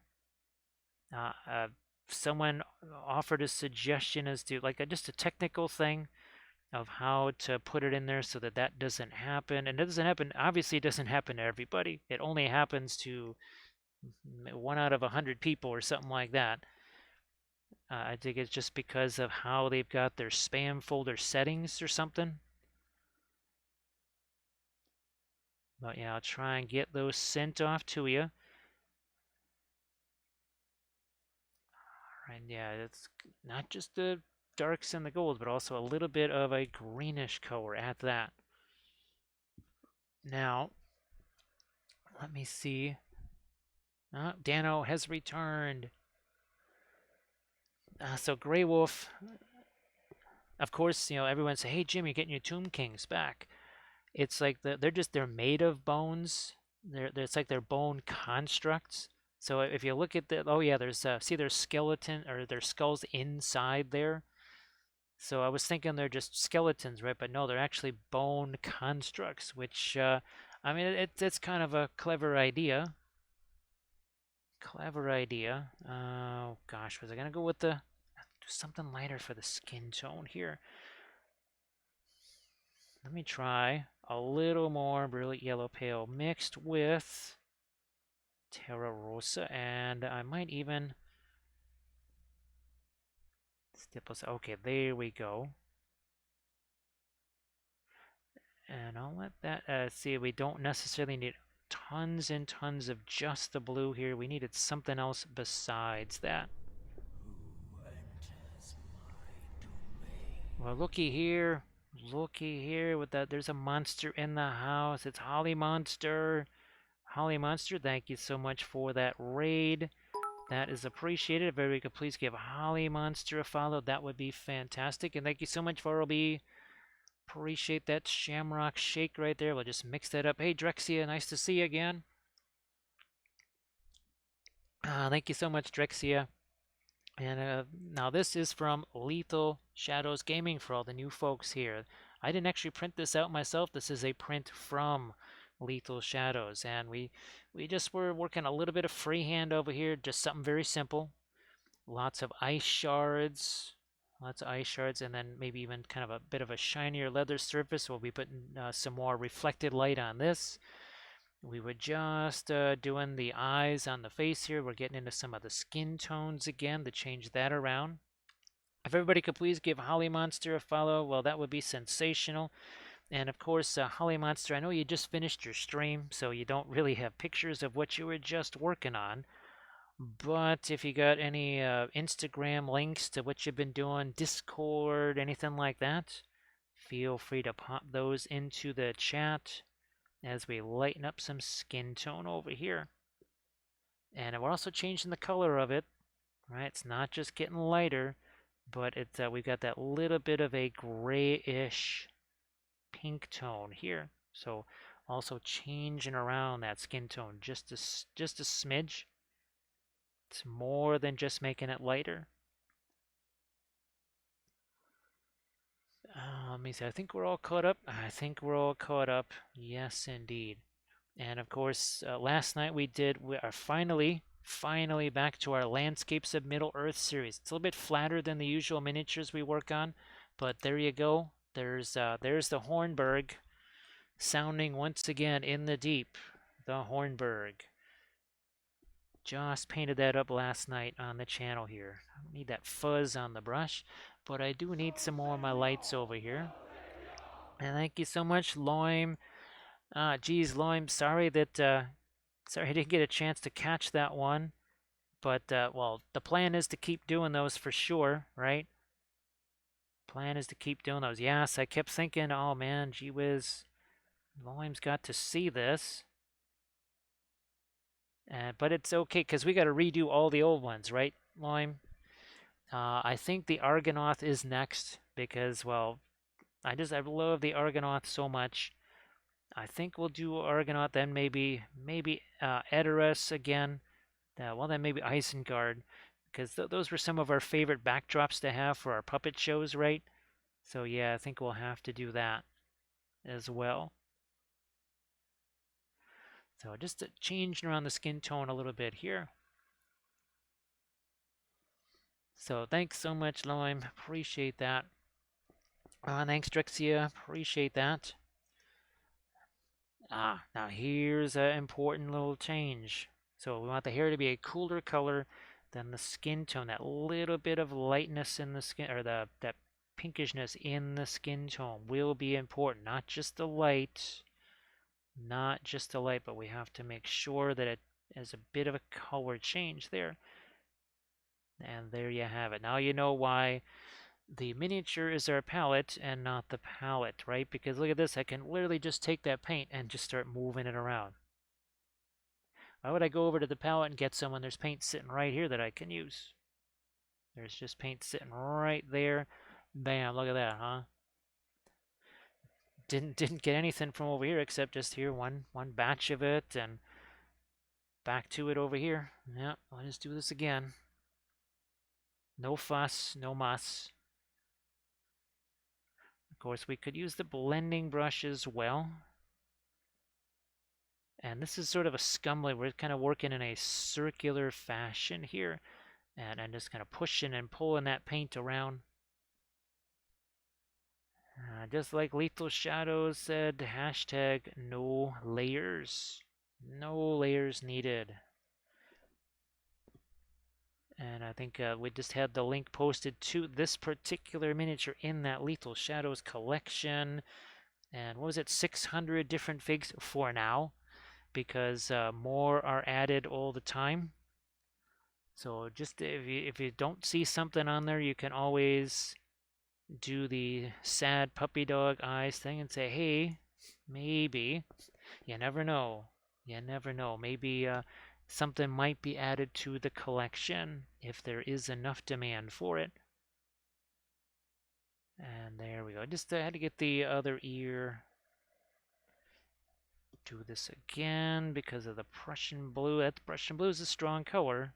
Uh, uh, Someone offered a suggestion as to just a technical thing of how to put it in there so that that doesn't happen. And it doesn't happen, obviously, it doesn't happen to everybody. It only happens to 1 out of 100 people or something like that. I think it's just because of how they've got their spam folder settings or something. But yeah, I'll try and get those sent off to you. And yeah, it's not just the darks and the golds, but also a little bit of a greenish color at that. Now, let me see. Dano has returned. So Grey Wolf, of course, everyone say, "Hey Jim, you're getting your Tomb Kings back." It's like they're made of bones. It's like they're bone constructs. So if you look at oh yeah, there's skeleton or their skulls inside there. So I was thinking they're just skeletons, right? But no, they're actually bone constructs, which I mean it's kind of a clever idea. Clever idea. Oh gosh, was I gonna go with do something lighter for the skin tone here? Let me try a little more brilliant yellow pale mixed with Terra Rosa, and I might even stipple. Okay, there we go. And I'll let that see. We don't necessarily need tons and tons of just the blue here. We needed something else besides that. Well, looky here with that. There's a monster in the house. It's Holly Monster. Holly Monster, thank you so much for that raid. That is appreciated. If everybody could please give Holly Monster a follow, that would be fantastic. And thank you so much for RLB. Appreciate that Shamrock Shake right there. We'll just mix that up. Hey, Drexia, nice to see you again. Thank you so much, Drexia. And now this is from Lethal Shadows Gaming for all the new folks here. I didn't actually print this out myself. This is a print from Lethal Shadows, and we just were working a little bit of freehand over here, just something very simple. Lots of ice shards, and then maybe even kind of a bit of a shinier leather surface. We'll be putting some more reflected light on this. We were just doing the eyes on the face here. We're getting into some of the skin tones again to change that around. If everybody could please give Holly Monster a follow, well, that would be sensational. And of course, Holly Monster, I know you just finished your stream, so you don't really have pictures of what you were just working on. But if you got any Instagram links to what you've been doing, Discord, anything like that, feel free to pop those into the chat as we lighten up some skin tone over here. And we're also changing the color of it, right? It's not just getting lighter, but we've got that little bit of a grayish pink tone here. So also changing around that skin tone just a smidge. It's more than just making it lighter. Let me see. I think we're all caught up. I think we're all caught up. Yes, indeed. And of course, last night we are finally back to our Landscapes of Middle Earth series. It's a little bit flatter than the usual miniatures we work on, but there you go. There's the Hornberg sounding once again in the deep. The Hornberg. Just painted that up last night on the channel here. I don't need that fuzz on the brush, but I do need some more of my lights over here. And thank you so much, Loim. Geez, Loim, sorry I didn't get a chance to catch that one. But, well, the plan is to keep doing those for sure, right? Plan is to keep doing those. Yes, I kept thinking, oh man, gee whiz, Loim's got to see this. But it's okay, because we got to redo all the old ones, right, Loim? I think the Argonaut is next, because, well, I love the Argonaut so much. I think we'll do Argonaut, then maybe Edoras again. Well, then maybe Isengard, because those were some of our favorite backdrops to have for our puppet shows, right? So yeah, I think we'll have to do that as well. So just changing around the skin tone a little bit here. So thanks so much, Lime. Appreciate that. Thanks, Drixia. Appreciate that. Now here's an important little change. So we want the hair to be a cooler color than the skin tone. That little bit of lightness in the skin, or that pinkishness in the skin tone will be important. Not just the light, but we have to make sure that it has a bit of a color change there. And there you have it. Now you know why the miniature is our palette and not the palette, right? Because look at this, I can literally just take that paint and just start moving it around. Why would I go over to the palette and get some when there's paint sitting right here that I can use? There's just paint sitting right there. Bam, look at that, huh? Didn't get anything from over here except just here, one batch of it, and back to it over here. Yeah, let's just do this again. No fuss, no muss. Of course, we could use the blending brush as well. And this is sort of a scumlet. We're kind of working in a circular fashion here. And I'm just kind of pushing and pulling that paint around. Just like Lethal Shadows said, hashtag no layers. No layers needed. And I think we just had the link posted to this particular miniature in that Lethal Shadows collection. And what was it, 600 different figs for now, because more are added all the time. So just if you don't see something on there, you can always do the sad puppy dog eyes thing and say, hey, maybe. You never know. You never know. Maybe something might be added to the collection if there is enough demand for it. And there we go. Just had to get the other ear. Do this again because of the Prussian blue. That Prussian blue is a strong color.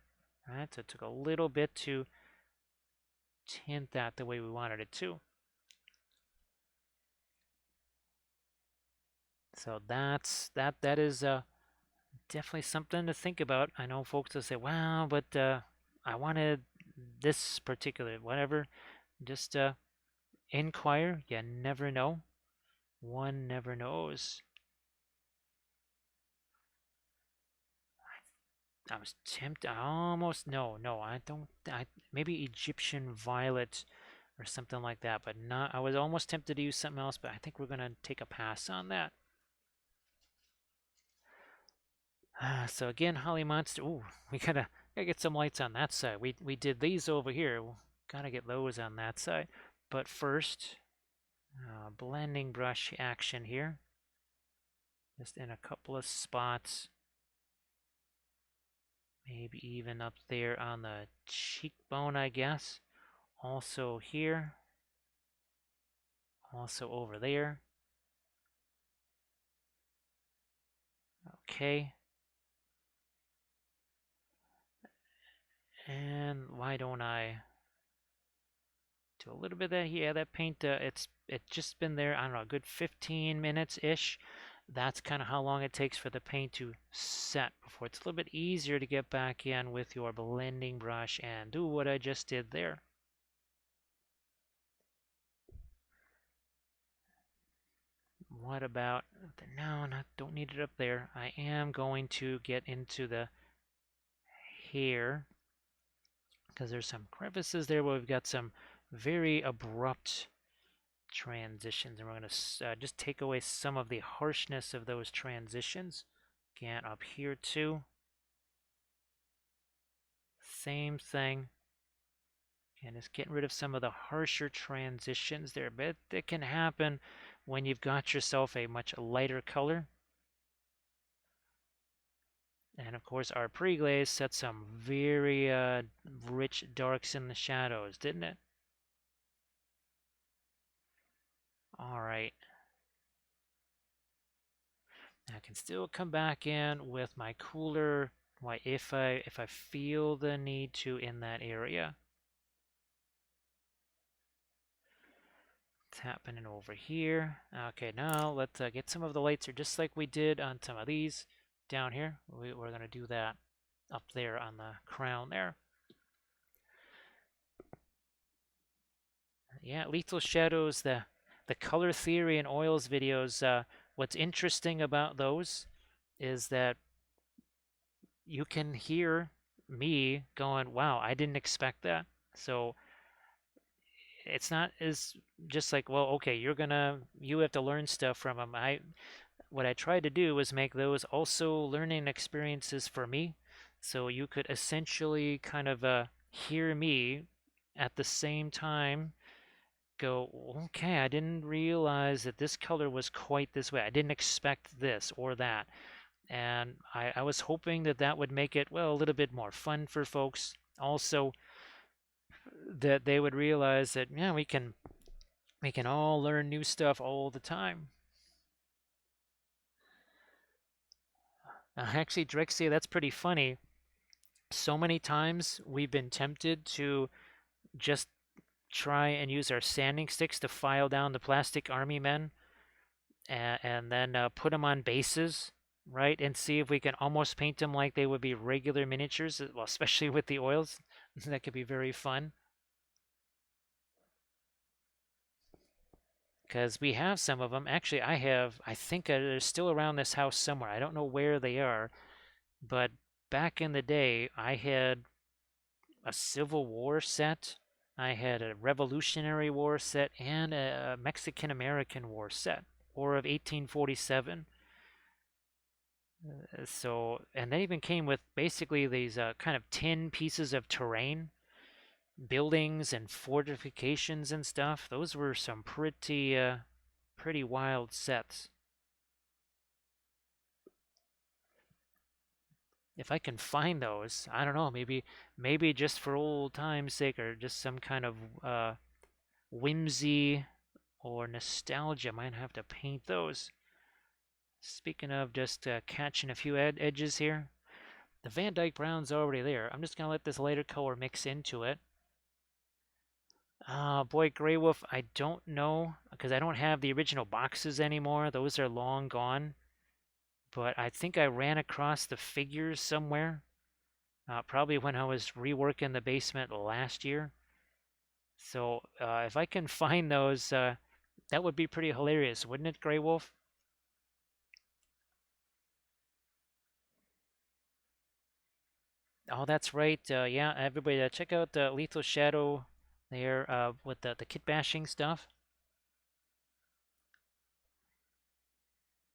Right, so it took a little bit to tint that the way we wanted it to. So that is definitely something to think about. I know folks will say, "Wow, but I wanted this particular whatever." Just inquire. You never know. One never knows. I was tempted. I almost no. I don't. Maybe Egyptian violet or something like that, but not. I was almost tempted to use something else, but I think we're gonna take a pass on that. So again, Holly Monster. Ooh, we gotta get some lights on that side. We did these over here. Gotta get those on that side. But first, blending brush action here. Just in a couple of spots. Maybe even up there on the cheekbone, I guess. Also here. Also over there. Okay. And why don't I do a little bit of that? Yeah, that paint, it's just been there, I don't know, a good 15 minutes-ish. That's kind of how long it takes for the paint to set before it's a little bit easier to get back in with your blending brush and do what I just did there. What about, no, don't need it up there. I am going to get into the hair because there's some crevices there where we've got some very abrupt transitions, and we're going to just take away some of the harshness of those transitions. Again, up here too. Same thing. And just getting rid of some of the harsher transitions there, but that can happen when you've got yourself a much lighter color. And of course, our pre-glaze set some very rich darks in the shadows, didn't it? All right. I can still come back in with my cooler Why, if I feel the need to in that area. What's happening over here? Okay, now let's get some of the lights here, just like we did on some of these down here. We're gonna do that up there on the crown there. Yeah, Lethal Shadows, the color theory and oils videos. What's interesting about those is that you can hear me going, "Wow, I didn't expect that." So it's not as just like, well, okay, you have to learn stuff from them. What I tried to do was make those also learning experiences for me, so you could essentially kind of hear me at the same time go, okay, I didn't realize that this color was quite this way. I didn't expect this or that. And I was hoping that that would make it, well, a little bit more fun for folks. Also, that they would realize that, yeah, we can all learn new stuff all the time. Actually, Drexia, that's pretty funny. So many times we've been tempted to just try and use our sanding sticks to file down the plastic army men and then put them on bases, right? And see if we can almost paint them like they would be regular miniatures, well, especially with the oils. That could be very fun. Because we have some of them. Actually, I think they're still around this house somewhere. I don't know where they are, but back in the day, I had a Civil War set, I had a Revolutionary War set, and a Mexican American War set, War of 1847. So, and they even came with basically these kind of tin pieces of terrain, buildings and fortifications and stuff. Those were some pretty wild sets. If I can find those, I don't know, maybe just for old time's sake or just some kind of whimsy or nostalgia, might have to paint those. Speaking of just catching a few edges here, the Van Dyke Brown's already there. I'm just going to let this lighter color mix into it. Boy, Grey Wolf, I don't know because I don't have the original boxes anymore. Those are long gone. But I think I ran across the figures somewhere, probably when I was reworking the basement last year. So if I can find those, that would be pretty hilarious, wouldn't it, Grey Wolf? Oh, that's right. Yeah, everybody, check out Lethal Shadow there with the kit bashing stuff.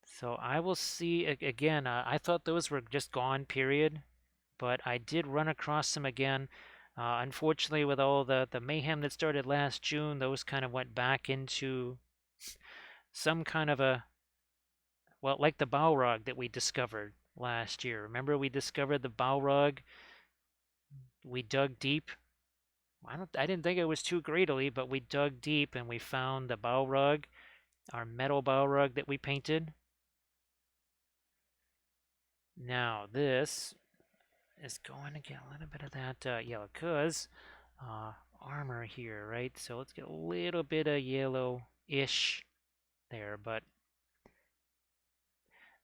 So I will see again. I thought those were just gone, period, but I did run across them again. Unfortunately, with all the mayhem that started last June, those kind of went back into some kind of a, well, like the Balrog that we discovered last year. Remember we discovered the Balrog? We dug deep. I didn't think it was too greedily, but we dug deep and we found the Balrog, our metal Balrog that we painted. Now this is going to get a little bit of that yellow, because armor here, right? So let's get a little bit of yellow-ish there, but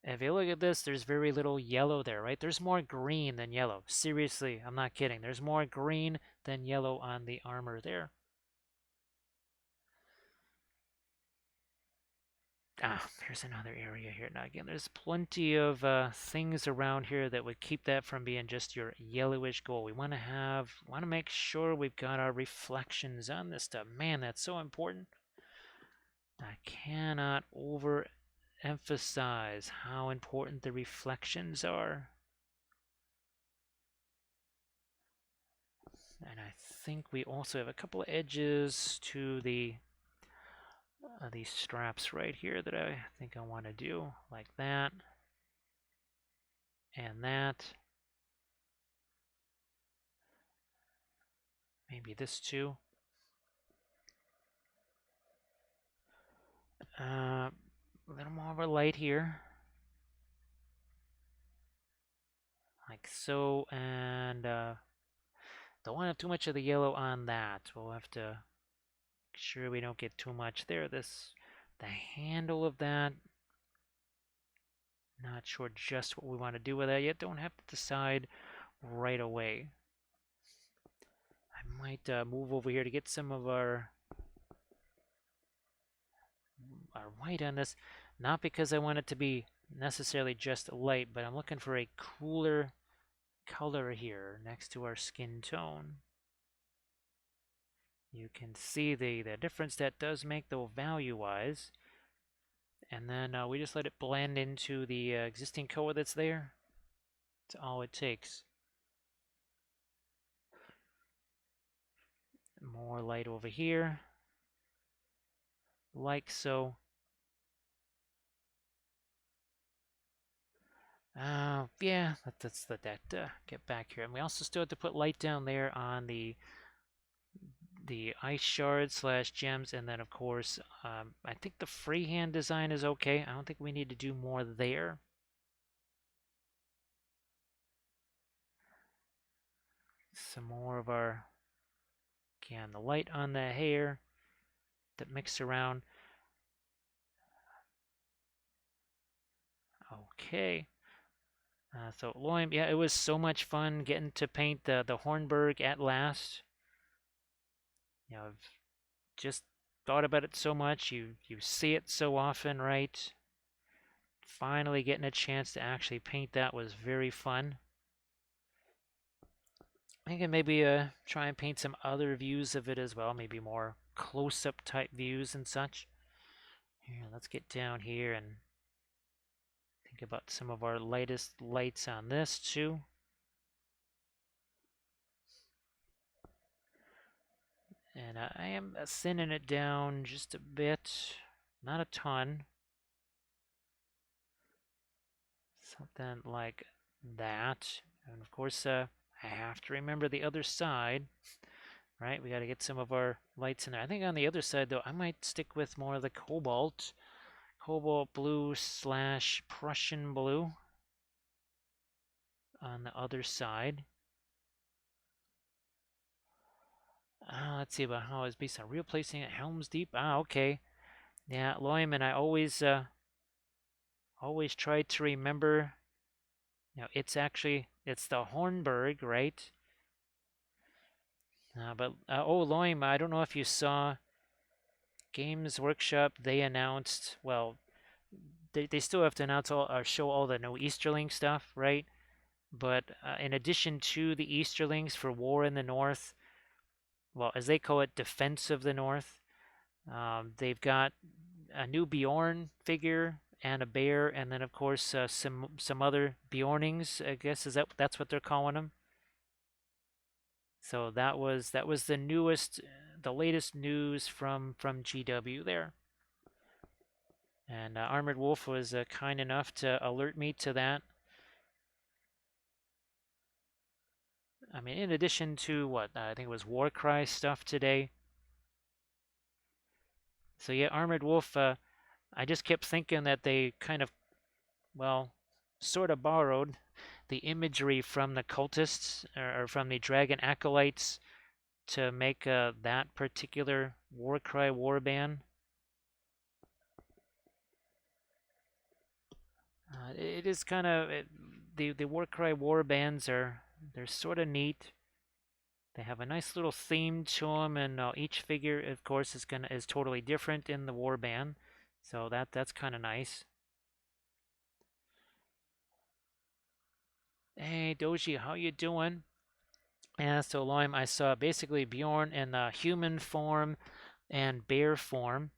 if you look at this, there's very little yellow there, right? There's more green than yellow. Seriously, I'm not kidding. There's more green than yellow on the armor there. Here's another area here. Now again, there's plenty of things around here that would keep that from being just your yellowish gold. We want to make sure we've got our reflections on this stuff. Man, that's so important. I cannot overemphasize how important the reflections are. And I think we also have a couple of edges to these straps right here that I think I want to do, like that and that. Maybe this too. A little more of a light here, like so, and don't want to have too much of the yellow on that. We'll have to make sure we don't get too much there. The handle of that, not sure just what we want to do with that yet. Don't have to decide right away. I might move over here to get some of our white on this, not because I want it to be necessarily just light, but I'm looking for a cooler color here next to our skin tone. You can see the difference that does make though value-wise. And then we just let it blend into the existing color that's there. That's all it takes. More light over here, like so. Yeah, let's let that get back here. And we also still have to put light down there on the ice shards slash gems, and then of course, I think the freehand design is okay. I don't think we need to do more there. Some more of our, again, the light on the hair that mix around. Okay. So Loim, yeah, it was so much fun getting to paint the Hornberg at last. I've just thought about it so much. You see it so often, right? Finally getting a chance to actually paint that was very fun. I can maybe try and paint some other views of it as well, maybe more close-up type views and such. Here, let's get down here and think about some of our lightest lights on this too. And I am thinning it down just a bit, not a ton. Something like that. And of course, I have to remember the other side, right? We got to get some of our lights in there. I think on the other side, though, I might stick with more of the cobalt blue slash Prussian blue on the other side. Let's see about how it's based on real placing at Helm's Deep. Okay. Yeah, Loim, and I always try to remember, it's the Hornberg, right? Oh, Loim, I don't know if you saw Games Workshop, they announced, well, they still have to announce all or show all the no Easterling stuff, right? But in addition to the Easterlings for War in the North, well, as they call it, Defense of the North, they've got a new Bjorn figure and a bear, and then of course some other Bjornings. I guess that's what they're calling them. So that was the newest, the latest news from GW there. And Armored Wolf was kind enough to alert me to that. I mean, in addition to what I think it was Warcry stuff today. So yeah, Armored Wolf. I just kept thinking that they kind of, well, sort of borrowed the imagery from the cultists or from the dragon acolytes to make that particular Warcry warband. It is kind of the Warcry warbands they're sort of neat. They have a nice little theme to them, and each figure, of course, is totally different in the warband. So that's kind of nice. Hey Doji, how you doing? Yeah, so Loim, I saw basically Bjorn in human form and bear form.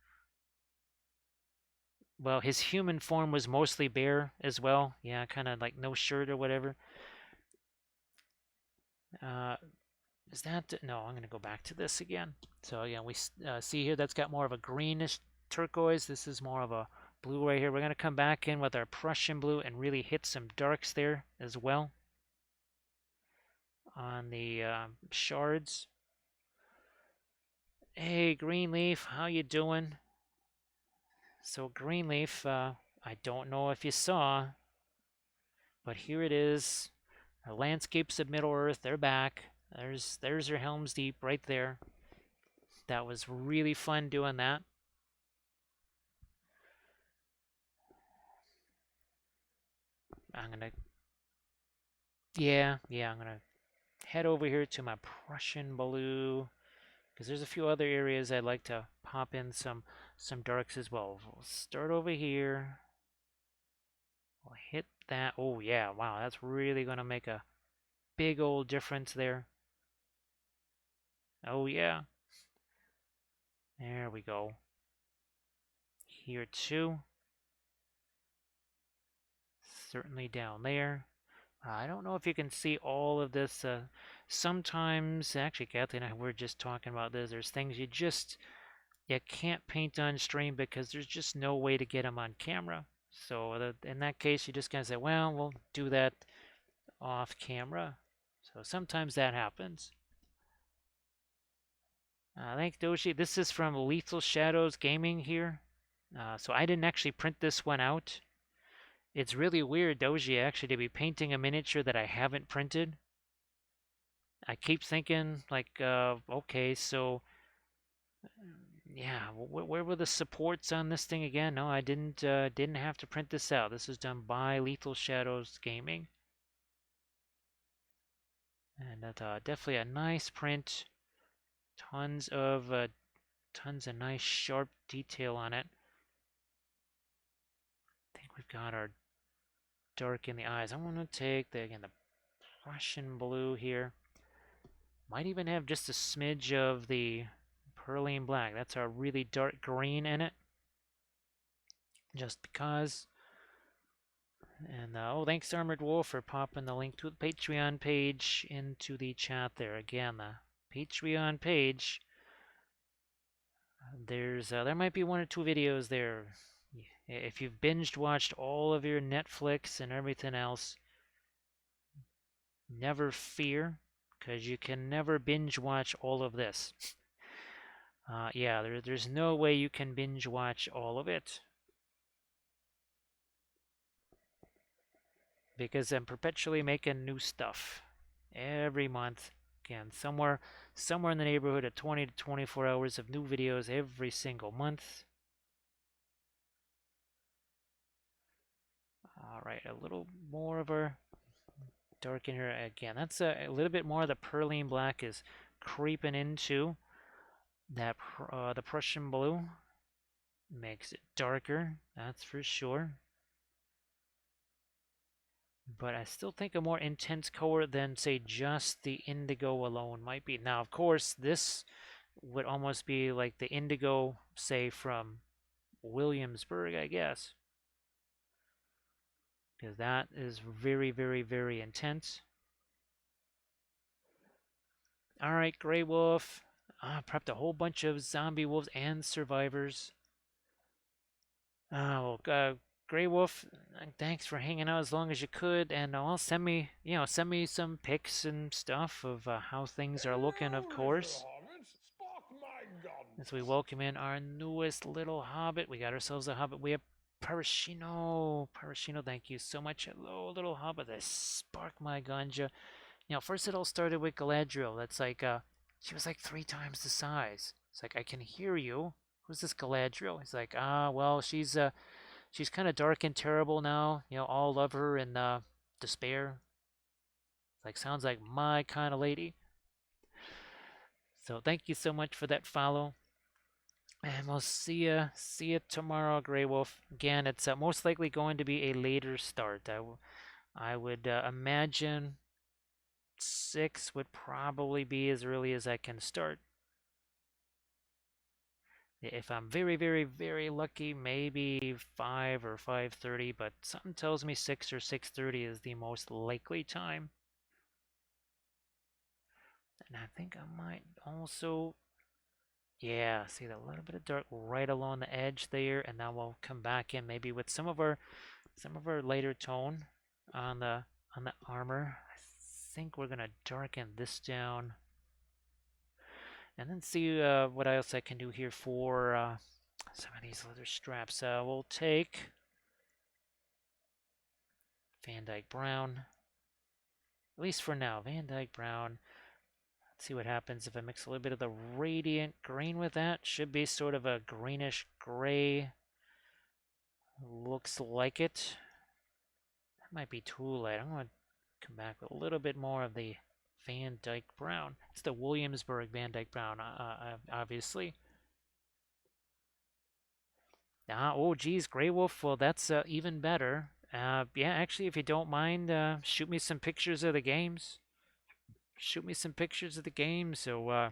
Well, his human form was mostly bear as well. Yeah, kind of like no shirt or whatever. Uh, is that no? I'm gonna go back to this again. So yeah, we see here that's got more of a greenish turquoise. This is more of a blue right here. We're gonna come back in with our Prussian blue and really hit some darks there as well on the shards. Hey, Greenleaf, how you doing? So Greenleaf, I don't know if you saw, but here it is. Landscapes of Middle Earth, they're back. There's your Helm's Deep right there. That was really fun doing that. I'm gonna, yeah, I'm gonna head over here to my Prussian blue because there's a few other areas I'd like to pop in some darks as well. We'll start over here. We'll hit that. Oh yeah, wow, that's really gonna make a big old difference there. Oh yeah, there we go. Here too. Certainly down there. I don't know if you can see all of this. Sometimes, actually, Kathy and I were just talking about this. There's things you can't paint on stream because there's just no way to get them on camera. So in that case, you just kind of say, well, we'll do that off camera. So sometimes that happens. Thanks, Doshi. This is from Lethal Shadows Gaming here. So I didn't actually print this one out. It's really weird, Doji, actually, to be painting a miniature that I haven't printed. I keep thinking, like, okay, so, yeah, where were the supports on this thing again? No, I didn't have to print this out. This is done by Lethal Shadows Gaming. And that's definitely a nice print. Tons of nice sharp detail on it. I think we've got our dark in the eyes. I'm gonna take again the Prussian blue here. Might even have just a smidge of the Perlene black. That's our really dark green in it. Just because. And oh, thanks Armored Wolf for popping the link to the Patreon page into the chat there. Again, the Patreon page. There might be one or two videos there. If you've binged watched all of your Netflix and everything else, never fear, because you can never binge watch all of this. Yeah, there's no way you can binge watch all of it. Because I'm perpetually making new stuff every month. Again, somewhere in the neighborhood of 20 to 24 hours of new videos every single month. All right, a little more of our dark in here again. That's a little bit more of the Perlene black is creeping into that the Prussian blue. Makes it darker, that's for sure. But I still think a more intense color than, say, just the indigo alone might be. Now, of course, this would almost be like the indigo, say, from Williamsburg, I guess. Because that is very, very, very intense. All right, Grey Wolf. Prepped a whole bunch of zombie wolves and survivors. Oh, Grey Wolf, thanks for hanging out as long as you could, and send me some pics and stuff of how things are looking, of Hello, little course. hobbits. Spark my As we guns. welcome in our newest little hobbit. We got ourselves a hobbit. We have Parashino. Parashino, thank you so much. Hello, little hobbit. That spark my ganja. First it all started with Galadriel. That's like, she was like 3 times the size. It's like, I can hear you. Who's this Galadriel? He's like, well, she's kind of dark and terrible now. All love her and despair. Like, sounds like my kind of lady. So thank you so much for that follow. And we'll see you tomorrow, Grey Wolf. Again, it's most likely going to be a later start. I would imagine 6 would probably be as early as I can start. If I'm very, very, very lucky, maybe 5 or 5:30, but something tells me 6 or 6:30 is the most likely time. And I think I might also, yeah, see that little bit of dark right along the edge there, and then we'll come back in maybe with some of our lighter tone on the armor. I think we're gonna darken this down, and then see what else I can do here for some of these leather straps. We'll take Van Dyke Brown. at least for now. Van Dyke Brown. Let's see what happens if I mix a little bit of the Radiant Green with that. Should be sort of a greenish gray. Looks like it. That might be too light. I'm going to come back with a little bit more of the Van Dyke Brown. It's the Williamsburg Van Dyke Brown, obviously. Oh, geez, Grey Wolf. Well, that's even better. Yeah, actually, if you don't mind, shoot me some pictures of the games. Shoot me some pictures of the game. So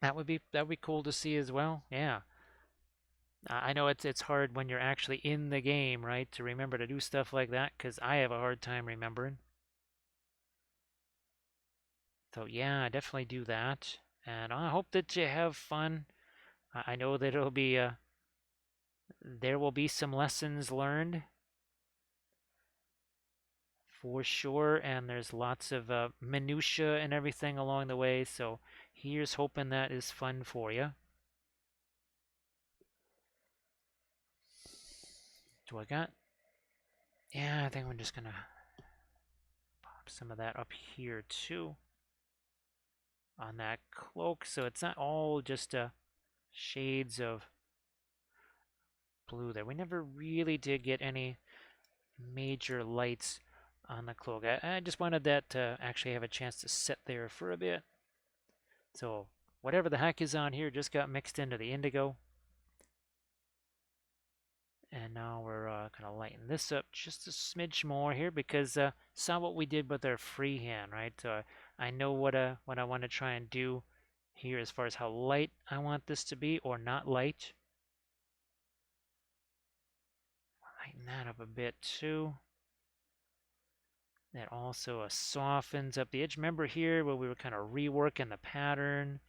that would be cool to see as well. Yeah. I know it's hard when you're actually in the game, right, to remember to do stuff like that, because I have a hard time remembering. So yeah, definitely do that. And I hope that you have fun. I know that there will be some lessons learned for sure, and there's lots of minutia and everything along the way. So here's hoping that is fun for you. Do I got? Yeah, I think I'm just gonna pop some of that up here too on that cloak, so it's not all just shades of blue there. We never really did get any major lights on the cloak. I just wanted that to actually have a chance to sit there for a bit. So whatever the heck is on here just got mixed into the indigo. And now we're going to lighten this up just a smidge more here because saw what we did with our freehand, right? I know what I want to try and do here as far as how light I want this to be or not light. Lighten that up a bit too. That also softens up the edge. Remember here where we were kind of reworking the pattern?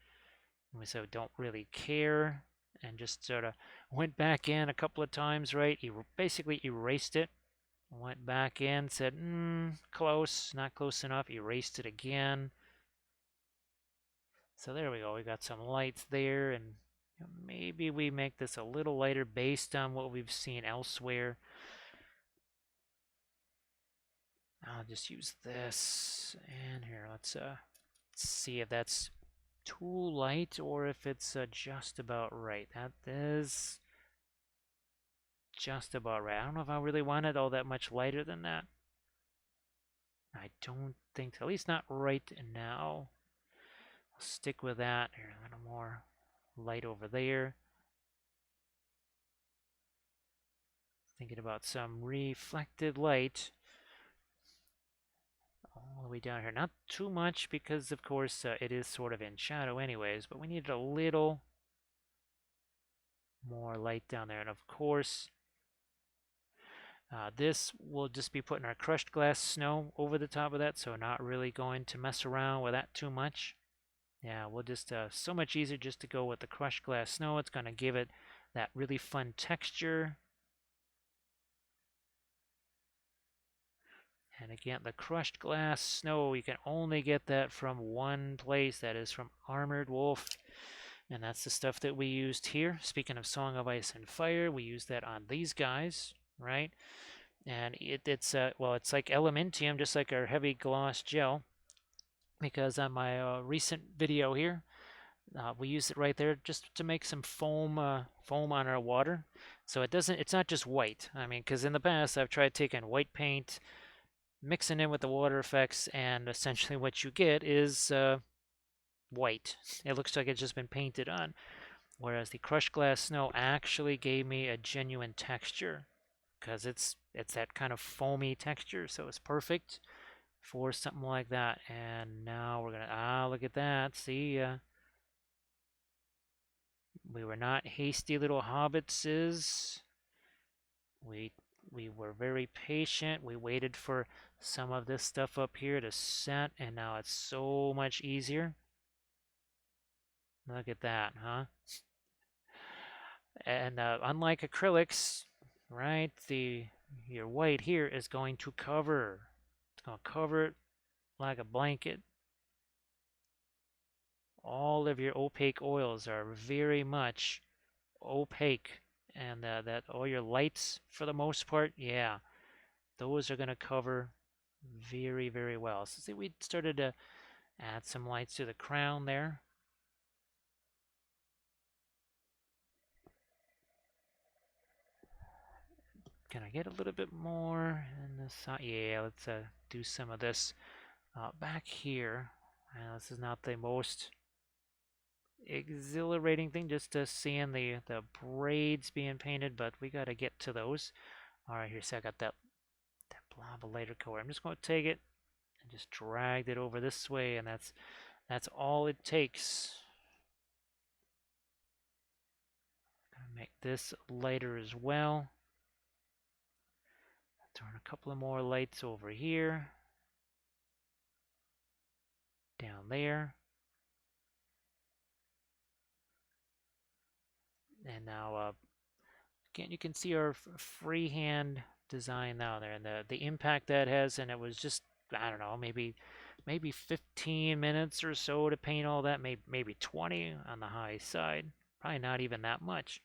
We said don't really care and just sort of went back in a couple of times, right? Basically erased it. Went back in, said, close, not close enough, erased it again. So there we go, we got some lights there, and maybe we make this a little lighter based on what we've seen elsewhere. I'll just use this, and here, let's see if that's too light or if it's just about right. That is just about right. I don't know if I really want it all that much lighter than that. I don't think so, at least not right now. I'll stick with that. Here, a little more light over there. Thinking about some reflected light all the way down here. Not too much because, of course, it is sort of in shadow anyways, but we need a little more light down there. And of course, this will just be putting our crushed glass snow over the top of that, so not really going to mess around with that too much. Yeah, we'll just, so much easier just to go with the crushed glass snow. It's going to give it that really fun texture. And again, the crushed glass snow, you can only get that from one place. That is from Armored Wolf. And that's the stuff that we used here. Speaking of Song of Ice and Fire, we used that on these guys, right? And it's well, it's like Elementium, just like our heavy gloss gel. Because on my recent video here, we use it right there just to make some foam on our water. So it's not just white. I mean, because in the past I've tried taking white paint, mixing in with the water effects, and essentially what you get is white. It looks like it's just been painted on. Whereas the crushed glass snow actually gave me a genuine texture because it's that kind of foamy texture, so it's perfect for something like that. And now we're gonna look at that. See, we were not hasty little hobbitses. We we were very patient. We waited for some of this stuff up here to set, and now it's so much easier. Look at that, huh? And unlike acrylics, right, your white here is going to cover. It's going to cover it like a blanket. All of your opaque oils are very much opaque, and that all your lights, for the most part, yeah, those are going to cover very, very well. So see, we started to add some lights to the crown there. Can I get a little bit more in the side? Yeah, let's do some of this back here. This is not the most exhilarating thing, just seeing the braids being painted, but we got to get to those. All right, here, so I got that blob of lighter color. I'm just going to take it and just drag it over this way, and that's all it takes. Gonna make this lighter as well. Turn a couple of more lights over here, down there, and now again you can see our freehand design now there, and the impact that has, and it was just, I don't know, maybe 15 minutes or so to paint all that, maybe 20 on the high side, probably not even that much.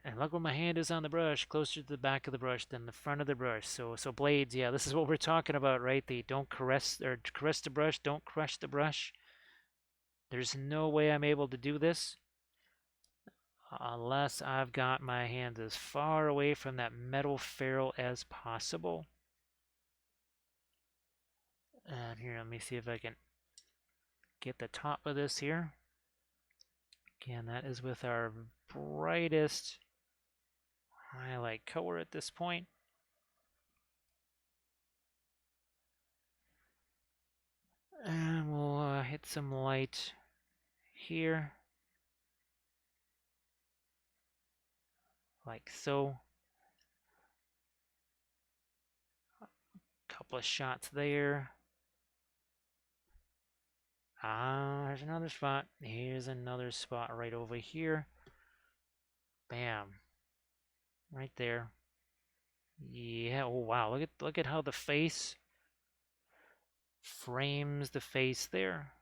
And look where my hand is on the brush, closer to the back of the brush than the front of the brush. So blades, yeah, this is what we're talking about, right? The don't caress or caress the brush, don't crush the brush. There's no way I'm able to do this unless I've got my hands as far away from that metal ferrule as possible. And here, let me see if I can get the top of this here. Again, that is with our brightest highlight color at this point. And we'll hit some light here, like so. Couple of shots there. There's another spot. Here's another spot right over here. Bam. Right there. Yeah, oh wow, look at how the face frames the face there.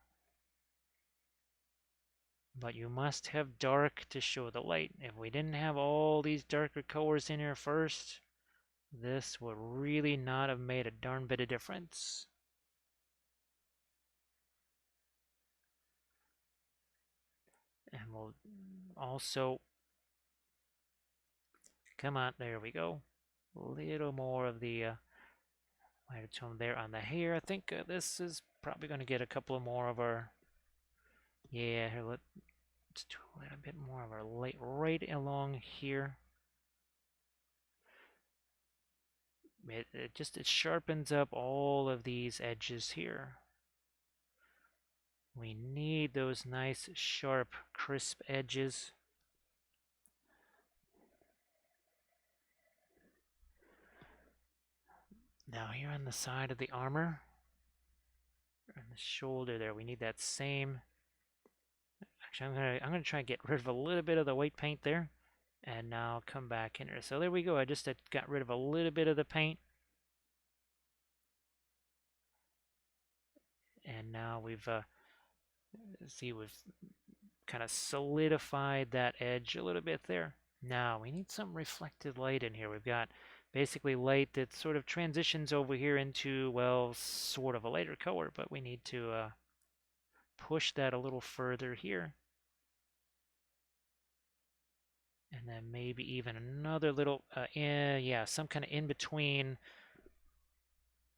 But you must have dark to show the light. If we didn't have all these darker colors in here first, this would really not have made a darn bit of difference. And we'll also, come on, there we go. A little more of the lighter tone there on the hair. I think this is probably going to get a couple of more of our, yeah, here, let's do a little bit more of our light right along here. It sharpens up all of these edges here. We need those nice, sharp, crisp edges. Now here on the side of the armor, on the shoulder there, we need that same. Actually, I'm gonna try and get rid of a little bit of the white paint there, and now come back in here. So there we go. I just got rid of a little bit of the paint, and now we've we've kind of solidified that edge a little bit there. Now we need some reflected light in here. We've got basically light that sort of transitions over here into, well, sort of a lighter color, but we need to push that a little further here. And then maybe even another little, yeah, some kind of in between,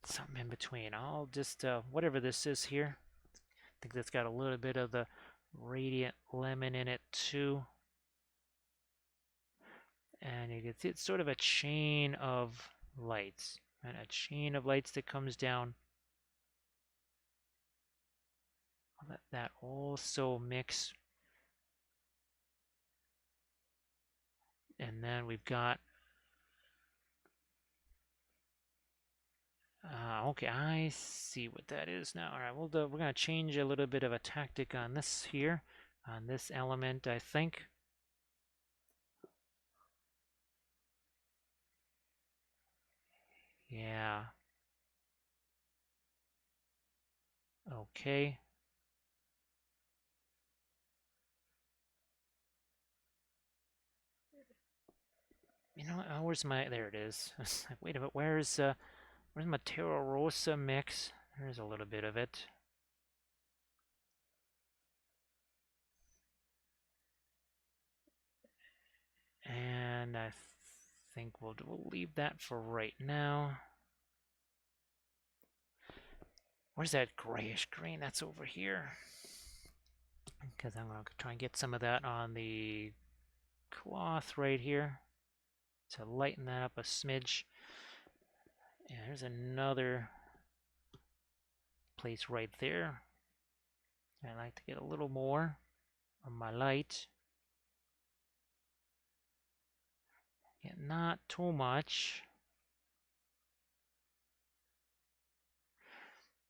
something in between. I'll just, whatever this is here, I think that's got a little bit of the radiant lemon in it too. And you can see it's sort of a chain of lights, and a chain of lights that comes down. I'll let that also mix. And then we've got, okay, I see what that is now. All right, we're going to change a little bit of a tactic on this here, on this element, I think. Yeah. Okay. know, where's my? There it is. Wait a minute. Where's my Terra Rosa mix? There's a little bit of it. And I think we'll leave that for right now. Where's that grayish green? That's over here. Because I'm going to try and get some of that on the cloth right here to lighten that up a smidge. And there's another place right there. I like to get a little more of my light. Yeah, not too much.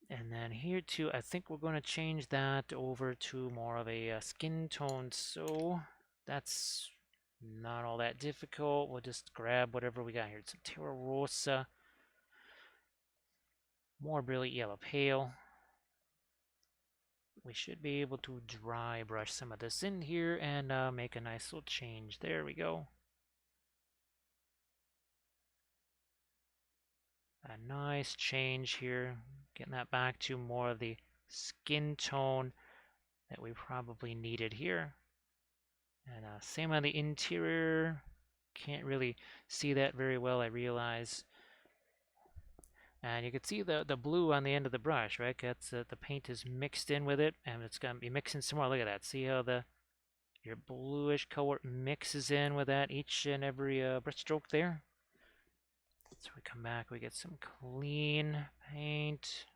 And then here too, I think we're going to change that over to more of a skin tone. So that's not all that difficult. We'll just grab whatever we got here. Some Terra Rosa, more brilliant yellow pale. We should be able to dry brush some of this in here and make a nice little change. There we go. A nice change here. Getting that back to more of the skin tone that we probably needed here. And same on the interior. Can't really see that very well, I realize. And you can see the blue on the end of the brush, right? That's the paint is mixed in with it, and it's going to be mixing some more. Look at that. See how your bluish color mixes in with that each and every brush stroke there? So we come back, we get some clean paint.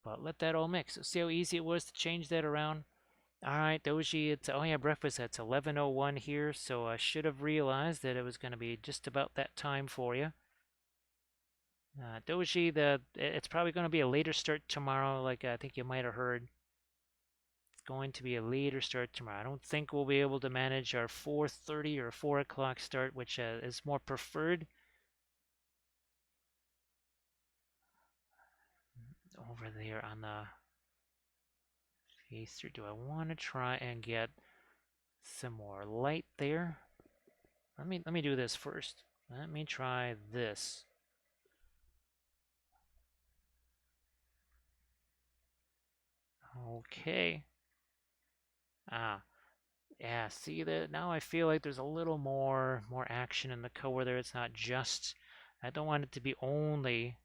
But let that all mix. So see how easy it was to change that around? All right, Doji, it's, oh yeah, breakfast, that's 11:01 here, so I should have realized that it was going to be just about that time for you. Doji, it's probably going to be a later start tomorrow, like I think you might have heard. It's going to be a later start tomorrow. I don't think we'll be able to manage our 4:30 or 4 o'clock start, which is more preferred. Over there on the facer, do I want to try and get some more light there? Let me do this first. Let me try this. Okay. Ah, yeah, see that now I feel like there's a little more action in the color there. It's not just, I don't want it to be only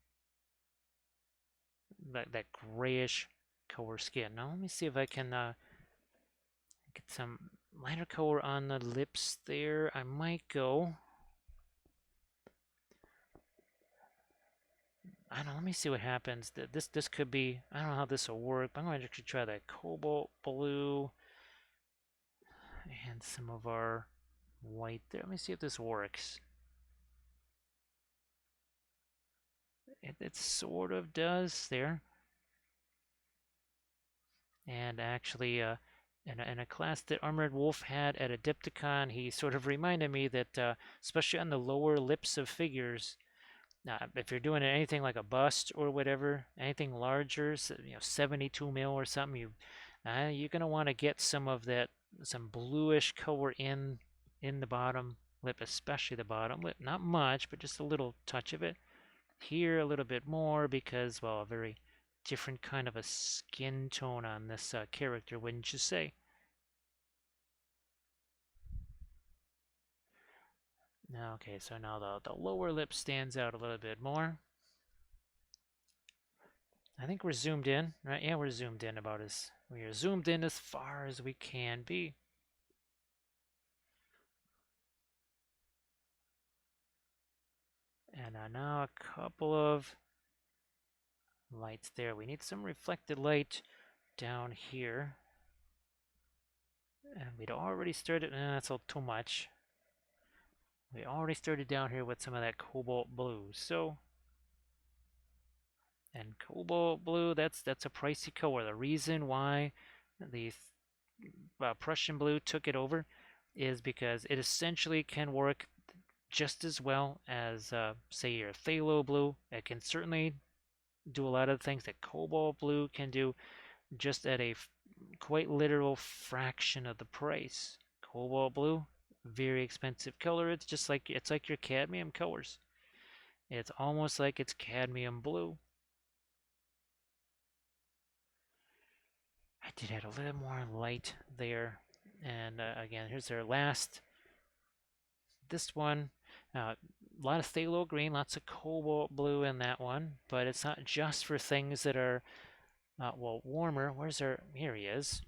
that grayish color skin. Now let me see if I can get some lighter color on the lips there. I might go, I don't know, let me see what happens. This could be, I don't know how this will work, but I'm going to actually try that cobalt blue and some of our white there. Let me see if this works. It sort of does there. And actually, in a class that Armored Wolf had at Adepticon, he sort of reminded me that, especially on the lower lips of figures, if you're doing anything like a bust or whatever, anything larger, 72 mil or something, you're gonna want to get some of that, some bluish color in the bottom lip, especially the bottom lip. Not much, but just a little touch of it. Here a little bit more because, well, a very different kind of a skin tone on this character, wouldn't you say? Okay, so now the lower lip stands out a little bit more. I think we're zoomed in, right? Yeah, we're zoomed in about as, we are zoomed in as far as we can be. And now a couple of lights there. We need some reflected light down here. And we'd already started, that's all too much. We already started down here with some of that cobalt blue, so. And cobalt blue, that's a pricey color. The reason why the Prussian blue took it over is because it essentially can work just as well as, say, your phthalo blue. It can certainly do a lot of things that cobalt blue can do, just at a quite literal fraction of the price. Cobalt blue, very expensive color. It's like your cadmium colors. It's almost like it's cadmium blue. I did add a little more light there. And again, here's our last. This one, a lot of phthalo green, lots of cobalt blue in that one. But it's not just for things that are, well, warmer. Where's our, here he is.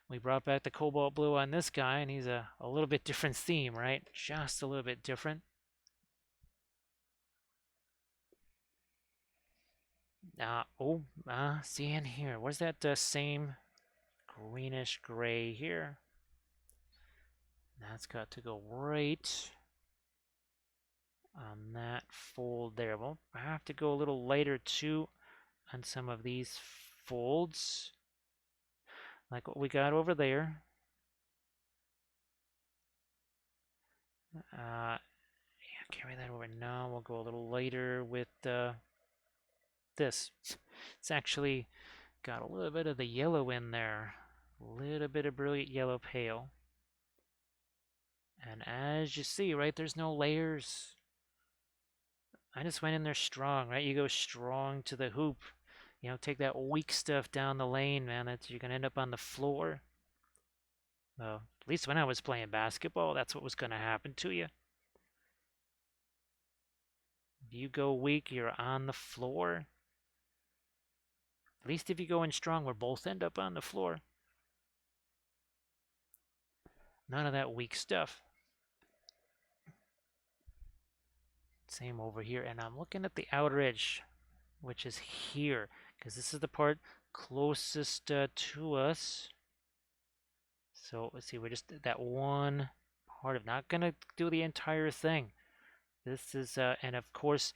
We brought back the cobalt blue on this guy, and he's a little bit different theme, right? Just a little bit different. See in here. Where's that same greenish gray here? That's got to go right on that fold there. Well, I have to go a little lighter too on some of these folds, like what we got over there. Yeah, carry that over. Now we'll go a little lighter with this. It's actually got a little bit of the yellow in there, a little bit of brilliant yellow pale. And as you see, right, there's no layers. I just went in there strong, right? You go strong to the hoop. You know, take that weak stuff down the lane, man. You're gonna end up on the floor. Well, at least when I was playing basketball, that's what was gonna happen to you. If you go weak, you're on the floor. At least if you go in strong, we'll both end up on the floor. None of that weak stuff. Same over here, and I'm looking at the outer edge, which is here, because this is the part closest to us. So let's see, we're just that one part of, not gonna do the entire thing. This is, and of course,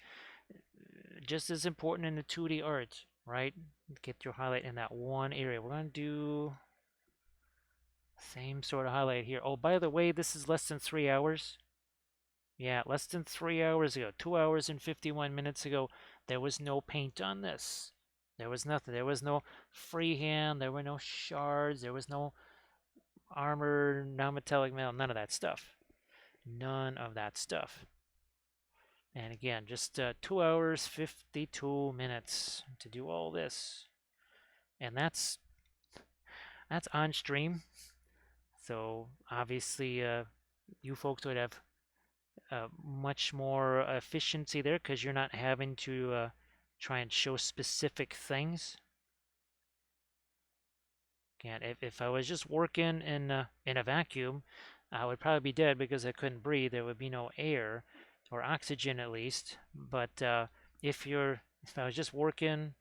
just as important in the 2D art, right? Get your highlight in that one area. We're gonna do same sort of highlight here. Oh, by the way, this is less than 3 hours. Yeah, less than 3 hours ago, 2 hours and 51 minutes ago, there was no paint on this. There was nothing. There was no freehand. There were no shards. There was no armor, non-metallic metal, none of that stuff. None of that stuff. And again, just 2 hours, 52 minutes to do all this. And that's on stream. So obviously, you folks would have much more efficiency there because you're not having to try and show specific things. Again, if I was just working in a vacuum, I would probably be dead because I couldn't breathe. There would be no air or oxygen at least. But if I was just working,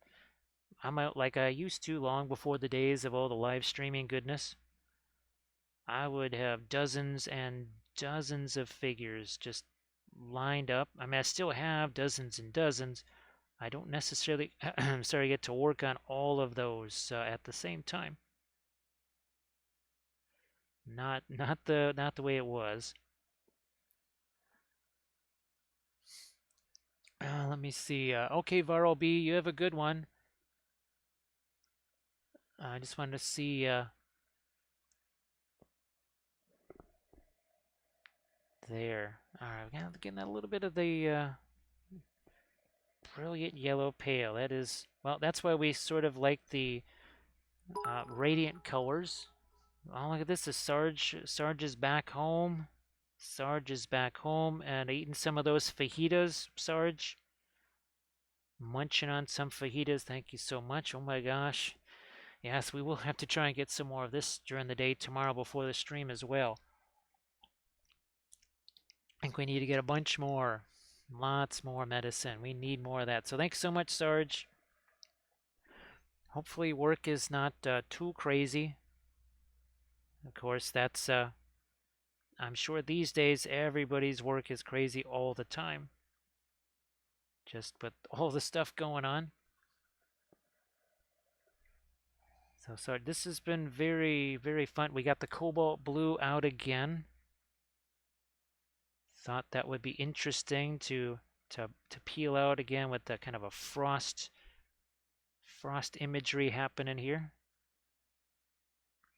I'm out like I used to long before the days of all the live streaming goodness. I would have dozens and dozens of figures just lined up. I mean, I still have dozens and dozens. I don't necessarily, get to work on all of those at the same time. Not the way it was. Let me see. Okay, Varl B, you have a good one. I just wanted to see there. All right, we're getting a little bit of the brilliant yellow pale. That is, well, that's why we sort of like the radiant colors. Oh, look at this. Sarge is back home. Sarge is back home and eating some of those fajitas, Sarge. Munching on some fajitas. Thank you so much. Oh my gosh. Yes, we will have to try and get some more of this during the day tomorrow before the stream as well. I think we need to get a bunch more. Lots more medicine. We need more of that. So thanks so much, Sarge. Hopefully work is not too crazy. Of course, that's, I'm sure these days everybody's work is crazy all the time. Just with all the stuff going on. So sorry, this has been very, very fun. We got the cobalt blue out again. Thought that would be interesting to peel out again with the kind of a frost imagery happening here.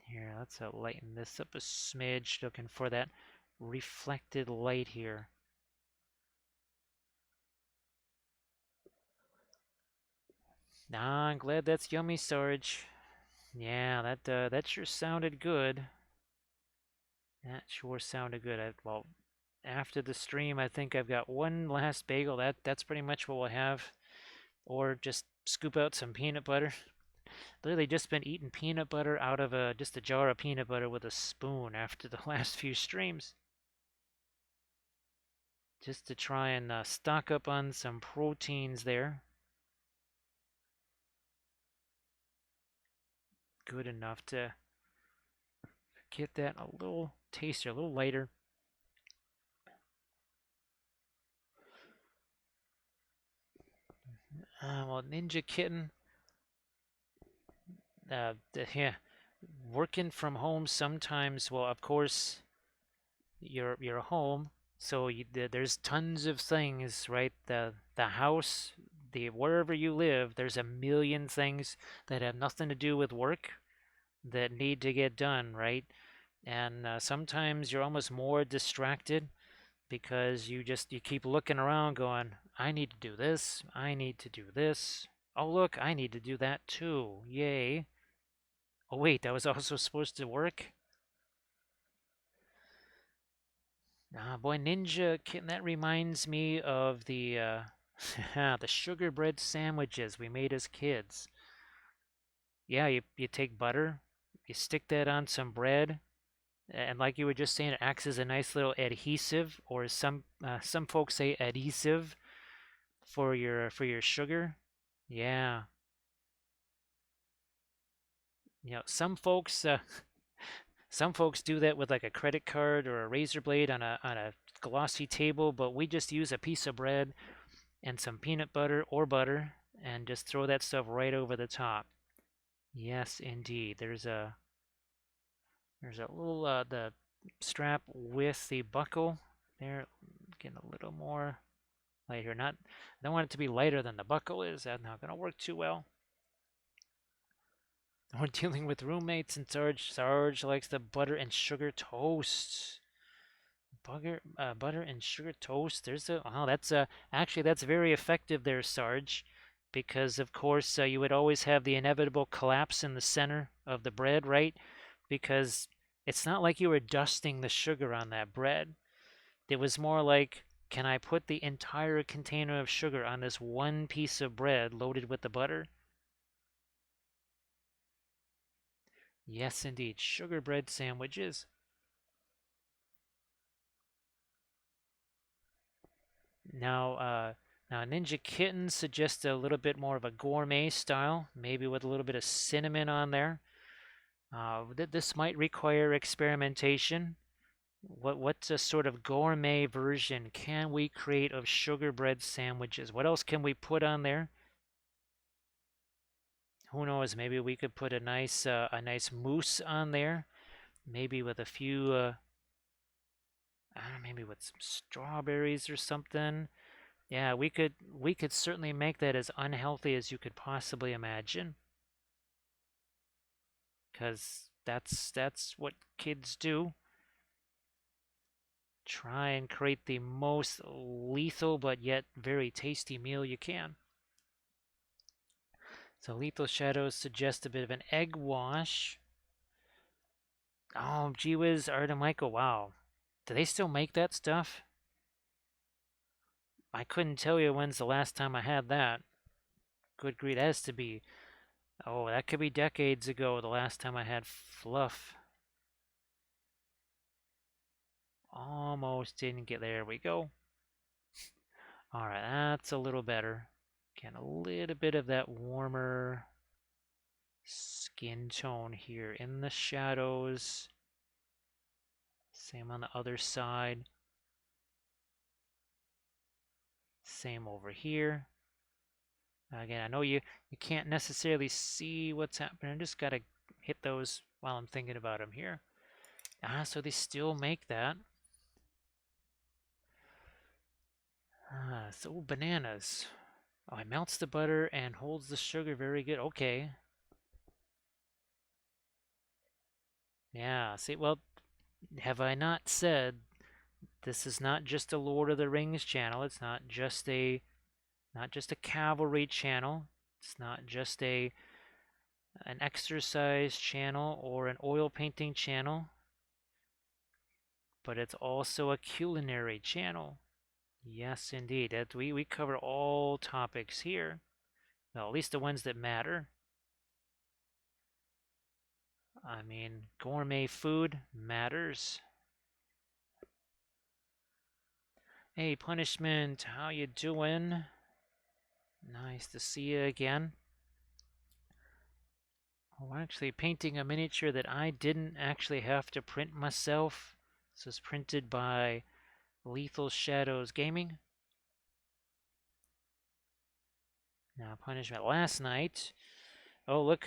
Here, let's lighten this up a smidge, looking for that reflected light here. Nah, I'm glad that's yummy, Sarge. Yeah, that sure sounded good. That sure sounded good. Well, after the stream, I think I've got one last bagel. That's pretty much what we'll have. Or just scoop out some peanut butter. Literally just been eating peanut butter out of just a jar of peanut butter with a spoon after the last few streams. Just to try and stock up on some proteins there. Good enough to get that a little tastier, a little lighter. Well, Ninja Kitten, yeah, working from home sometimes. Well, of course, you're home, so there's tons of things, right? The house, the wherever you live, there's a million things that have nothing to do with work that need to get done, right? And sometimes you're almost more distracted because you keep looking around going, I need to do this, I need to do this. Oh look, I need to do that too. Yay. Oh wait, that was also supposed to work? Ah, boy, Ninja Kitten, that reminds me of the the sugar bread sandwiches we made as kids. Yeah, you take butter, you stick that on some bread, and like you were just saying, it acts as a nice little adhesive, or some folks say adhesive for your sugar. Yeah, some folks do that with like a credit card or a razor blade on a glossy table, but we just use a piece of bread and some peanut butter or butter and just throw that stuff right over the top. Yes, indeed. There's a little the strap with the buckle there, getting a little more lighter. Not, I don't want it to be lighter than the buckle is. That's not going to work too well. We're dealing with roommates, and Sarge likes the butter and sugar toast. Butter and sugar toast. There's a oh, that's actually that's very effective there, Sarge, because of course you would always have the inevitable collapse in the center of the bread, right? Because it's not like you were dusting the sugar on that bread. It was more like, can I put the entire container of sugar on this one piece of bread loaded with the butter? Yes, indeed, sugar bread sandwiches. Now, now Ninja Kitten suggests a little bit more of a gourmet style, maybe with a little bit of cinnamon on there. This might require experimentation. What's a sort of gourmet version can we create of sugar bread sandwiches? What else can we put on there? Who knows? Maybe we could put a nice mousse on there. Maybe with a few, I don't know, maybe with some strawberries or something. Yeah, we could certainly make that as unhealthy as you could possibly imagine, because that's what kids do. Try and create the most lethal but yet very tasty meal you can. So Lethal Shadows suggest a bit of an egg wash. Oh, gee whiz, Art and Michael, wow. Do they still make that stuff? I couldn't tell you when's the last time I had that. Good grief, that has to be, oh, that could be decades ago, the last time I had fluff. Almost didn't get there. We go. All right, that's a little better. Getting a little bit of that warmer skin tone here in the shadows. Same on the other side. Same over here. Again, I know you can't necessarily see what's happening. I just gotta hit those while I'm thinking about them here. Ah, so they still make that. Ah, so bananas. Oh, it melts the butter and holds the sugar very good. Okay. Yeah, see, well, have I not said This is not just a Lord of the Rings channel. It's not just a cavalry channel. It's not just a an exercise channel or an oil painting channel, but it's also a culinary channel. Yes, indeed. We cover all topics here. Well, at least the ones that matter. I mean, gourmet food matters. Hey, Punishment, how you doing? Nice to see you again. Oh, I'm actually painting a miniature that I didn't actually have to print myself. This was printed by Lethal Shadows Gaming. Now, Punishment last night. Oh, look.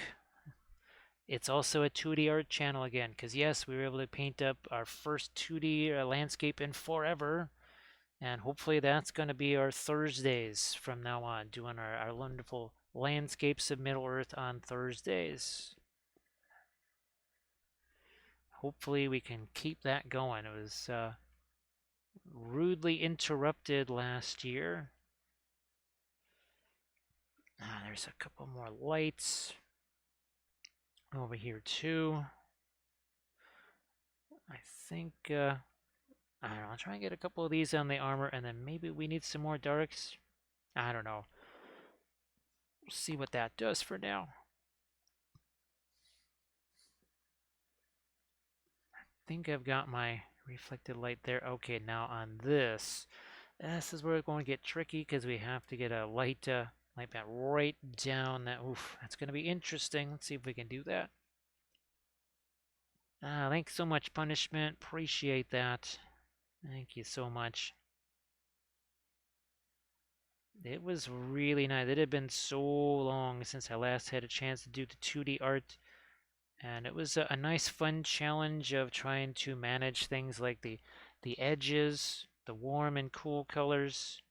It's also a 2D art channel again, because yes, we were able to paint up our first 2D landscape in forever. And hopefully that's going to be our Thursdays from now on, doing our wonderful landscapes of Middle-earth on Thursdays. Hopefully we can keep that going. It was rudely interrupted last year. There's a couple more lights over here too. I think, I don't know, I'll try and get a couple of these on the armor, and then maybe we need some more darks. I don't know. We'll see what that does for now. I think I've got my reflected light there. Okay, now on this is where it's going to get tricky, because we have to get a light light bat right down that. Oof, that's going to be interesting. Let's see if we can do that. Thanks so much, Punishment. Appreciate that. Thank you so much. It was really nice. It had been so long since I last had a chance to do the 2D art, and it was a nice, fun challenge of trying to manage things like the edges, the warm and cool colors,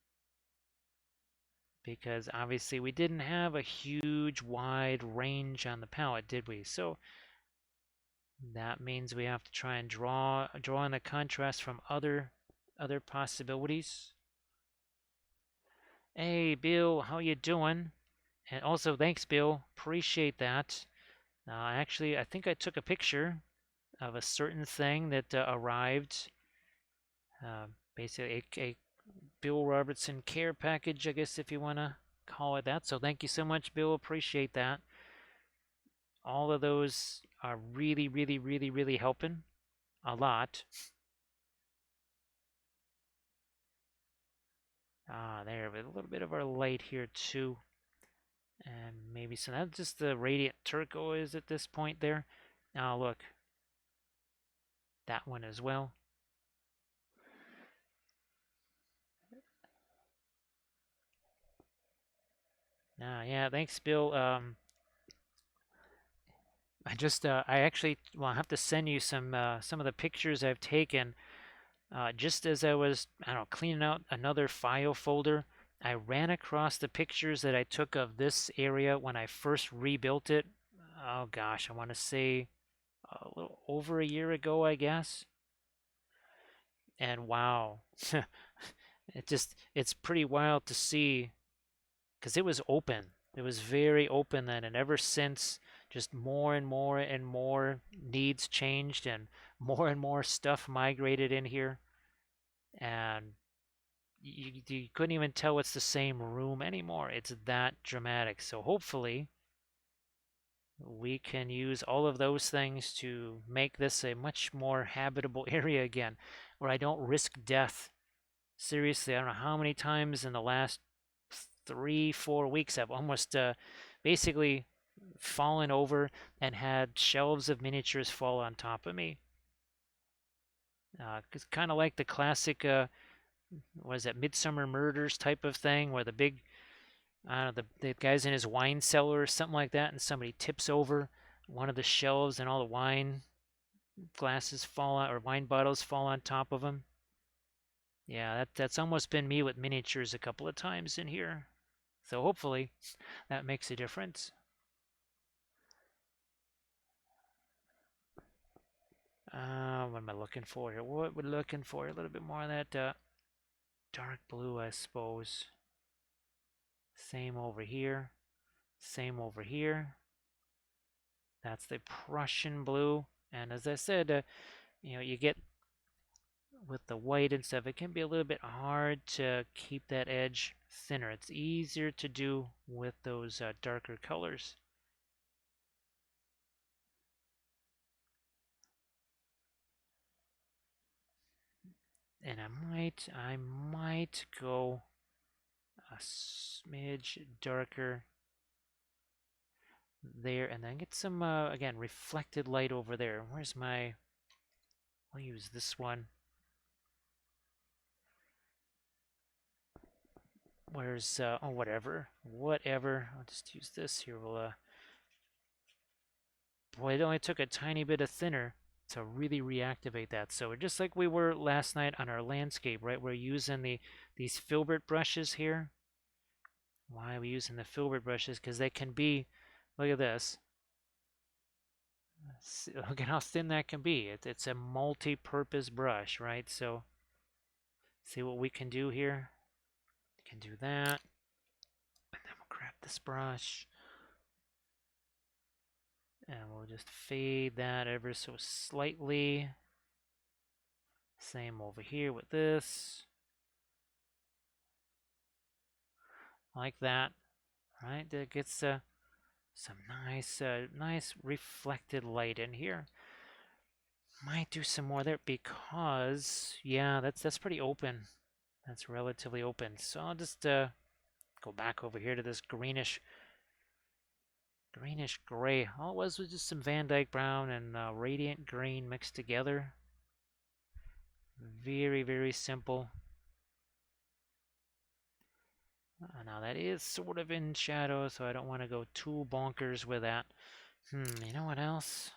because obviously we didn't have a huge, wide range on the palette, did we? So that means we have to try and draw in the contrast from other possibilities. Hey, Bill, how you doing? And also, thanks, Bill. Appreciate that. Actually, I think I took a picture of a certain thing that arrived. Basically, a Bill Robertson care package, I guess, if you want to call it that. So thank you so much, Bill. Appreciate that. All of those are really, really, really, really helping a lot. There, with a little bit of our light here too. And maybe so that's just the radiant turquoise at this point there. Now look, that one as well. Yeah, thanks, Bill. I actually, well, I have to send you some of the pictures I've taken. Just as I was, I don't know, cleaning out another file folder, I ran across the pictures that I took of this area when I first rebuilt it. Oh gosh, I want to say a little over a year ago, I guess. And wow, it's pretty wild to see, because it was open. It was very open then, and ever since, just more and more and more needs changed, and more stuff migrated in here, and you couldn't even tell it's the same room anymore. It's that dramatic. So hopefully we can use all of those things to make this a much more habitable area again, where I don't risk death. Seriously, I don't know how many times in the last 3-4 weeks I've almost basically fallen over and had shelves of miniatures fall on top of me. It's kind of like the classic, what is that, Midsummer Murders type of thing, where the big, I don't know, the guy's in his wine cellar or something like that, and somebody tips over one of the shelves and all the wine glasses fall out, or wine bottles fall on top of him. Yeah, that's almost been me with miniatures a couple of times in here. So hopefully that makes a difference. What am I looking for here? What we're looking for? A little bit more of that dark blue, I suppose. Same over here. Same over here. That's the Prussian blue. And as I said, you get with the white and stuff, it can be a little bit hard to keep that edge thinner. It's easier to do with those darker colors. And I might go a smidge darker there, and then get some, again, reflected light over there. Where's my, I'll use this one. Where's, oh, whatever. I'll just use this here. Boy, it only took a tiny bit of thinner to really reactivate that. So just like we were last night on our landscape, right? We're using these filbert brushes here. Why are we using the filbert brushes? Because they can be, look at this. Look at how thin that can be. It's a multi-purpose brush, right? So see what we can do here? We can do that. And then we'll grab this brush. And we'll just fade that ever so slightly. Same over here with this. Like that, right? That gets some nice reflected light in here. Might do some more there because, yeah, that's pretty open. That's relatively open. So I'll just go back over here to this greenish gray. All it was just some Van Dyke brown and radiant green mixed together. Very simple. Now that is sort of in shadow, so I don't want to go too bonkers with that. You know what else?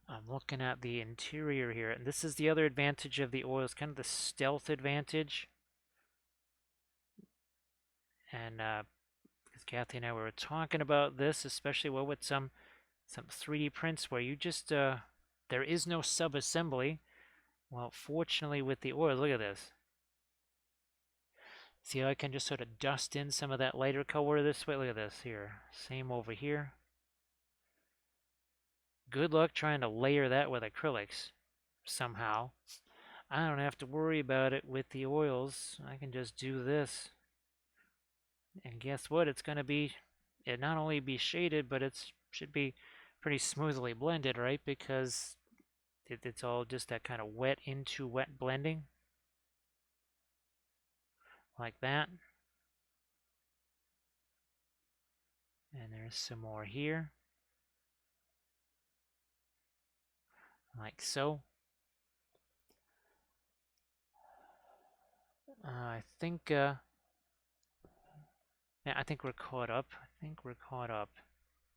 I'm looking at the interior here, and this is the other advantage of the oil. It's kind of the stealth advantage. And because Kathy and I were talking about this, especially well with some 3D prints where you just there is no sub-assembly. Well, fortunately with the oil, look at this. See how I can just sort of dust in some of that lighter color this way? Look at this here. Same over here. Good luck trying to layer that with acrylics somehow. I don't have to worry about it with the oils. I can just do this. And guess what? It's going to be, it not only be shaded, but it should be pretty smoothly blended, right? Because it's all just that kind of wet into wet blending. Like that. And there's some more here. Like so. I think, yeah, I think we're caught up.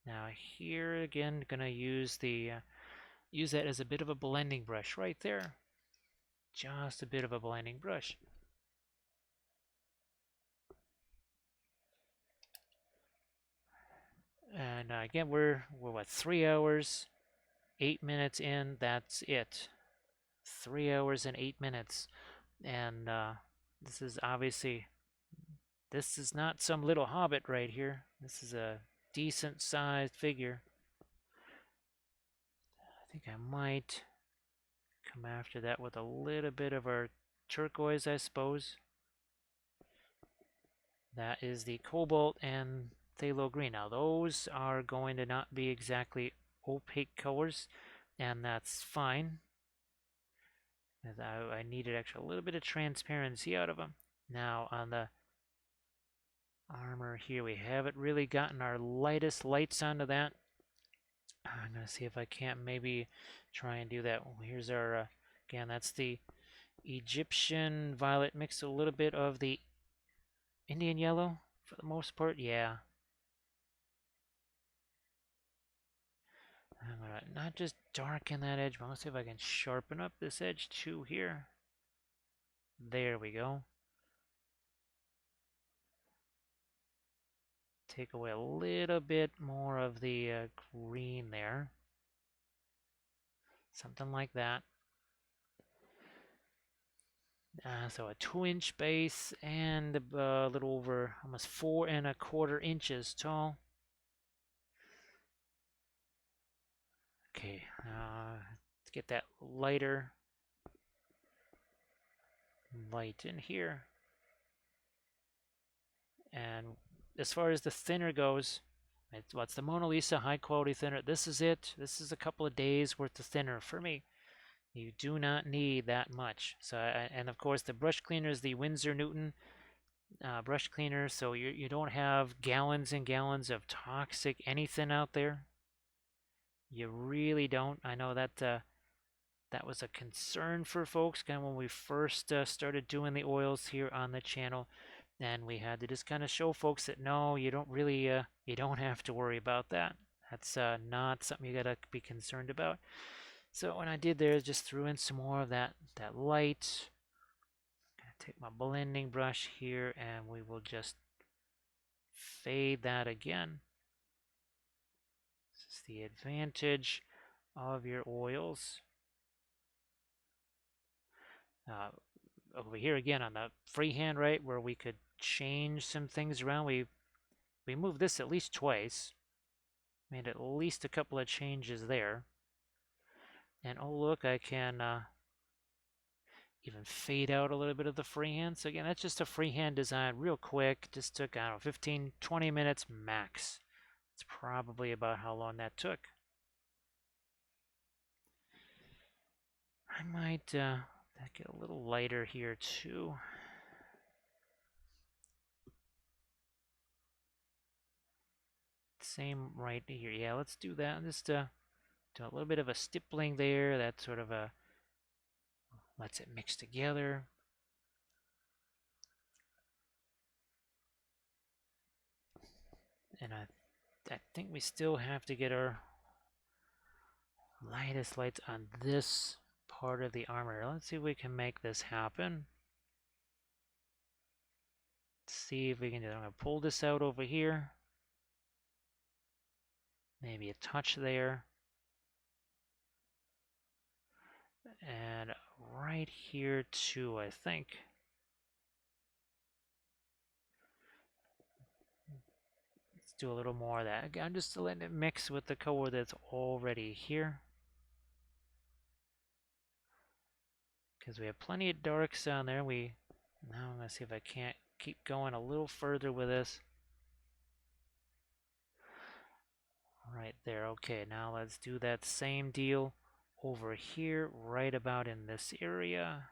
Now here again, gonna use use that as a bit of a blending brush right there. Just a bit of a blending brush. And again, we're what, 3 hours, 8 minutes in. That's it. 3 hours and 8 minutes. And this is obviously, this is not some little hobbit right here. This is a decent sized figure. I think I might come after that with a little bit of our turquoise, I suppose. That is the cobalt and phthalo green. Now those are going to not be exactly opaque colors, and that's fine. I needed actually a little bit of transparency out of them. Now on the armor here, we haven't really gotten our lightest lights onto that. I'm going to see if I can't maybe try and do that. Here's our, again, that's the Egyptian violet mixed a little bit of the Indian yellow for the most part. Yeah. I'm going to not just darken that edge, but let's see if I can sharpen up this edge too here. There we go. Take away a little bit more of the green there. something like that. So a 2-inch base and a little over almost 4¼ inches tall. Okay, let's get that lighter light in here. And as far as the thinner goes, what's the Mona Lisa high quality thinner? This is it. This is a couple of days worth of thinner for me. You do not need that much. So, and of course, the brush cleaner is the Winsor Newton brush cleaner, so you don't have gallons and gallons of toxic anything out there. You really don't. I know that that was a concern for folks kind of when we first started doing the oils here on the channel, and we had to just kind of show folks that no, you don't really, you don't have to worry about that. That's not something you gotta be concerned about. So what I did there is just threw in some more of that light. Take my blending brush here, and we will just fade that again. This is the advantage of your oils. Over here again on the freehand, right, where we could change some things around, we moved this at least twice, made at least a couple of changes there. And oh look, I can even fade out a little bit of the freehand. So again, that's just a freehand design real quick. Just took, I don't know, 15, 20 minutes max. It's probably about how long that took. I might get a little lighter here too. Same right here. Yeah, let's do that. Just do a little bit of a stippling there. That sort of lets it mix together. And I think we still have to get our lightest lights on this part of the armor. Let's see if we can make this happen. Let's see if we can do it. I'm going to pull this out over here. Maybe a touch there. And right here too, I think. Let's do a little more of that. I'm just letting it mix with the color that's already here. Because we have plenty of darks down there. Now I'm going to see if I can't keep going a little further with this. Right there. Okay, now let's do that same deal over here, right about in this area.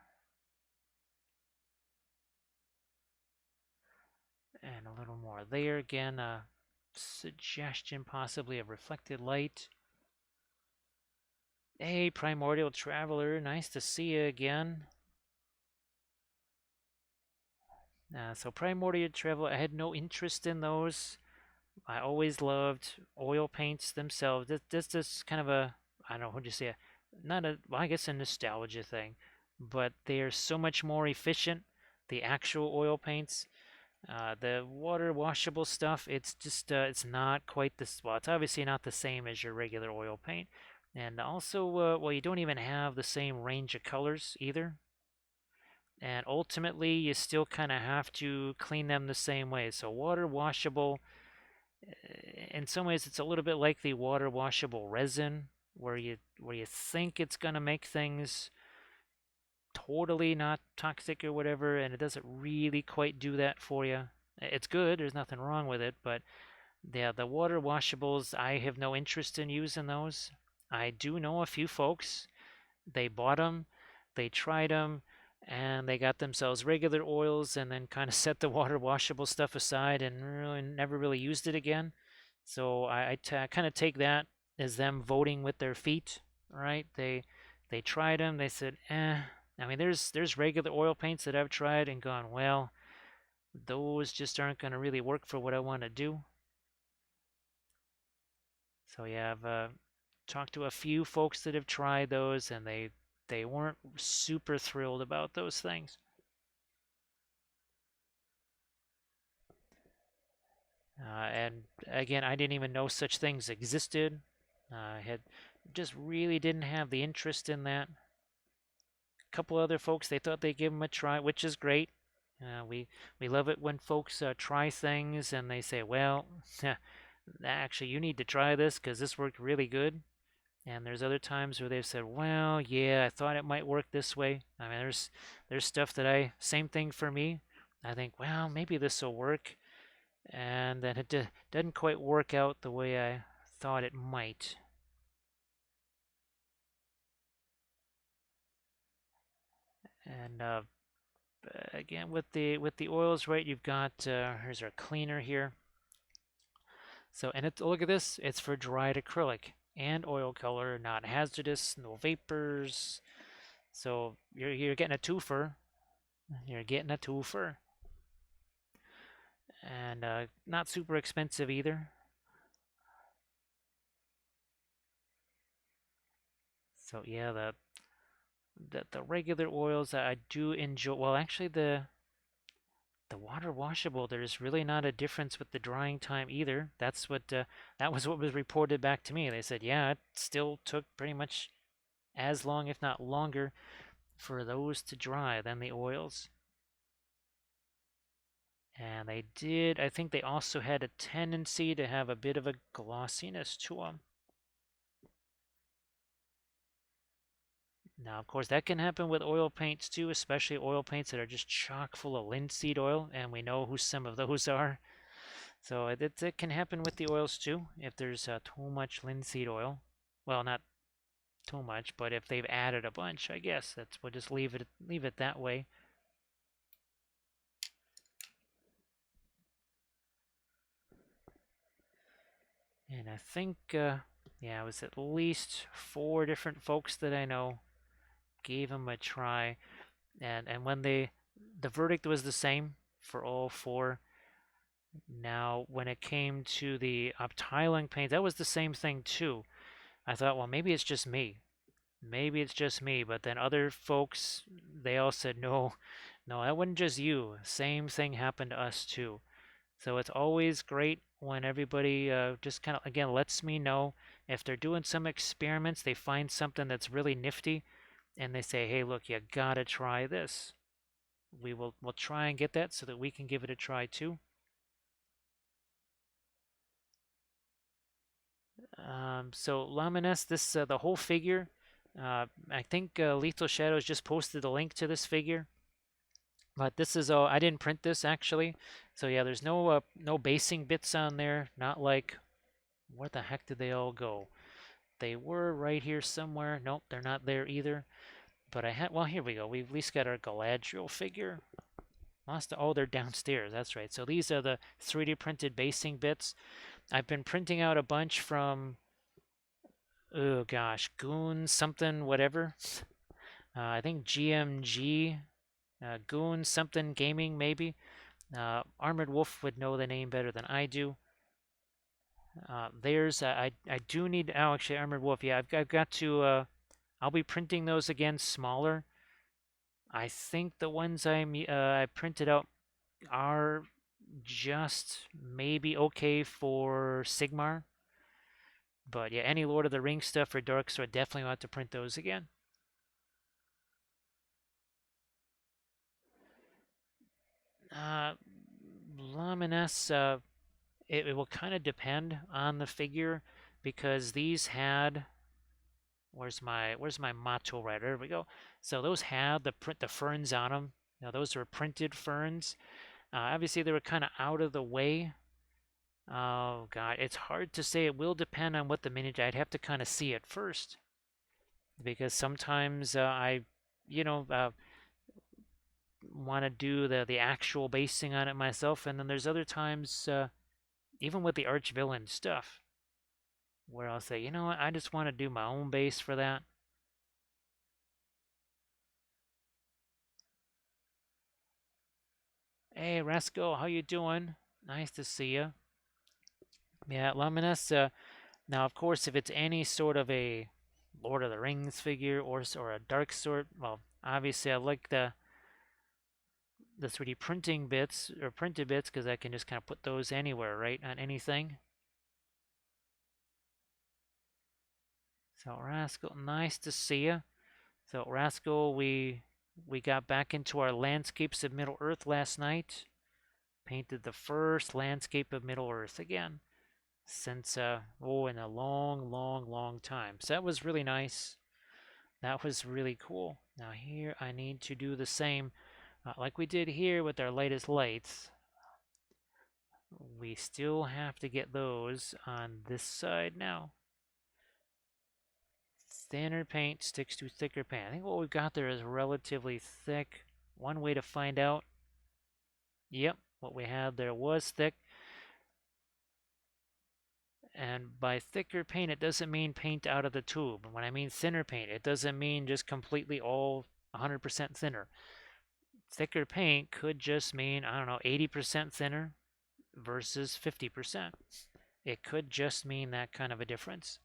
And a little more there. Again, a suggestion possibly of reflected light. Hey, Primordial Traveler, nice to see you again. So Primordial Traveler, I had no interest in those. I always loved oil paints themselves. This is kind of a, I don't know, what do you say, not a, well, I guess a nostalgia thing, but they are so much more efficient, the actual oil paints. The water washable stuff, it's just, it's not quite this, well, it's obviously not the same as your regular oil paint. And also, well, you don't even have the same range of colors either. And ultimately, you still kind of have to clean them the same way. So water washable, in some ways it's a little bit like the water washable resin where you think it's going to make things totally not toxic or whatever, and it doesn't really quite do that for you. It's good, there's nothing wrong with it, but yeah, the water washables, I have no interest in using those. I do know a few folks, they bought them, they tried them, and they got themselves regular oils and then kind of set the water washable stuff aside and really never really used it again. So I kind of take that as them voting with their feet, right? They tried them. They said, eh. I mean, there's regular oil paints that I've tried and gone, well, those just aren't going to really work for what I want to do. So yeah, I've talked to a few folks that have tried those, and they weren't super thrilled about those things. And again, I didn't even know such things existed. I had just really didn't have the interest in that. A couple other folks, they thought they'd give them a try, which is great. We love it when folks try things and they say, well, actually, you need to try this because this worked really good. And there's other times where they've said, well, yeah, I thought it might work this way. I mean, there's stuff that same thing for me. I think, well, maybe this will work. And then it doesn't quite work out the way I thought it might. And again, with the oils, right? You've got here's our cleaner here. So, and look at this. It's for dried acrylic and oil color, not hazardous, no vapors. So you're getting a twofer. You're getting a twofer, and not super expensive either. So yeah, the regular oils I do enjoy. Well, actually, the water washable, there's really not a difference with the drying time either. That was what was reported back to me. They said, yeah, it still took pretty much as long, if not longer, for those to dry than the oils. And I think they also had a tendency to have a bit of a glossiness to them. Now, of course, that can happen with oil paints too, especially oil paints that are just chock full of linseed oil, and we know who some of those are. So it can happen with the oils too, if there's too much linseed oil. Well, not too much, but if they've added a bunch, I guess we'll just leave it that way. And I think, yeah, it was at least 4 different folks that I know gave them a try, and when the verdict was the same for all 4. Now, when it came to the tiling paint, that was the same thing too. I thought, well, maybe it's just me. Maybe it's just me. But then other folks, they all said, no, no, that wasn't just you. Same thing happened to us too. So it's always great when everybody just kind of, again, lets me know if they're doing some experiments, they find something that's really nifty, and they say, hey, look, you gotta try this. We'll try and get that so that we can give it a try too. So Lamines, this the whole figure. I think Lethal Shadows just posted a link to this figure, but this is all. I didn't print this actually, so yeah, there's no basing bits on there. Not like where the heck did they all go? They were right here somewhere. Nope, they're not there either. But I had. Well, here we go. We've at least got our Galadriel figure. Oh, they're downstairs. That's right. So these are the 3D printed basing bits. I've been printing out a bunch from oh gosh, Goon something whatever. I think GMG, Goon something gaming maybe. Armored Wolf would know the name better than I do. I do need. Oh, actually, Armored Wolf. Yeah, I've got to. I'll be printing those again smaller. I think the ones I printed out are just maybe okay for Sigmar. But yeah, any Lord of the Rings stuff for Dark Sword, definitely will have to print those again. Uh, Lamines, it will kind of depend on the figure because these had where's my motto right there we go. So those had the ferns on them. Now those were printed ferns. Obviously they were kind of out of the way. Oh god, it's hard to say. It will depend on what the miniature. I'd have to kind of see it first because sometimes I, you know, want to do the actual basing on it myself, and then there's other times, even with the arch villain stuff, where I'll say, you know what, I just want to do my own base for that. Hey, Rascal, how you doing? Nice to see you. Yeah, Luminous. Now, of course, if it's any sort of a Lord of the Rings figure or a dark sort, well, obviously I like the 3D printing bits or printed bits because I can just kind of put those anywhere, right, on anything. So Rascal, nice to see you. So Rascal, we got back into our landscapes of Middle Earth last night. Painted the first landscape of Middle Earth again since in a long time. So that was really nice. That was really cool. Now here I need to do the same like we did here with our latest lights. We still have to get those on this side now. Thinner paint sticks to thicker paint. I think what we've got there is relatively thick. One way to find out, yep, what we had there was thick. And by thicker paint, it doesn't mean paint out of the tube. When I mean thinner paint, it doesn't mean just completely all 100% thinner. Thicker paint could just mean, I don't know, 80% thinner versus 50%. It could just mean that kind of a difference.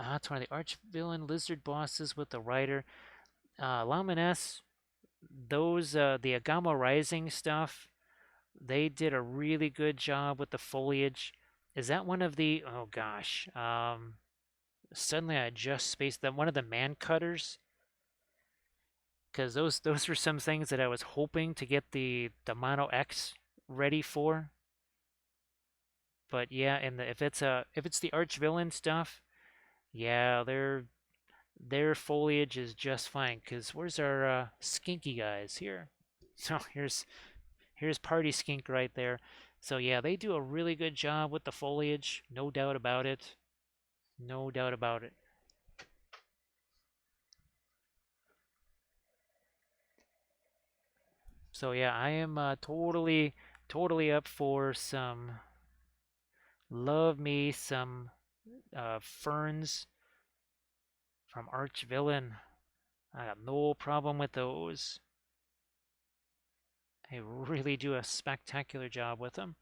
It's one of the arch villain lizard bosses with the rider. Laminess, those, the Agama Rising stuff, they did a really good job with the foliage. Is that one of the, oh gosh, suddenly I just spaced them, one of the man cutters? Because those were some things that I was hoping to get the Mono X ready for. But yeah, and if it's the arch villain stuff, yeah, their foliage is just fine. Cause where's our skinky guys here? So here's Party Skink right there. So yeah, they do a really good job with the foliage, no doubt about it. No doubt about it. So yeah, I am totally up for some love me some ferns from Arch Villain. I got no problem with those. They really do a spectacular job with them.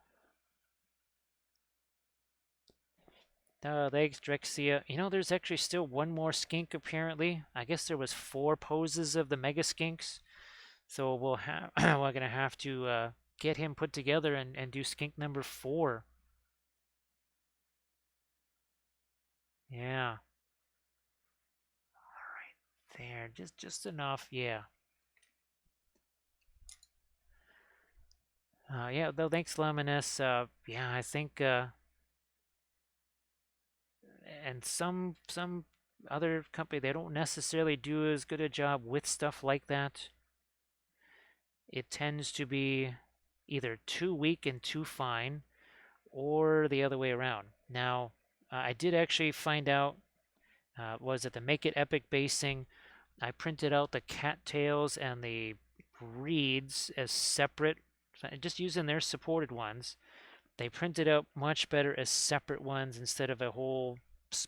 Thanks, Drexia. You know, there's actually still one more skink apparently. I guess there was 4 poses of the Mega Skinks. So we'll have we're gonna have to get him put together and do skink number 4. Yeah. All right, there, just enough. Yeah. Yeah. Though, thanks, Lemoness. Yeah, I think and some other company they don't necessarily do as good a job with stuff like that. It tends to be either too weak and too fine, or the other way around. Now, I did actually find out was at the Make It Epic basing. I printed out the cattails and the reeds as separate, just using their supported ones. They printed out much better as separate ones instead of a whole,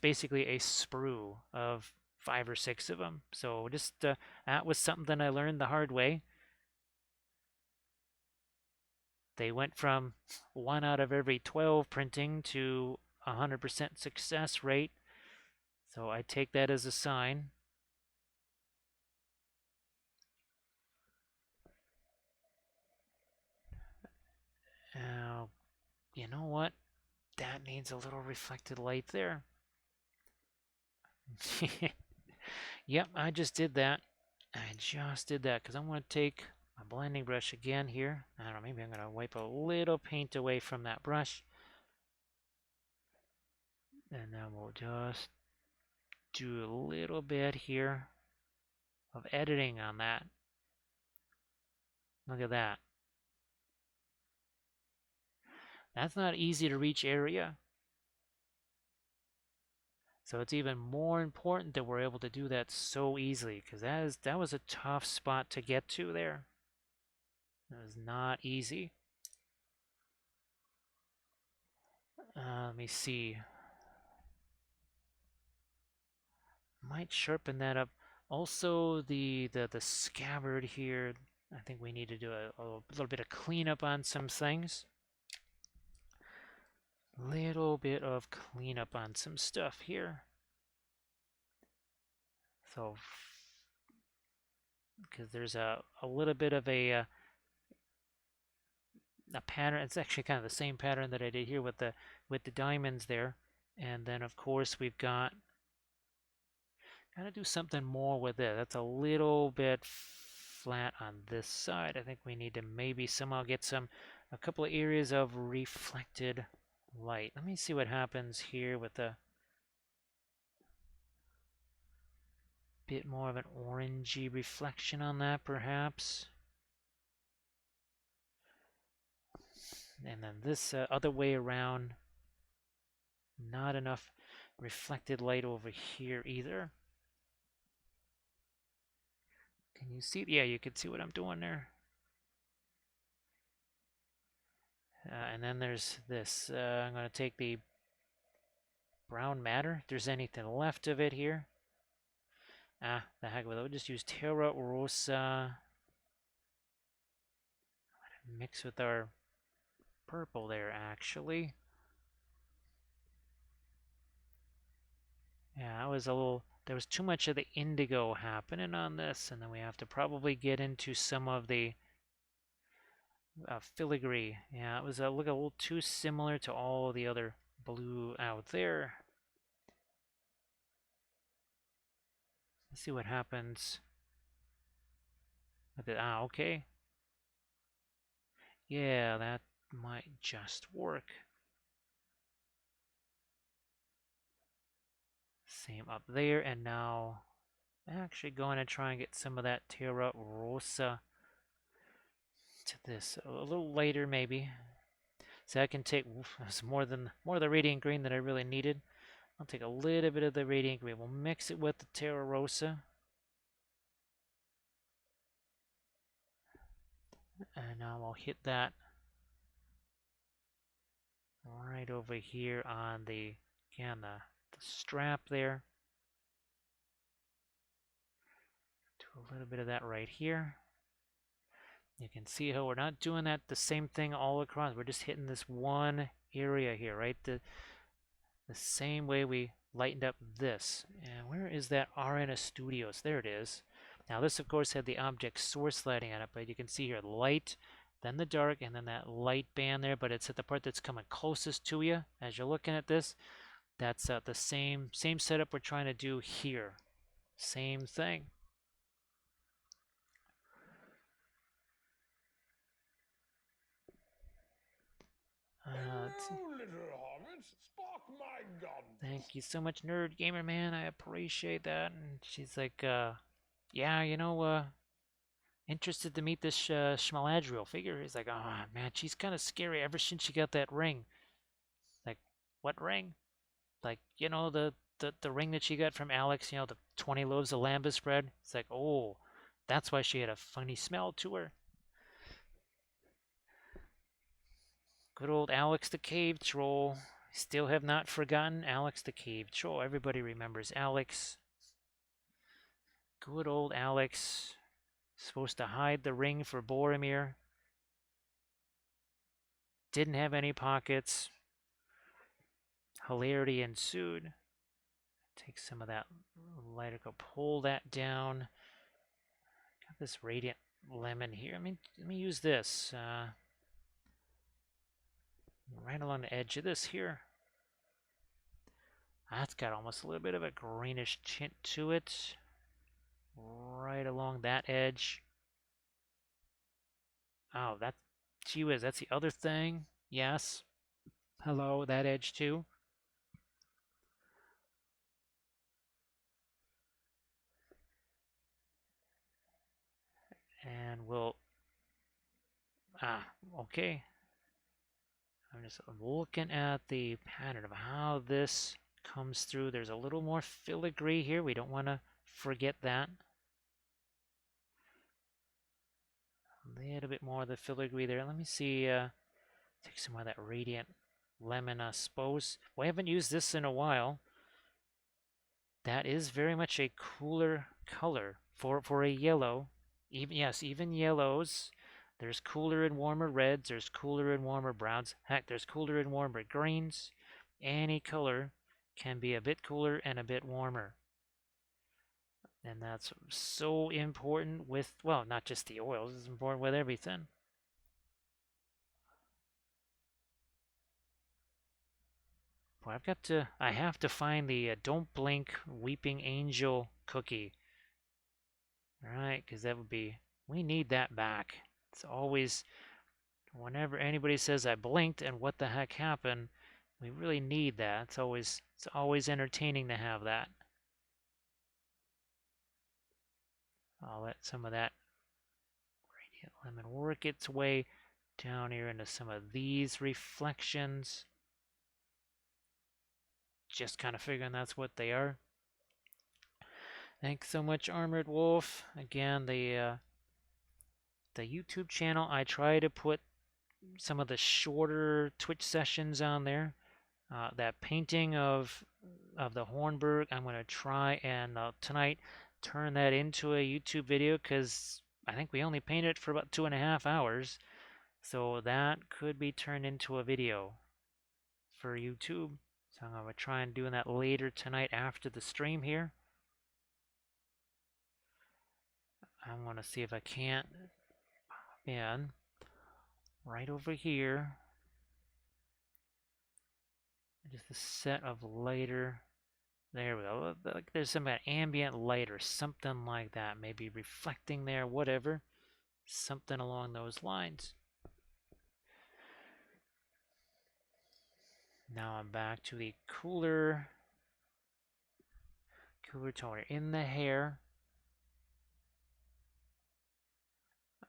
basically a sprue of 5 or 6 of them. So just that was something I learned the hard way. They went from 1 out of every 12 printing to 100% success rate. So I take that as a sign. Now, you know what? That needs a little reflected light there. Yep, I just did that. I just did that because I want to take my blending brush again here. I don't know, maybe I'm going to wipe a little paint away from that brush. And then we'll just do a little bit here of editing on that. Look at that. That's not easy to reach area. So it's even more important that we're able to do that so easily because that was a tough spot to get to there. It was not easy. Let me see. Might sharpen that up. Also, the scabbard here. I think we need to do a little bit of cleanup on some things. Little bit of cleanup on some stuff here. So, because there's a little bit of a a pattern. It's actually kind of the same pattern that I did here with the diamonds there. And then of course we've got gotta do something more with it. That's a little bit flat on this side. I think we need to maybe somehow get a couple of areas of reflected light. Let me see what happens here with a bit more of an orangey reflection on that perhaps. And then this other way around, not enough reflected light over here either. Can you see? Yeah, you can see what I'm doing there. And then there's this. I'm going to take the brown matter, if there's anything left of it here. The heck with it. We'll just use Terra Rosa. Mix with our purple there, actually. Yeah, that was a little... There was too much of the indigo happening on this, and then we have to probably get into some of the filigree. Yeah, it was look a little too similar to all the other blue out there. Let's see what happens with it. Okay. Yeah, that might just work. Same up there, and now actually going to try and get some of that Terra Rosa to this a little later maybe. So I can take more of the radiant green that I really needed. I'll take a little bit of the radiant green. We'll mix it with the Terra Rosa. And now I'll hit that right over here on the strap there. Do a little bit of that right here. You can see how we're not doing that the same thing all across. We're just hitting this one area here, right? The same way we lightened up this. And where is that RNA Studios? There it is. Now this, of course, had the object source lighting on it, but you can see here light, then the dark, and then that light band there, but it's at the part that's coming closest to you as you're looking at this. That's the same setup we're trying to do here. Same thing. Hello, little hobbits. Spark my gun. Thank you so much, Nerd Gamer Man. I appreciate that. And she's like, yeah, interested to meet this Schmaladriel figure. He's like, oh man, she's kind of scary ever since she got that ring. Like, what ring? Like, the ring that she got from Alex, the 20 loaves of lambus bread. It's like, oh, that's why she had a funny smell to her. Good old Alex the Cave Troll. Still have not forgotten Alex the Cave Troll. Everybody remembers Alex. Good old Alex. Supposed to hide the ring for Boromir. Didn't have any pockets. Hilarity ensued. Take some of that lighter, go pull that down. Got this radiant lemon here. I mean, let me use this. Right along the edge of this here. That's got almost a little bit of a greenish tint to it. Right along that edge. Oh, gee whiz, that's the other thing. Yes. Hello, that edge too. And we'll, okay. I'm just looking at the pattern of how this comes through. There's a little more filigree here. We don't want to forget that. A little bit more of the filigree there. Let me see, take some more of that radiant lemon, I suppose. We haven't used this in a while. That is very much a cooler color for a yellow. Even yellows. There's cooler and warmer reds. There's cooler and warmer browns. Heck, there's cooler and warmer greens. Any color can be a bit cooler and a bit warmer. And that's so important with, well, not just the oils. It's important with everything. Boy, I have to find the Don't Blink Weeping Angel cookie. All right, because we need that back. It's always, whenever anybody says I blinked and what the heck happened, we really need that. It's always entertaining to have that. I'll let some of that radiant lemon work its way down here into some of these reflections. Just kind of figuring that's what they are. Thanks so much, Armored Wolf. Again, the YouTube channel, I try to put some of the shorter Twitch sessions on there. That painting of the Hornberg, I'm going to try and tonight turn that into a YouTube video because I think we only painted for about 2.5 hours. So that could be turned into a video for YouTube. So I'm going to try and doing that later tonight after the stream here. I'm going to see if I can't pop in right over here. Just a set of lighter. There we go. Like there's some ambient light or something like that. Maybe reflecting there, whatever. Something along those lines. Now I'm back to the cooler toner in the hair.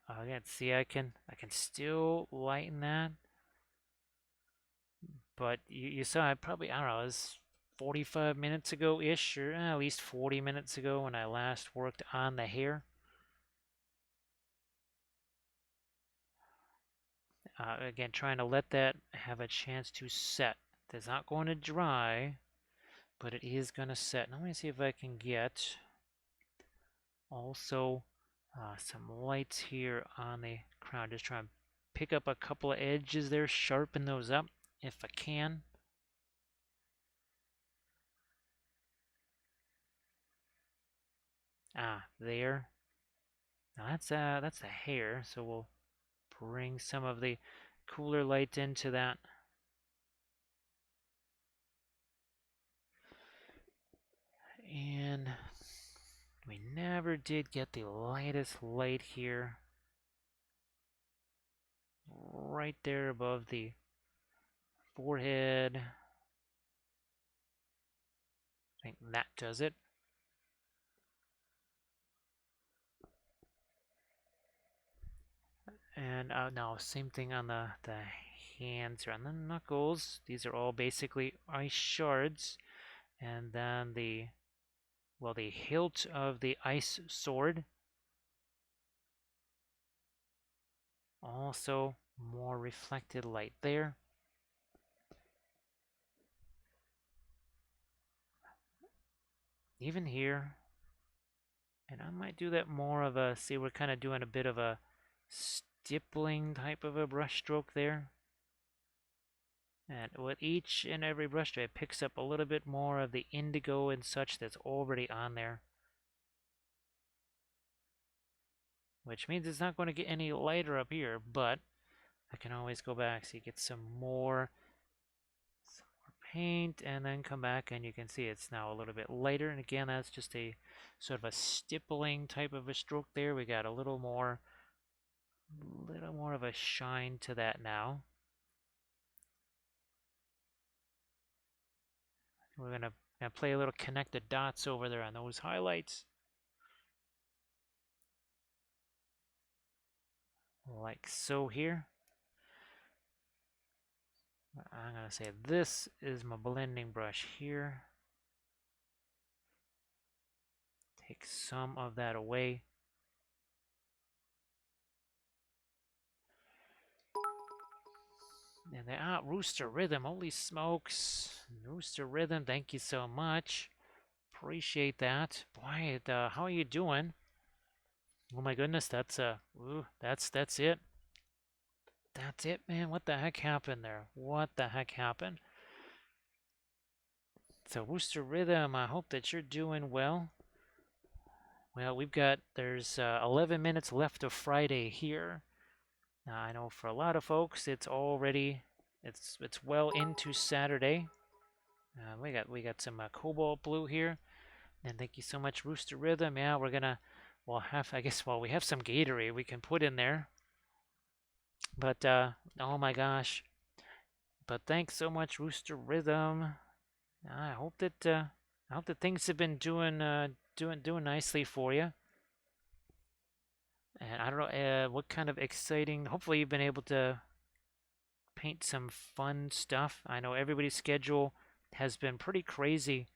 Again, see, I can still lighten that. But you saw I don't know, it was 45 minutes ago-ish, or at least 40 minutes ago when I last worked on the hair. Again, trying to let that have a chance to set. It's not going to dry, but it is going to set. Now, let me see if I can get also some lights here on the crown. Just try and pick up a couple of edges there, sharpen those up if I can. There. Now that's the hair, so we'll bring some of the cooler light into that. And we never did get the lightest light here. Right there above the forehead. I think that does it. And now same thing on the hands or on the knuckles. These are all basically ice shards. And then the hilt of the ice sword. Also more reflected light there. Even here. And I might do that more of a, see, we're kind of doing a bit of a stippling type of a brush stroke there. And with each and every brush stroke, it picks up a little bit more of the indigo and such that's already on there. Which means it's not going to get any lighter up here, but I can always go back so you get some more paint and then come back and you can see it's now a little bit lighter. And again, that's just a sort of a stippling type of a stroke there. We got a little more of a shine to that now. We're gonna play a little connected dots over there on those highlights. Like so here. I'm gonna say this is my blending brush here. Take some of that away. And the Rooster Rhythm, holy smokes. Rooster Rhythm, thank you so much. Appreciate that. Boy, how are you doing? Oh my goodness, that's that's it. That's it, man. What the heck happened there? What the heck happened? So Rooster Rhythm, I hope that you're doing well. Well, there's 11 minutes left of Friday here. Now, I know for a lot of folks, it's well into Saturday. We got some cobalt blue here, and thank you so much, Rooster Rhythm. Yeah, we're gonna, well, I guess, well, we have some Gatorade we can put in there, but oh my gosh, but thanks so much, Rooster Rhythm. I hope that things have been doing nicely for you. And I don't know what kind of exciting. Hopefully, you've been able to paint some fun stuff. I know everybody's schedule has been pretty crazy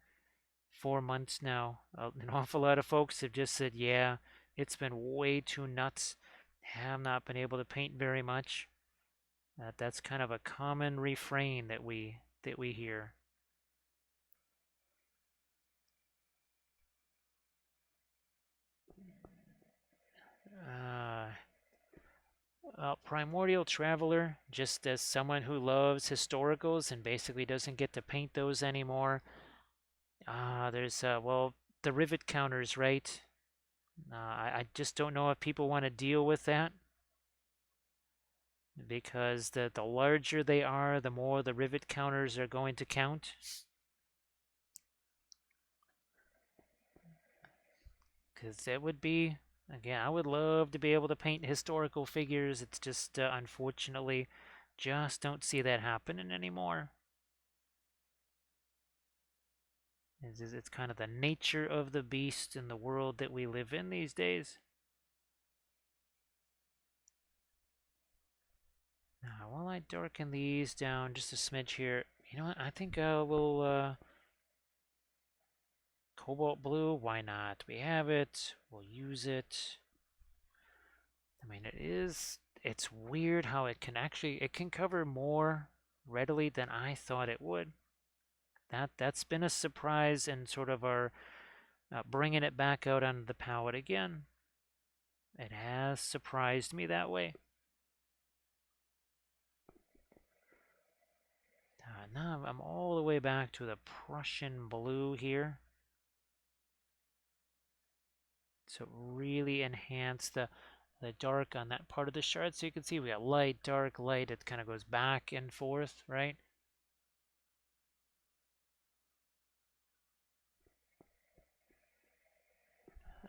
4 months now. An awful lot of folks have just said, "Yeah, it's been way too nuts. Have not been able to paint very much." That's kind of a common refrain that we hear. Uh, Primordial Traveler, just as someone who loves historicals and basically doesn't get to paint those anymore. There's well, the rivet counters, right? I just don't know if people want to deal with that because the larger they are, the more the rivet counters are going to count. Because it would be, again, I would love to be able to paint historical figures. It's just unfortunately, just don't see that happening anymore. It's kind of the nature of the beast in the world that we live in these days. Now, while I darken these down just a smidge here, you know what? I think we'll cobalt blue. Why not? We have it. We'll use it. I mean, it's weird how it can cover more readily than I thought it would. That's been a surprise and sort of our bringing it back out onto the palette again. It has surprised me that way. Now I'm all the way back to the Prussian blue here. So really enhance the dark on that part of the shard. So you can see we got light, dark, light. It kind of goes back and forth, right?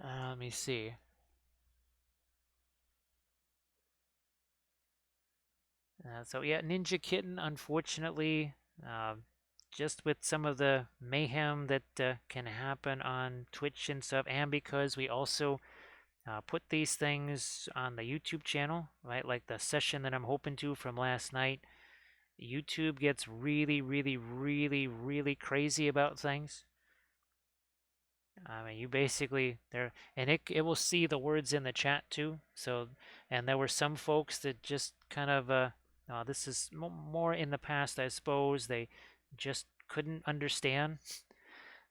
Let me see. So yeah, Ninja Kitten, unfortunately, uh, just with some of the mayhem that can happen on Twitch and stuff, and because we also put these things on the YouTube channel, right? Like the session that I'm hoping to from last night. YouTube gets really, really, really, really crazy about things. I mean, you basically there, and it will see the words in the chat too. So, and there were some folks that just kind of this is more in the past, I suppose. They just couldn't understand.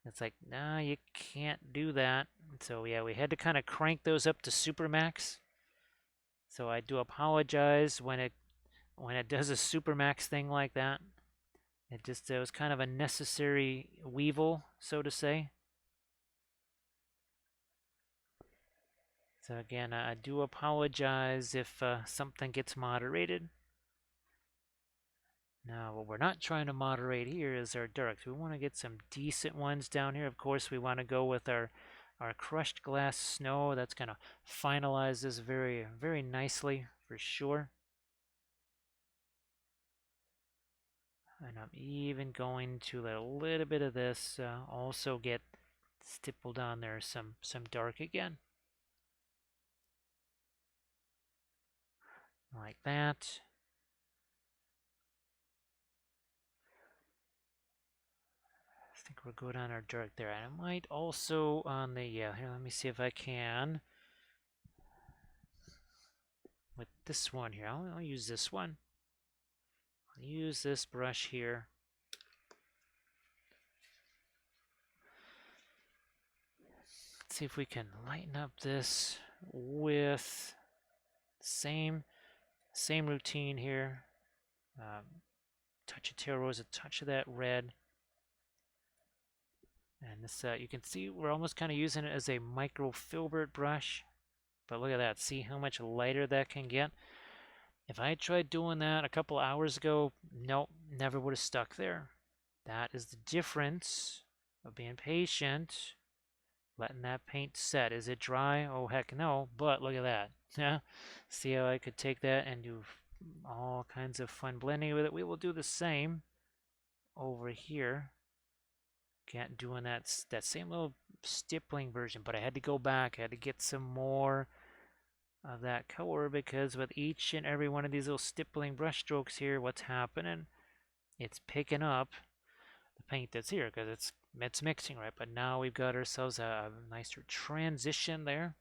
It's like, nah, you can't do that. So yeah, we had to kind of crank those up to super max. So I do apologize when it does a super max thing like that. It was kind of a necessary weevil, so to say. So again, I do apologize if something gets moderated. Now, what we're not trying to moderate here is our darks. We want to get some decent ones down here. Of course, we want to go with our crushed glass snow. That's going to finalize this very, very nicely for sure. And I'm even going to let a little bit of this also get stippled on there, some dark again. Like that. I think we're good on our dark there. And I might also on the, yeah, here, let me see if I can. With this one here, I'll use this one. I'll use this brush here. Let's see if we can lighten up this with same routine here. Touch of Tail Rose, a touch of that red. And this, you can see we're almost kind of using it as a micro filbert brush. But look at that, see how much lighter that can get? If I tried doing that a couple hours ago, nope, never would have stuck there. That is the difference of being patient, letting that paint set. Is it dry? Oh, heck no, but look at that. Yeah, see how I could take that and do all kinds of fun blending with it. We will do the same over here. Again, doing that same little stippling version, but I had to go back. I had to get some more of that color because with each and every one of these little stippling brush strokes here, what's happening? It's picking up the paint that's here because it's mixing, right? But now we've got ourselves a nicer transition there.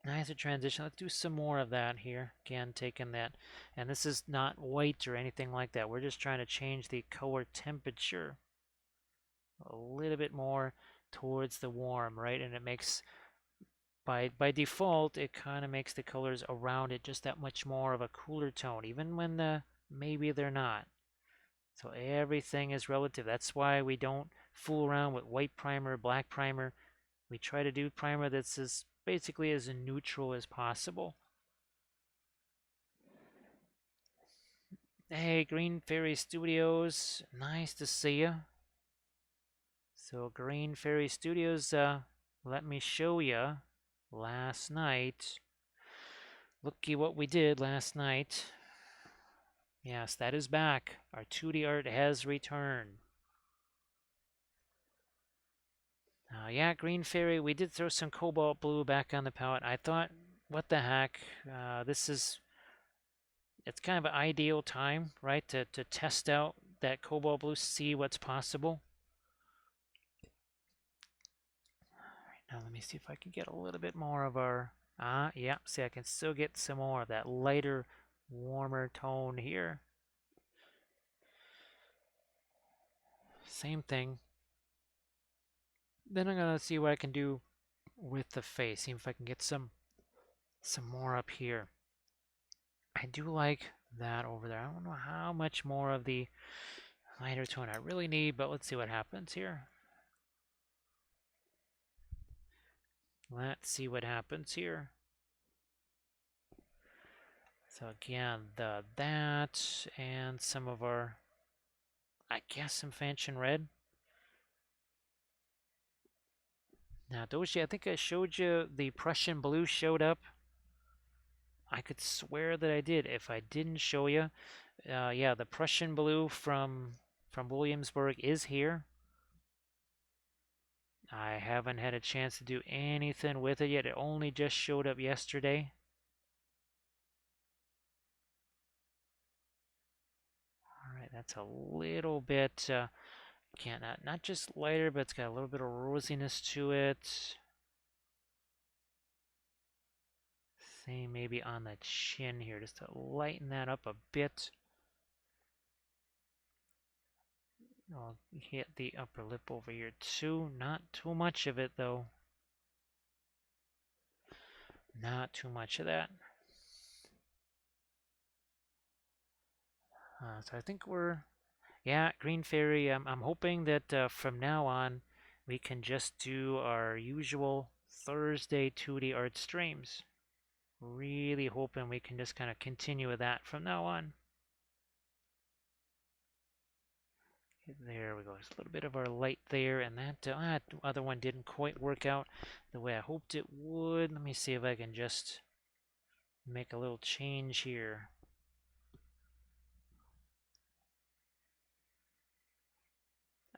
Nicer transition. Let's do some more of that here. Again, taking that, and this is not white or anything like that. We're just trying to change the color temperature a little bit more towards the warm, right? And it makes, by default, it kind of makes the colors around it just that much more of a cooler tone, even when maybe they're not. So everything is relative. That's why we don't fool around with white primer, black primer. We try to do primer that's as basically as neutral as possible. Hey, Green Fairy Studios, nice to see you. So Green Fairy Studios, let me show you last night. Looky what we did last night. Yes, that is back. Our 2D art has returned. Yeah, Green Fairy, we did throw some cobalt blue back on the palette. I thought, what the heck, it's kind of an ideal time, right, to test out that cobalt blue, see what's possible. All right, now let me see if I can get a little bit more of our, yeah, see, I can still get some more of that lighter, warmer tone here. Same thing. Then I'm gonna see what I can do with the face, see if I can get some more up here. I do like that over there. I don't know how much more of the lighter tone I really need, but let's see what happens here. Let's see what happens here. So again, that and some of our, I guess, some Fanchon red. Now, Doshi, I think I showed you the Prussian blue showed up. I could swear that I did. If I didn't show you, yeah, the Prussian blue from Williamsburg is here. I haven't had a chance to do anything with it yet. It only just showed up yesterday. All right, that's a little bit, again, not just lighter, but it's got a little bit of rosiness to it. Same maybe on the chin here, just to lighten that up a bit. I'll hit the upper lip over here too. Not too much of it though. Not too much of that. So I think we're, yeah, Green Fairy. I'm hoping that from now on we can just do our usual Thursday 2D art streams. Really hoping we can just kind of continue with that from now on. There we go. There's a little bit of our light there, and that other one didn't quite work out the way I hoped it would. Let me see if I can just make a little change here.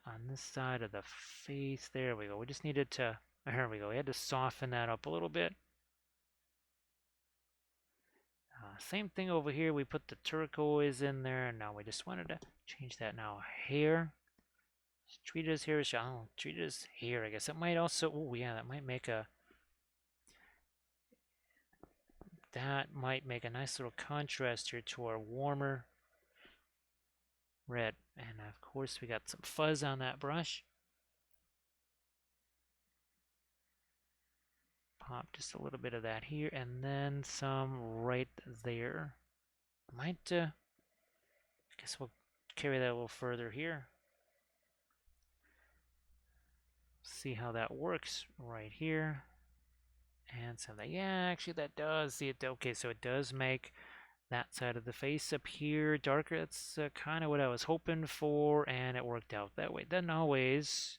On this side of the face, there we go. We just needed to, there we go. We had to soften that up a little bit. Same thing over here. We put the turquoise in there, and now we just wanted to change that now. Here. Treat it as here. Oh, treat it as here. I guess that might also, oh yeah, that might make a nice little contrast here to our warmer red. And of course we got some fuzz on that brush. Pop just a little bit of that here and then some right there. Might, I guess we'll carry that a little further here. See how that works right here. And so that, yeah, actually that does, see it, okay, so it does make that side of the face up here darker. That's kind of what I was hoping for, and it worked out that way. Doesn't always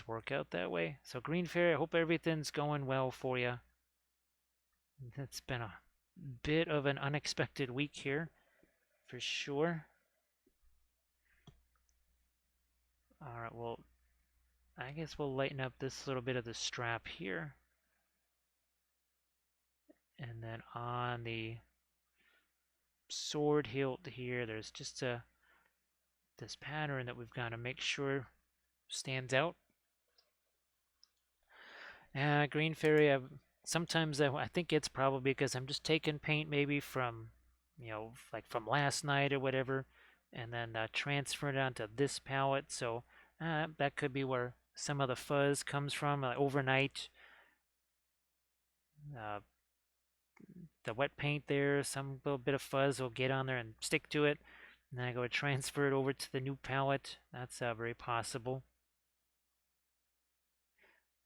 work out that way. So Green Fairy, I hope everything's going well for you. It's been a bit of an unexpected week here, for sure. All right, well, I guess we'll lighten up this little bit of the strap here. And then on the sword hilt here, there's just this pattern that we've got to make sure stands out. Green Fairy, sometimes I think it's probably because I'm just taking paint maybe from, like from last night or whatever, and then transferring it onto this palette. So that could be where some of the fuzz comes from overnight. Uh, the wet paint there, some little bit of fuzz will get on there and stick to it. And then I go to transfer it over to the new palette. That's very possible.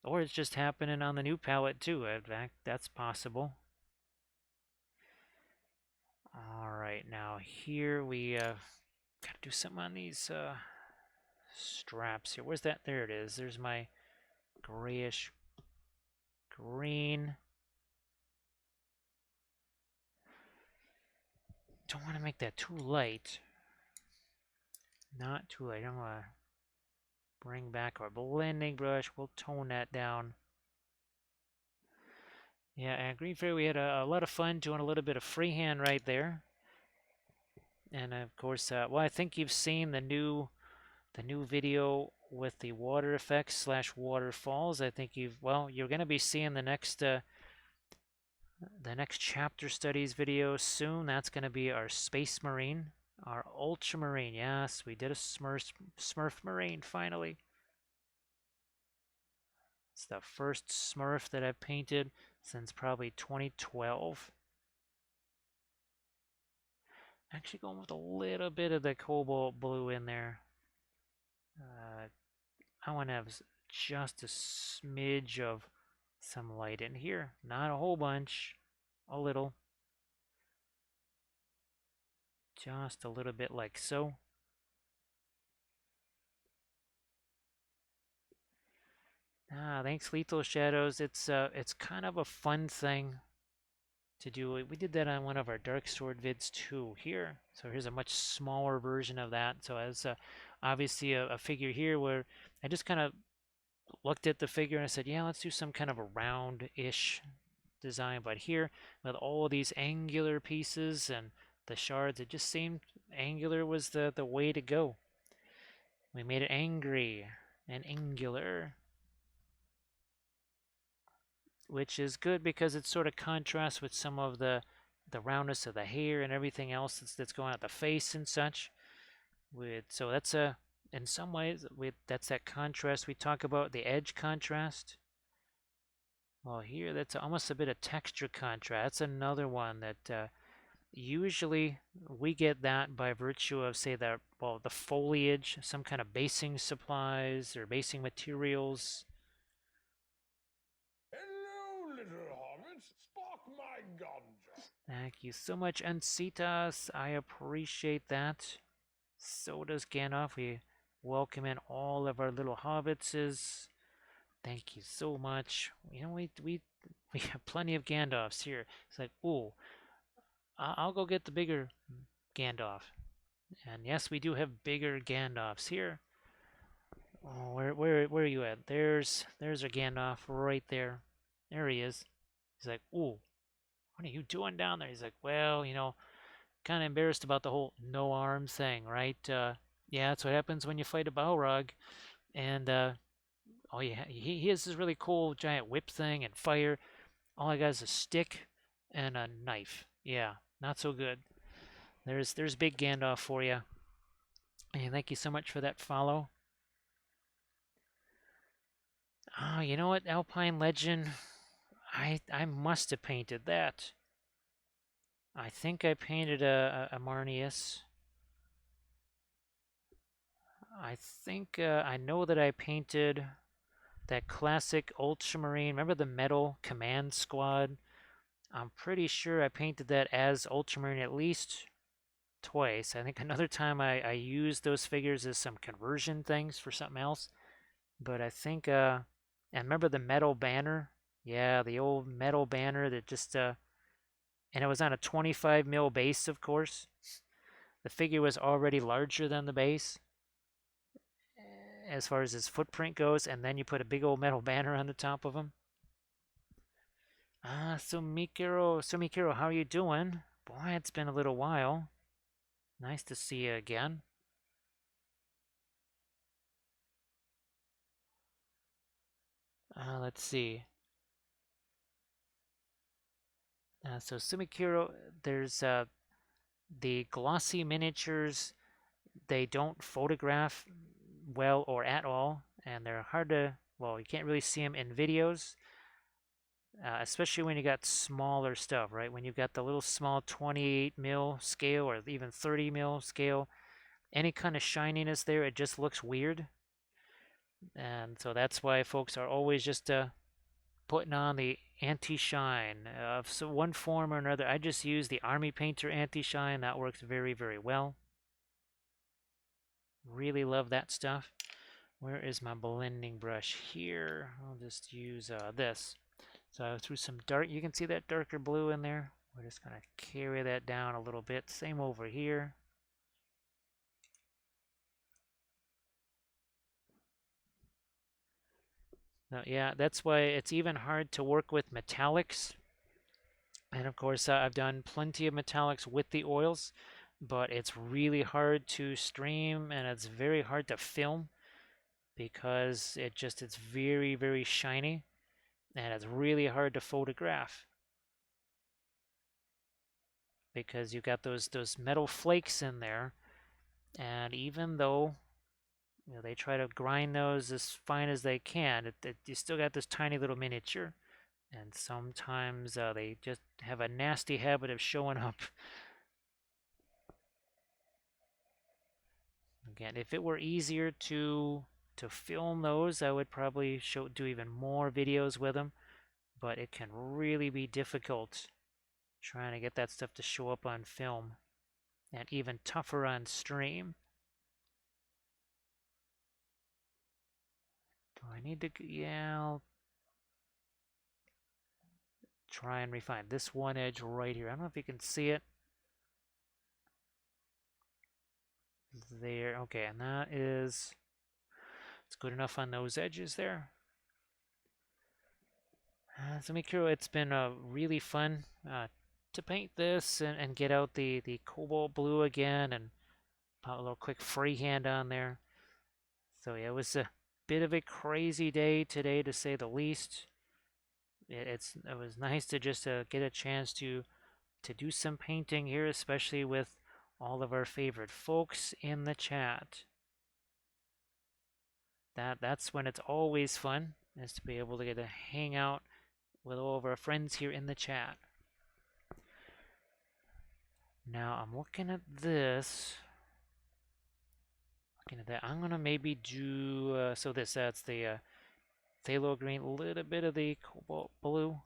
Or it's just happening on the new palette too. In fact, that's possible. All right, now here we gotta do something on these straps here. Where's that? There it is. There's my grayish green. Don't want to make that too light. Not too light. I'm gonna bring back our blending brush. We'll tone that down. Yeah, and Green Fairy, we had a lot of fun doing a little bit of freehand right there. And of course, well, I think you've seen the new video with the water effects slash waterfalls. I think you're going to be seeing the next chapter studies video soon. That's going to be our Space Marine, our Ultramarine. Yes, we did a Smurf Marine finally. It's the first Smurf that I've painted since probably 2012. Actually going with a little bit of the cobalt blue in there. I want to have just a smidge of some light in here. Not a whole bunch, a little. Just a little bit like so. Thanks Lethal Shadows. It's kind of a fun thing to do. We did that on one of our Dark Sword vids too here. So here's a much smaller version of that. So as obviously a figure here where I just kind of looked at the figure and I said, yeah, let's do some kind of a round-ish design. But here, with all of these angular pieces and the shards, it just seemed angular was the way to go. We made it angry and angular, which is good because it sort of contrasts with some of the roundness of the hair and everything else that's going on the face and such. So that's in some ways that's that contrast we talk about, the edge contrast. Well, here that's almost a bit of texture contrast. That's another one that usually we get that by virtue of, say, the foliage, some kind of basing supplies or basing materials. Hello, little hobbits. Spark my ganja. Thank you so much, Ancitas. I appreciate that. So does Gandalf. We welcome in all of our little hobbitses. Thank you so much. You know, we have plenty of Gandalfs here. It's like, ooh, I'll go get the bigger Gandalf. And yes, we do have bigger Gandalfs here. Oh, where are you at? There's our Gandalf right there. There he is. He's like, ooh, what are you doing down there? He's like, well, kind of embarrassed about the whole no arms thing, right? Yeah, that's what happens when you fight a Balrog. And oh yeah, he has this really cool giant whip thing and fire. All I got is a stick and a knife. Yeah, not so good. There's big Gandalf for you. And thank you so much for that follow. Oh, you know what, Alpine Legend? I must have painted that. I think I painted a Marnius. I think I know that I painted that classic Ultramarine. Remember the metal command squad? I'm pretty sure I painted that as ultramarine at least twice. I think another time I used those figures as some conversion things for something else. But I think, and remember the metal banner? Yeah, the old metal banner that just, and it was on a 25 mil base, of course. The figure was already larger than the base as far as his footprint goes, and then you put a big old metal banner on the top of him. Sumikiro, how are you doing? Boy, it's been a little while. Nice to see you again. Let's see. So Sumikiro, there's the glossy miniatures. They don't photograph well or at all, and they're hard to, well, you can't really see them in videos, especially when you got smaller stuff, right? When you've got the little small 28 mil scale or even 30 mil scale, any kind of shininess there, it just looks weird. And so that's why folks are always just putting on the anti-shine of one form or another. I just use the Army Painter anti-shine. That works very, very well. Really love that stuff. Where is my blending brush? Here. I'll just use this. So I threw some dark, you can see that darker blue in there. We're just going to carry that down a little bit. Same over here. Now, yeah, that's why it's even hard to work with metallics. And of course, I've done plenty of metallics with the oils, but it's really hard to stream and it's very hard to film because it's very, very shiny and it's really hard to photograph because you've got those metal flakes in there. And even though they try to grind those as fine as they can, you still got this tiny little miniature. And sometimes they just have a nasty habit of showing up. Again, if it were easier to film those, I would probably do even more videos with them. But it can really be difficult trying to get that stuff to show up on film, and even tougher on stream. Do I need to? Yeah, I'll try and refine this one edge right here. I don't know if you can see it. There, okay, and it's good enough on those edges there. So Mikiro, it's been really fun to paint this and get out the cobalt blue again and put a little quick freehand on there. So yeah, it was a bit of a crazy day today to say the least. It was nice to just get a chance to do some painting here, especially with all of our favorite folks in the chat. That's when it's always fun, is to be able to get to hang out with all of our friends here in the chat. Now I'm looking at this. Looking at that, I'm gonna maybe do so that's the phthalo green, a little bit of the cobalt blue.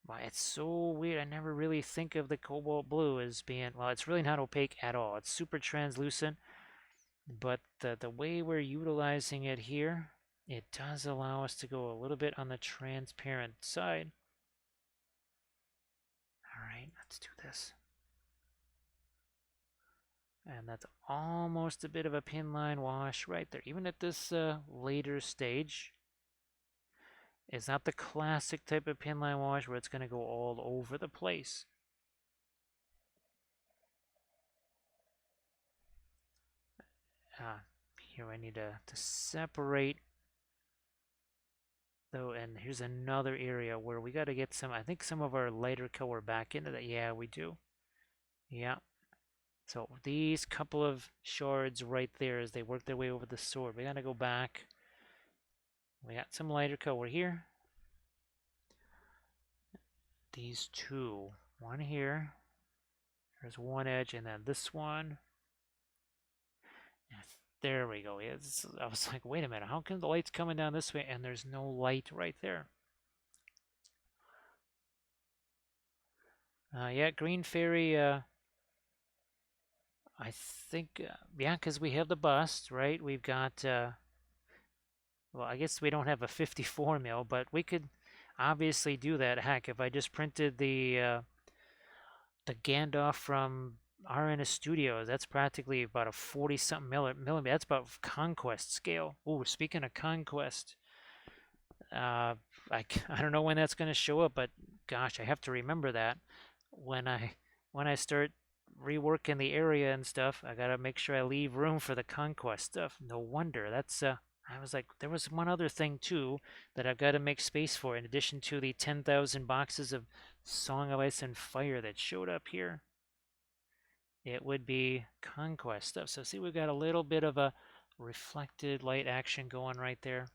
Why, it's so weird. I never really think of the cobalt blue as being, well, it's really not opaque at all. It's super translucent, but the way we're utilizing it here, it does allow us to go a little bit on the transparent side. All right, let's do this. And that's almost a bit of a pin line wash right there. Even at this later stage, it's not the classic type of pin line wash where it's going to go all over the place. Here I need to separate though, and here's another area where we got to get some, I think some of our lighter color back into that. Yeah, we do. Yeah. So these couple of shards right there as they work their way over the sword, we got to go back. We got some lighter color here. These two, one here. There's one edge, and then this one. There we go. Yeah, I was like, wait a minute, how come the light's coming down this way and there's no light right there? Yeah, Green Fairy, I think, yeah, because we have the bust, right? We've got, well, I guess we don't have a 54 mil, but we could obviously do that. Heck, if I just printed the Gandalf from RNS Studios, that's practically about a 40 something millimeter. That's about Conquest scale. Ooh, speaking of Conquest, uh, I don't know when that's going to show up, but gosh, I have to remember that when I start reworking the area and stuff. I gotta make sure I leave room for the Conquest stuff. No wonder that's I was like, there was one other thing too that I've got to make space for in addition to the 10,000 boxes of Song of Ice and Fire that showed up here. It would be Conquest stuff. So see, we've got a little bit of a reflected light action going right there.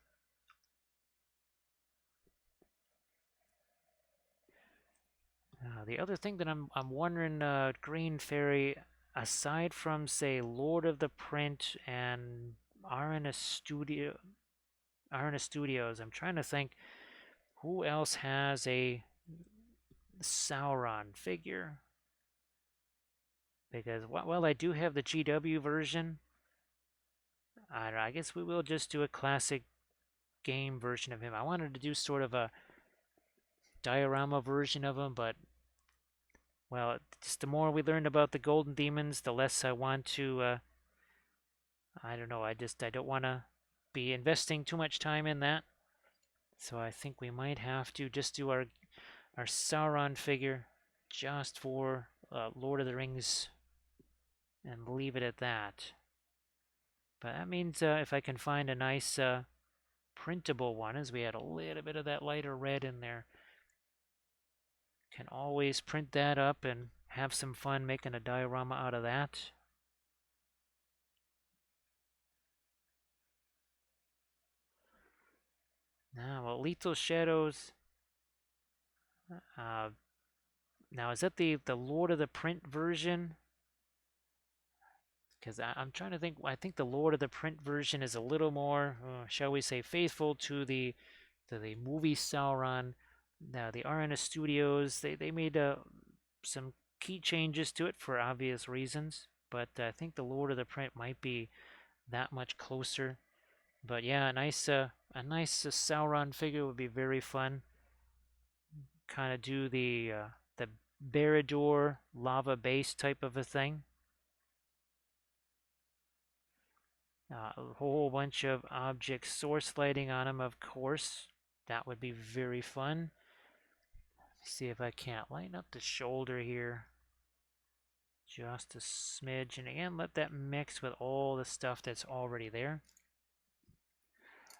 The other thing that I'm wondering, Green Fairy, aside from say Lord of the Print and RNS Studios, I'm trying to think who else has a Sauron figure. Because well, I do have the GW version. I guess we will just do a classic game version of him. I wanted to do sort of a diorama version of him, but well, just the more we learn about the Golden Demons, the less I want to. I don't know. I don't want to be investing too much time in that. So I think we might have to just do our Sauron figure just for Lord of the Rings and leave it at that. But that means if I can find a nice printable one, as we had a little bit of that lighter red in there, can always print that up and have some fun making a diorama out of that. Now, well, Lethal Shadows. Uh, Now, is that the Lord of the Print version? Because I'm trying to think. I think the Lord of the Print version is a little more, shall we say, faithful to the movie Sauron. Now, the RNS Studios they made some key changes to it for obvious reasons, but I think the Lord of the Print might be that much closer. But yeah, a nice Sauron figure would be very fun. Kind of do the Barad-dûr lava base type of a thing. A whole bunch of object source lighting on them, of course. That would be very fun. See if I can't lighten up the shoulder here. Just a smidge. And again, let that mix with all the stuff that's already there.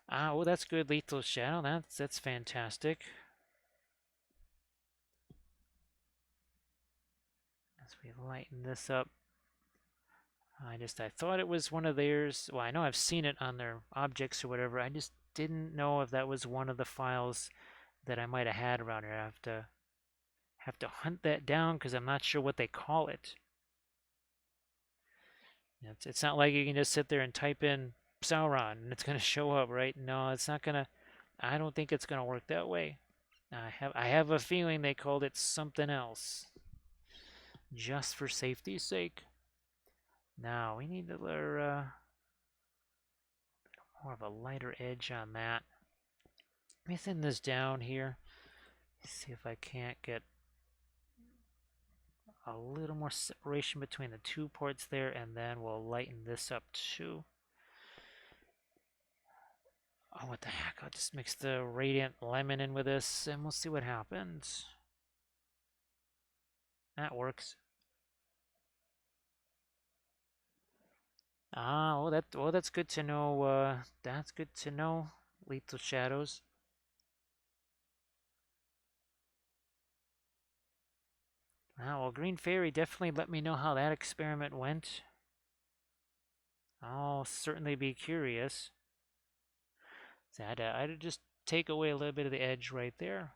Oh, that's good. Lethal Shadow. That's fantastic. As we lighten this up. I thought it was one of theirs. Well, I know I've seen it on their objects or whatever. I just didn't know if that was one of the files that I might have had around here. I have to hunt that down because I'm not sure what they call it. It's not like you can just sit there and type in Sauron and it's going to show up, right? No, it's not going to. I don't think it's going to work that way. I have a feeling they called it something else, just for safety's sake. Now we need a little more of a lighter edge on that. Let me thin this down here. See if I can't get a little more separation between the two parts there, and then we'll lighten this up too. Oh, what the heck? I'll just mix the Radiant Lemon in with this, and we'll see what happens. That works. That's good to know. That's good to know. Lethal Shadows. Well, Green Fairy definitely let me know how that experiment went. I'll certainly be curious. So I'd just take away a little bit of the edge right there.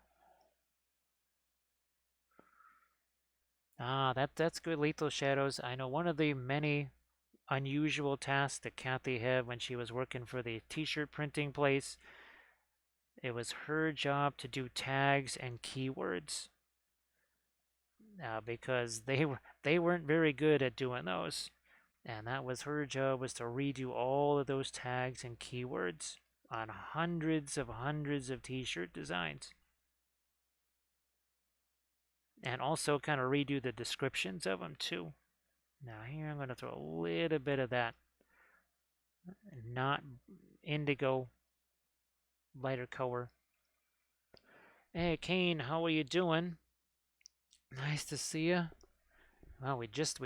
That's good. Lethal Shadows. I know one of the many unusual task that Kathy had when she was working for the t-shirt printing place. It was her job to do tags and keywords because they weren't very good at doing those. And that was her job, was to redo all of those tags and keywords on hundreds of t-shirt designs. And also kind of redo the descriptions of them too. Now here I'm going to throw a little bit of that not indigo lighter color. Hey Kane, how are you doing? Nice to see you. Well, we just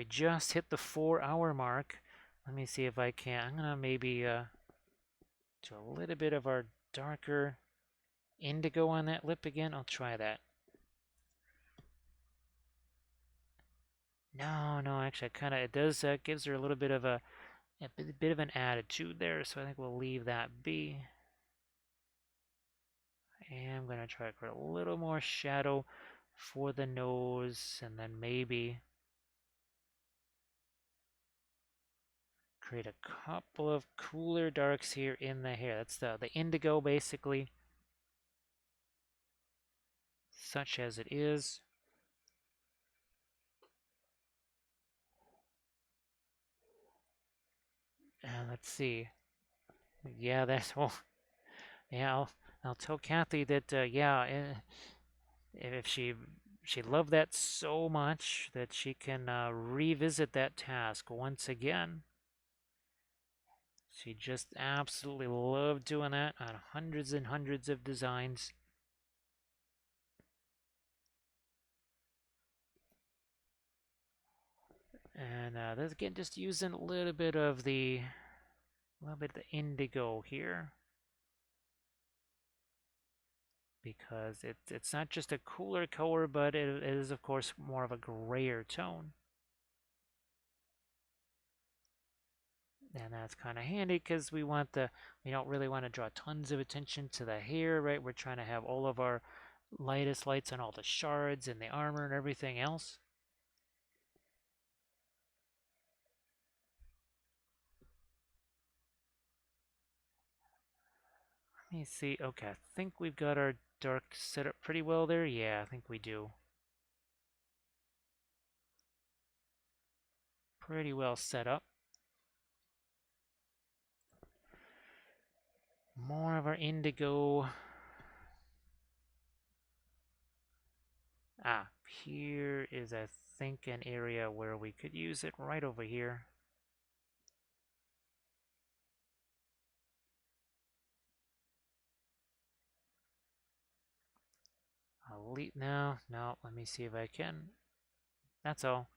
hit the 4 hour mark. Let me see if I can. I'm gonna maybe do a little bit of our darker indigo on that lip again. I'll try that. No, actually, kind of it does gives her a little bit of a bit of an attitude there. So I think we'll leave that be. And I'm gonna try to create a little more shadow for the nose, and then maybe create a couple of cooler darks here in the hair. That's the indigo basically, such as it is. And let's see. Yeah, that's well. Yeah, I'll tell Kathy that. Yeah, if she loved that so much that she can revisit that task once again. She just absolutely loved doing that on hundreds and hundreds of designs. And this again, just using a little bit of the indigo here, because it's not just a cooler color, but it is of course more of a grayer tone. And that's kind of handy because we don't really want to draw tons of attention to the hair, right? We're trying to have all of our lightest lights on all the shards and the armor and everything else. Let me see. Okay, I think we've got our dark set up pretty well there. Yeah, I think we do. Pretty well set up. More of our indigo. Ah, here is, I think, an area where we could use it right over here. No, let me see if I can. That's all.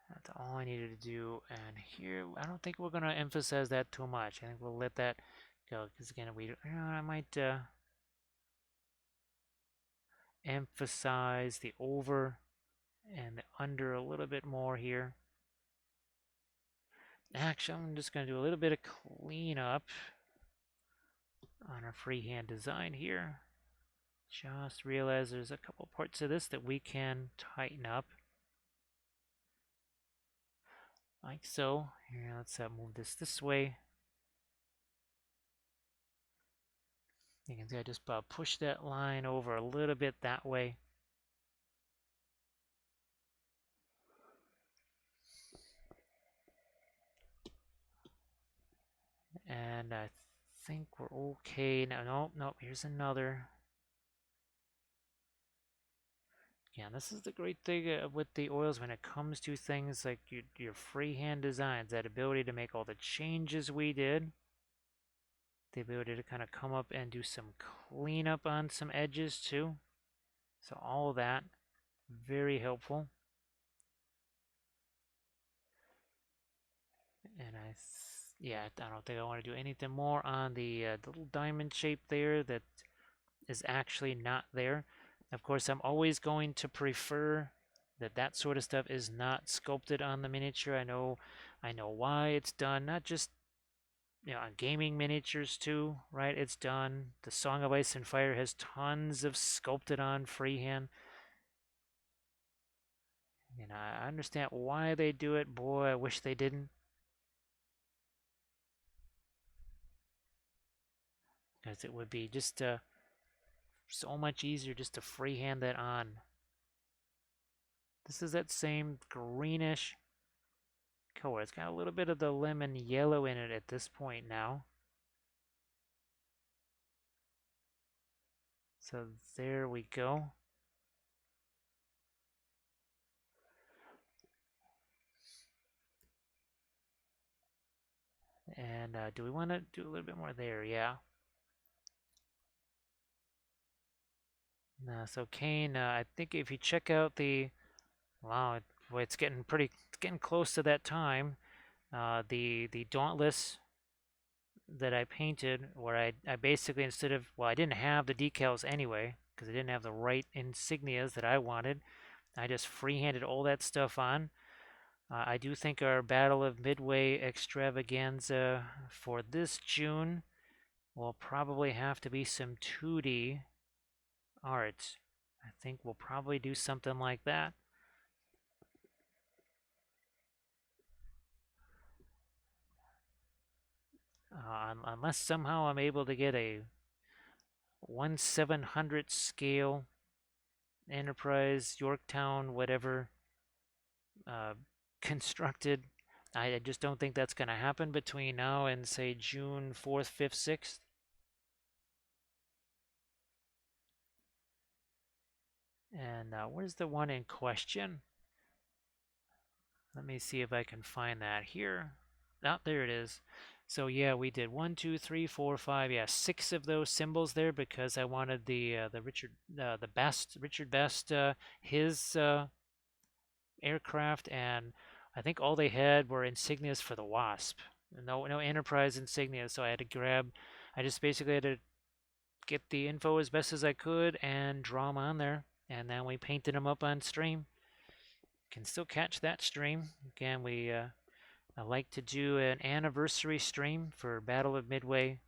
That's all I needed to do. And here, I don't think we're going to emphasize that too much. I think we'll let that go. Because again, I might emphasize the over and the under a little bit more here. Actually, I'm just going to do a little bit of cleanup on our freehand design here. Just realize there's a couple parts of this that we can tighten up. Like so. Here, let's move this way. You can see I just push that line over a little bit that way. And I think we're okay. No, here's another. Yeah, this is the great thing with the oils when it comes to things like your freehand designs, that ability to make all the changes we did. The ability to kind of come up and do some cleanup on some edges too. So all of that, very helpful. And yeah, I don't think I want to do anything more on the little diamond shape there that is actually not there. Of course, I'm always going to prefer that sort of stuff is not sculpted on the miniature. I know why it's done, not just on gaming miniatures too, right? It's done. The Song of Ice and Fire has tons of sculpted on freehand. And I understand why they do it. Boy, I wish they didn't. Because it would be just so much easier just to freehand that on. This is that same greenish color. It's got a little bit of the lemon yellow in it at this point now. So there we go. And do we want to do a little bit more there? Yeah. So Kane, I think if you check out the, wow, boy, it's getting close to that time. The Dauntless that I painted, where I basically instead of, well, I didn't have the decals anyway because I didn't have the right insignias that I wanted. I just freehanded all that stuff on. I do think our Battle of Midway extravaganza for this June will probably have to be some 2D art. I think we'll probably do something like that. Unless somehow I'm able to get a 1/700 scale Enterprise, Yorktown, whatever, uh, constructed. I just don't think that's going to happen between now and, say, June 4th, 5th, 6th. And where's the one in question? Let me see if I can find that here. Oh, there it is. So yeah, we did 1, 2, 3, 4, 5, yeah, 6 of those symbols there because I wanted the Richard Best, his aircraft, and I think all they had were insignias for the Wasp. No Enterprise insignias, so I had to grab. I just basically had to get the info as best as I could and draw them on there, and then we painted them up on stream. Can still catch that stream. Again, I like to do an anniversary stream for Battle of Midway.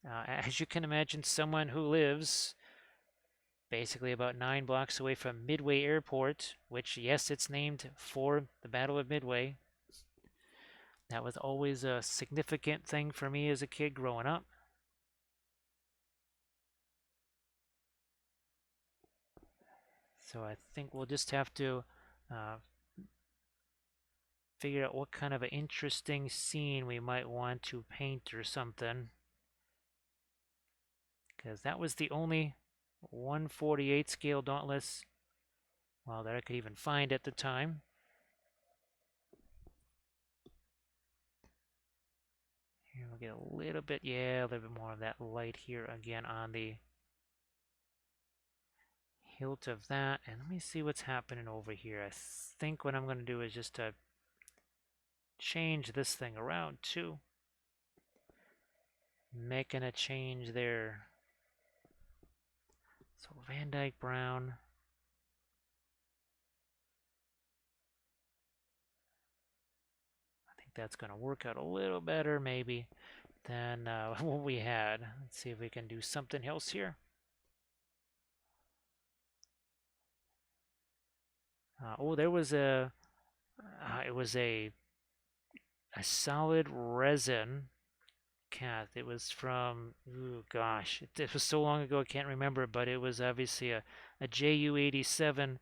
As you can imagine, someone who lives basically about 9 blocks away from Midway Airport, which, yes, it's named for the Battle of Midway. That was always a significant thing for me as a kid growing up. So I think we'll just have to uh, figure out what kind of an interesting scene we might want to paint or something. Because that was the only 1/48 scale Dauntless, well, that I could even find at the time. Here we'll get a little bit, yeah, a little bit more of that light here again on the hilt of that. And let me see what's happening over here. I think what I'm going to do is just to change this thing around too. Making a change there. So Van Dyke Brown. I think that's going to work out a little better maybe than what we had. Let's see if we can do something else here. Oh, there was it was a solid resin cast. It was from, ooh, gosh, it was so long ago I can't remember, but it was obviously a JU-87,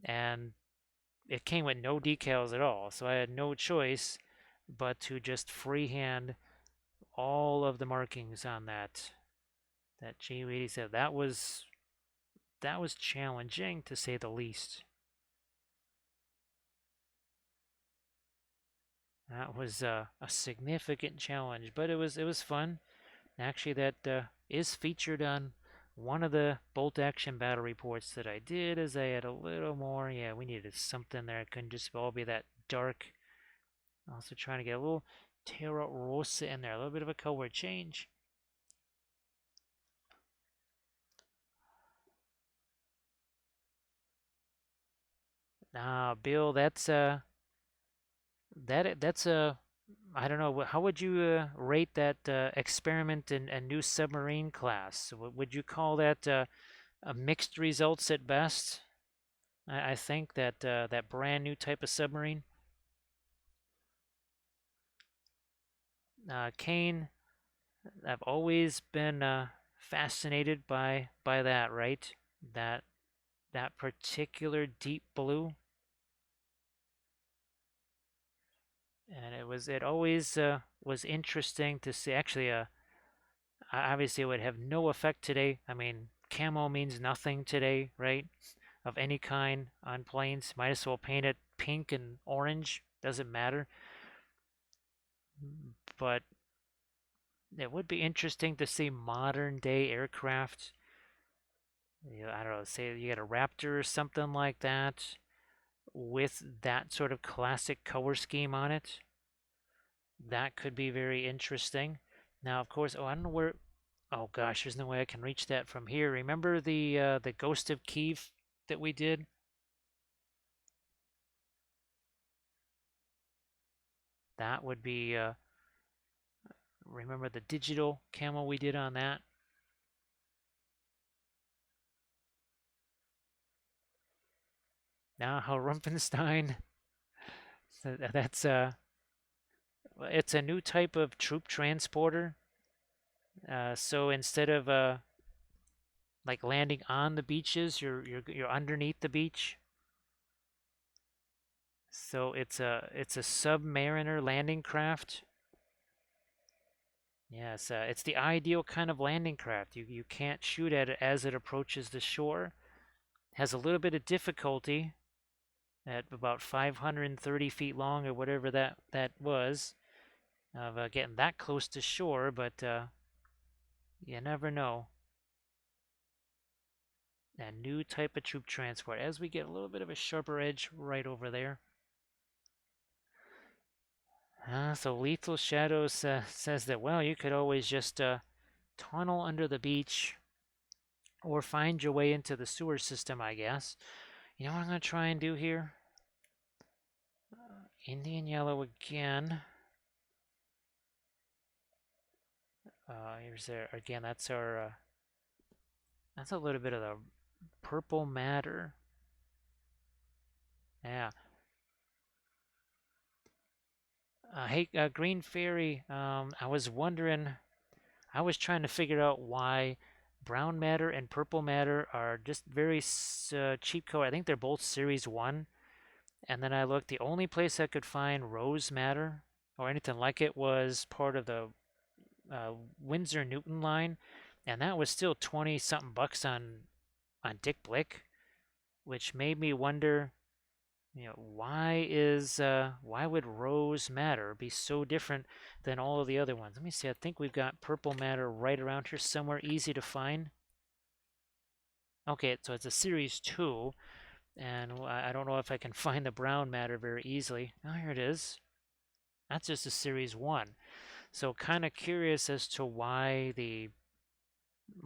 and it came with no decals at all, so I had no choice but to just freehand all of the markings on that JU-87. That was challenging to say the least. That was a significant challenge, but it was fun. Actually, that is featured on one of the bolt action battle reports that I did, as I had a little more. Yeah, we needed something there. It couldn't just all be that dark. Also trying to get a little Terra Rosa in there, a little bit of a color change. Bill, that's a, I don't know. How would you rate that experiment in a new submarine class? Would you call that mixed results at best. I think that that brand new type of submarine, Kane, I've always been fascinated by that, right? That that particular deep blue, and it always was interesting to see. Actually, obviously it would have no effect today. I mean, camo means nothing today, right? Of any kind on planes. Might as well paint it pink and orange. Doesn't matter. But it would be interesting to see modern day aircraft. I don't know, say you get a Raptor or something like that with that sort of classic color scheme on it. That could be very interesting. Now, of course, I don't know where. Oh gosh, there's no way I can reach that from here. Remember the Ghost of Kiev that we did? That would be. Remember the digital camo we did on that? Now, how Rumpenstein. That's it's a new type of troop transporter. So instead of like landing on the beaches, you're underneath the beach. So it's a submariner landing craft. Yes, it's the ideal kind of landing craft. You can't shoot at it as it approaches the shore. Has a little bit of difficulty at about 530 feet long or whatever that was of getting that close to shore, but you never know. A new type of troop transport as we get a little bit of a sharper edge right over there. So Lethal Shadows says that, well, you could always just tunnel under the beach or find your way into the sewer system, I guess. You know what I'm going to try and do here? Indian yellow again. Here's there again. That's our. That's a little bit of the purple matter. Yeah. Hey, Green Fairy. I was wondering. I was trying to figure out why brown matter and purple matter are just very cheap color. I think they're both Series 1. And then I looked, the only place I could find rose matter or anything like it was part of the Windsor Newton line. And that was still 20 something bucks on Dick Blick, which made me wonder, why would rose matter be so different than all of the other ones? Let me see. I think we've got purple matter right around here somewhere, easy to find. Okay, so it's a series 2, and I don't know if I can find the brown matter very easily. Oh, here it is. That's just a series 1. So kind of curious as to why the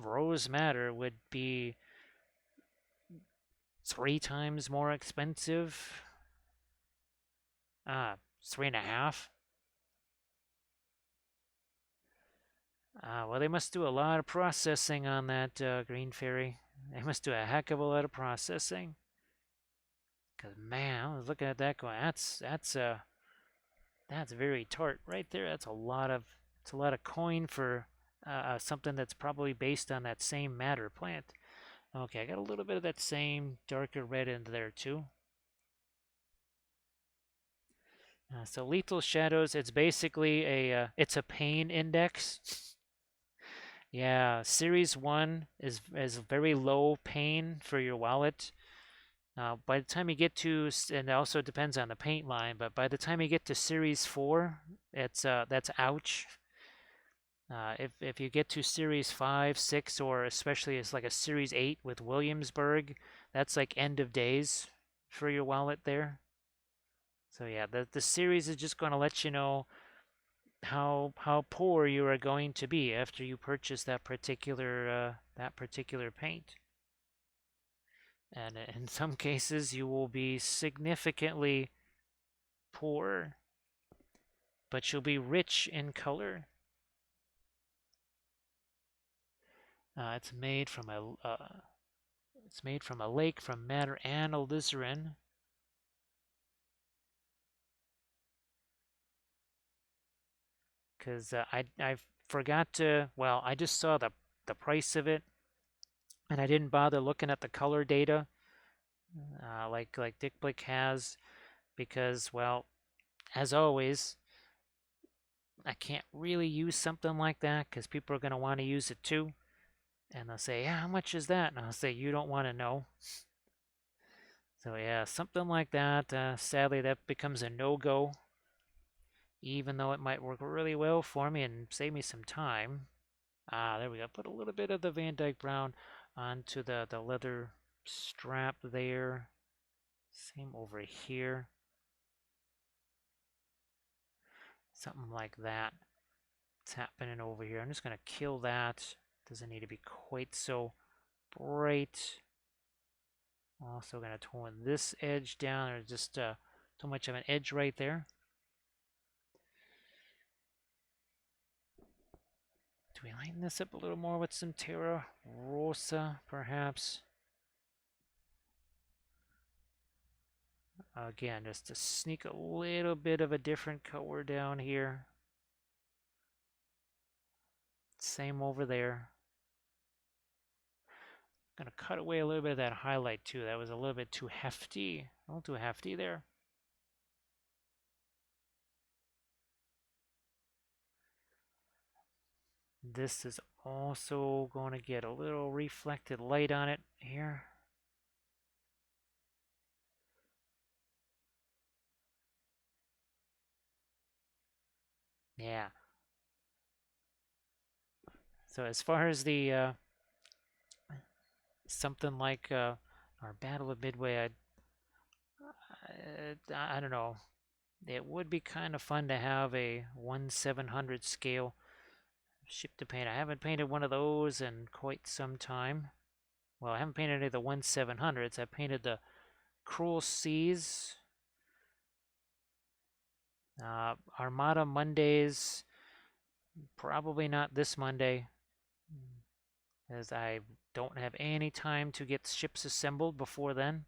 rose matter would be 3 times more expensive. 3.5. Well, they must do a lot of processing on that Green Fairy. They must do a heck of a lot of processing. Cause man, I was looking at that going, that's very tart right there. It's a lot of coin for something that's probably based on that same matter plant. Okay, I got a little bit of that same darker red in there too. So Lethal Shadows, it's basically it's a pain index. Yeah, Series 1 is very low pain for your wallet. By the time you get to, and it also depends on the paint line, but by the time you get to Series 4, that's ouch. If you get to Series 5, 6, or especially it's like a Series 8 with Williamsburg, that's like end of days for your wallet there. So yeah, the series is just going to let you know how poor you are going to be after you purchase that particular paint. And in some cases, you will be significantly poor, but you'll be rich in color. It's made from It's made from a lake, from matter and alizarin. Because I forgot to, well, I just saw the price of it, and I didn't bother looking at the color data like Dick Blick has, because, well, as always, I can't really use something like that because people are going to want to use it too. And they'll say, yeah, how much is that? And I'll say, you don't want to know. So yeah, something like that. Sadly, that becomes a no-go, even though it might work really well for me and save me some time. There we go. Put a little bit of the Van Dyke Brown onto the leather strap there. Same over here. Something like that. It's happening over here. I'm just going to kill that. Doesn't need to be quite so bright. Also going to tone this edge down. There's just too much of an edge right there. Do we lighten this up a little more with some Terra Rosa, perhaps? Again, just to sneak a little bit of a different color down here. Same over there. I'm going to cut away a little bit of that highlight too. That was a little bit too hefty. A little too hefty there. This is also going to get a little reflected light on it here. Yeah. So as far as the something like our Battle of Midway, I don't know. It would be kind of fun to have a 1/700 scale ship to paint. I haven't painted one of those in quite some time. Well, I haven't painted any of the 1/700s. I painted the Cruel Seas, Armada Mondays. Probably not this Monday, as I don't have any time to get ships assembled before then.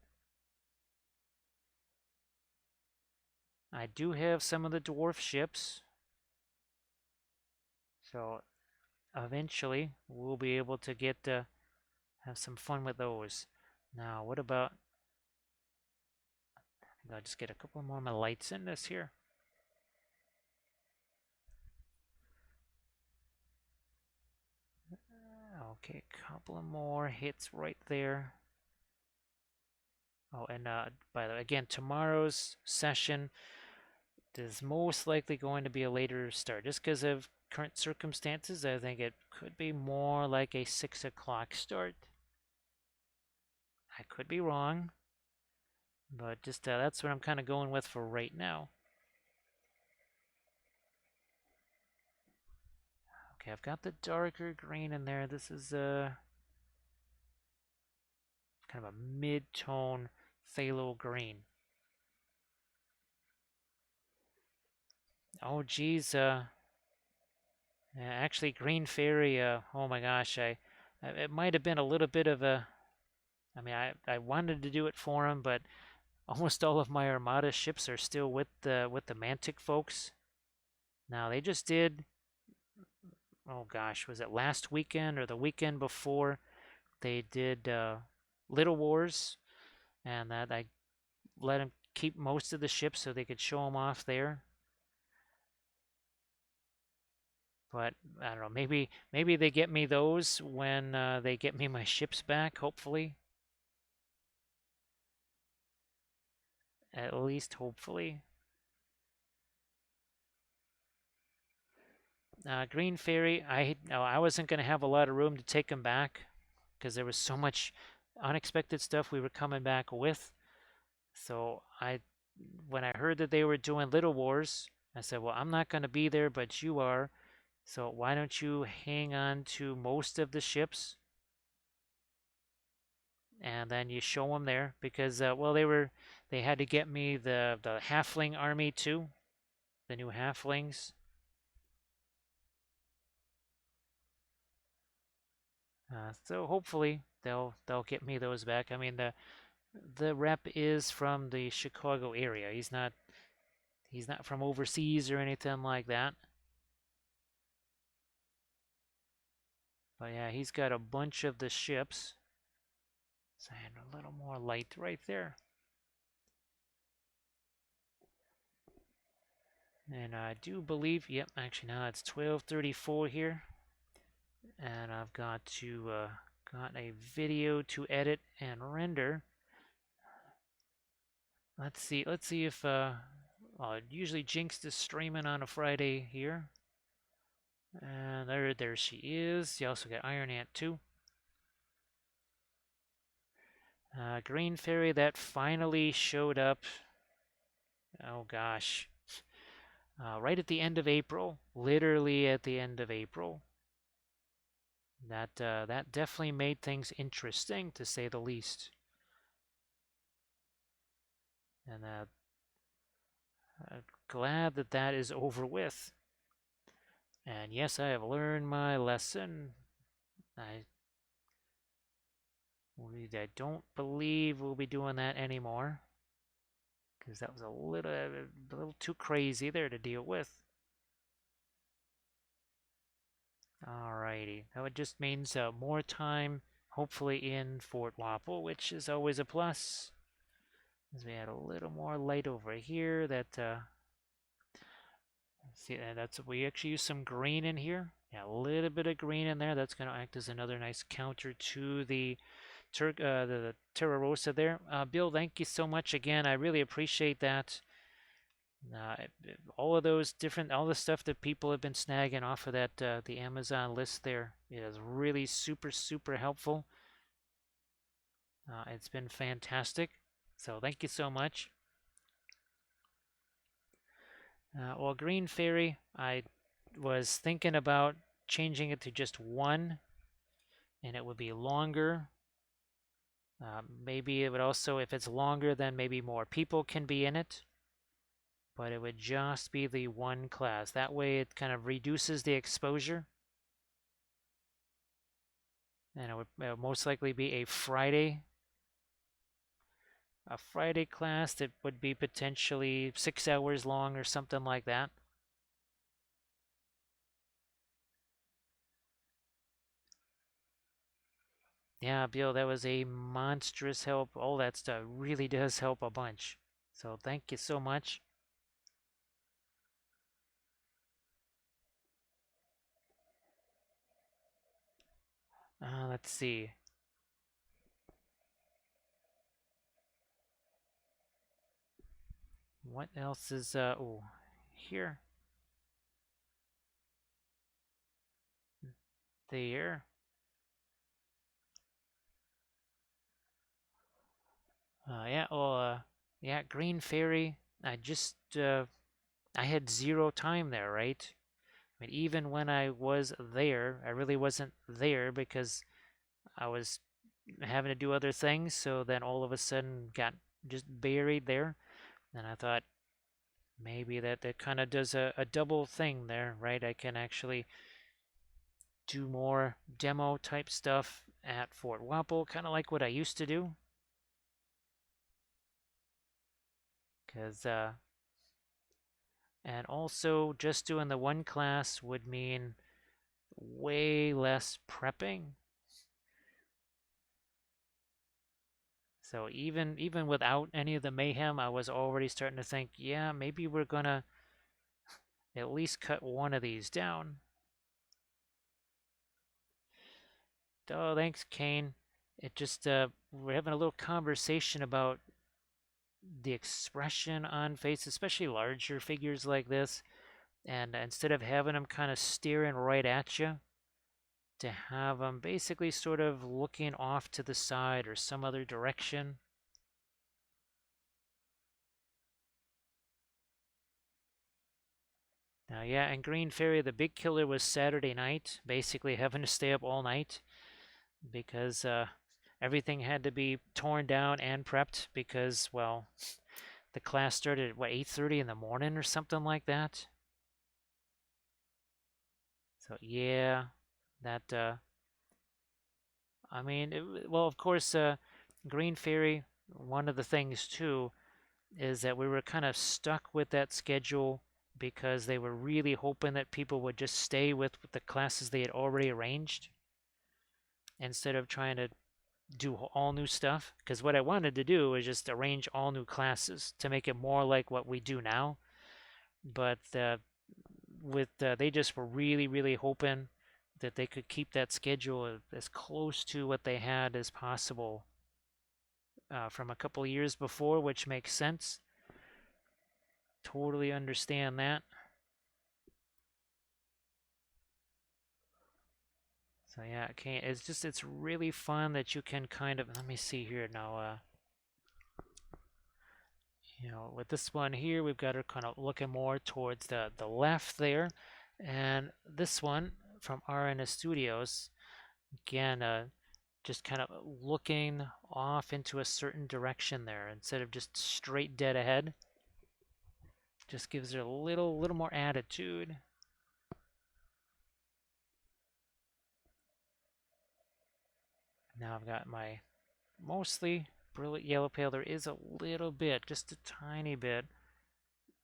I do have some of the dwarf ships, so eventually we'll be able to get have some fun with those. Now, what about? I'll just get a couple more of my lights in this here. Okay, a couple of more hits right there. Oh, and by the way, again, tomorrow's session is most likely going to be a later start, just because of current circumstances. I think it could be more like a 6 o'clock start. I could be wrong, but just that's what I'm kind of going with for right now. Okay, I've got the darker green in there. This is kind of a mid-tone phthalo green. Oh, geez. Actually, Green Fairy. Oh my gosh, it might have been a little bit of a. I mean, I wanted to do it for him, but almost all of my Armada ships are still with the Mantic folks. Now they just did. Oh gosh, was it last weekend or the weekend before? They did Little Wars, and that I let them keep most of the ships so they could show them off there. But I don't know. Maybe they get me those when they get me my ships back. Hopefully, at least hopefully. Green Fairy. I wasn't gonna have a lot of room to take them back because there was so much unexpected stuff we were coming back with. So when I heard that they were doing Little Wars, I said, well, I'm not gonna be there, but you are. So why don't you hang on to most of the ships, and then you show them there because well they had to get me the halfling army too, the new halflings. So hopefully they'll get me those back. I mean the rep is from the Chicago area. He's not from overseas or anything like that. But yeah, he's got a bunch of the ships. So I had a little more light right there. And I do believe, yep, actually now it's 12:34 here. And I've got a video to edit and render. Let's see if usually Jinx is streaming on a Friday here. And there she is. You also got Iron Ant too. Green Fairy that finally showed up. Oh gosh. Right at the end of April, literally at the end of April. That definitely made things interesting to say the least. And glad that that is over with. And yes, I have learned my lesson. I I don't believe we'll be doing that anymore, because that was a little too crazy there to deal with. Alrighty, that just means more time, hopefully in Fort Wapple, which is always a plus. As we add a little more light over here, that see, we actually use some green in here. Yeah, a little bit of green in there. That's going to act as another nice counter to the the Terra Rosa there. Bill, thank you so much again. I really appreciate that. Uh, all of those different, all the stuff that people have been snagging off of that the Amazon list there is really super helpful. It's been fantastic. So thank you so much. Well, Green Fairy, I was thinking about changing it to just one, and it would be longer. Maybe it would also, if it's longer, then maybe more people can be in it. But it would just be the one class. That way it kind of reduces the exposure. And it would most likely be a Friday class that would be potentially 6 hours long or something like that. Yeah, Bill, that was a monstrous help. All that stuff really does help a bunch. So thank you so much. Let's see. What else is, oh, here. There. Yeah, well, yeah, Green Fairy. I had zero time there, right? I mean, even when I was there, I really wasn't there because I was having to do other things. So then all of a sudden got just buried there. And I thought maybe that kind of does a double thing there, right? I can actually do more demo type stuff at Fort Wapple, kind of like what I used to do. Because, and also just doing the one class would mean way less prepping. So even without any of the mayhem, I was already starting to think, yeah, maybe we're gonna at least cut one of these down. Oh, thanks, Kane. It just we're having a little conversation about the expression on face, especially larger figures like this. And instead of having them kind of staring right at you, to have them basically sort of looking off to the side or some other direction. Now, yeah, and Green Fairy, the big killer was Saturday night, basically having to stay up all night because everything had to be torn down and prepped because, well, the class started at, what, 8:30 in the morning or something like that. So, yeah, that I mean, well, of course, Green Fairy, one of the things too is that we were kind of stuck with that schedule because they were really hoping that people would just stay with the classes they had already arranged instead of trying to do all new stuff. Because what I wanted to do was just arrange all new classes to make it more like what we do now. But they just were really, really hoping that they could keep that schedule as close to what they had as possible from a couple of years before, which makes sense. Totally understand that. So yeah, okay, it's really fun that you can kind of, let me see here now, with this one here, we've got her kind of looking more towards the left there. And this one from RNS Studios, again, just kind of looking off into a certain direction there instead of just straight dead ahead. Just gives her a little more attitude. Now I've got my mostly brilliant yellow pale. There is a little bit, just a tiny bit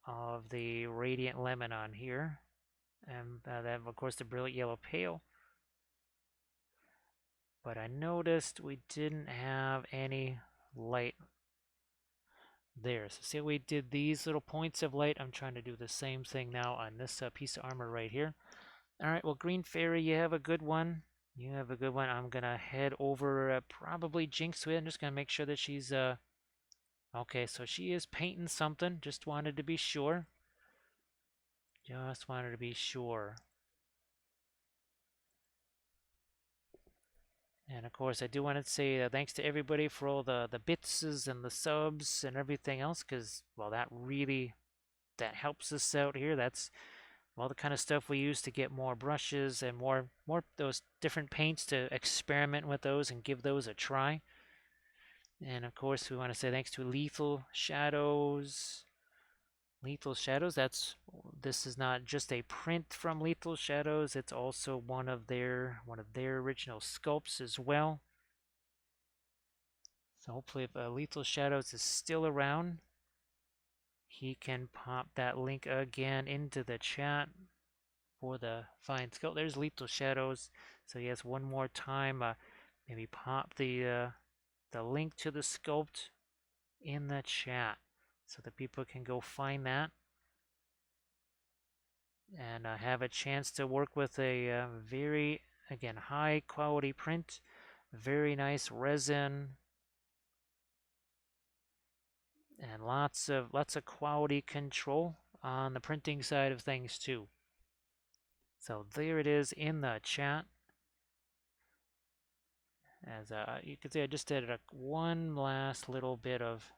of the radiant lemon on here. And then, of course, the brilliant yellow pale. But I noticed we didn't have any light there. So see how we did these little points of light? I'm trying to do the same thing now on this piece of armor right here. All right, well, Green Fairy, you have a good one. You have a good one. I'm going to head over probably Jinx with it. I'm just going to make sure that she's... Okay, so she is painting something. Just wanted to be sure. Just wanted to be sure. And of course, I do want to say thanks to everybody for all the bits and the subs and everything else, because, well, that helps us out here. That's all the kind of stuff we use to get more brushes and more those different paints to experiment with those and give those a try. And of course, we want to say thanks to Lethal Shadows. Lethal Shadows, this is not just a print from Lethal Shadows, it's also one of their original sculpts as well. So hopefully if Lethal Shadows is still around, he can pop that link again into the chat for the fine sculpt. There's Lethal Shadows. So yes, one more time, maybe pop the link to the sculpt in the chat so that people can go find that and have a chance to work with a very, again, high quality print, very nice resin, and lots of quality control on the printing side of things too. So there it is in the chat. As you can see, I just did one last little bit of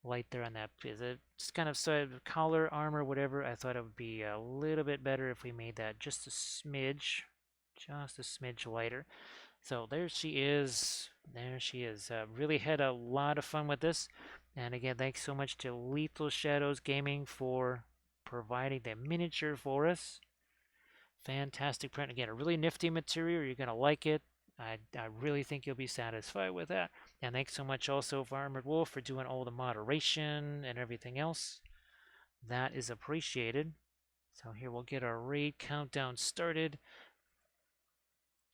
light there on that piece. It just kind of sort of collar, armor, whatever. I thought it would be a little bit better if we made that just a smidge lighter. So there she is. There she is. Really had a lot of fun with this. And again, thanks so much to Lethal Shadows Gaming for providing the miniature for us. Fantastic print. Again, a really nifty material. You're going to like it. I really think you'll be satisfied with that. And thanks so much also for Armored Wolf for doing all the moderation and everything else. That is appreciated. So here we'll get our raid countdown started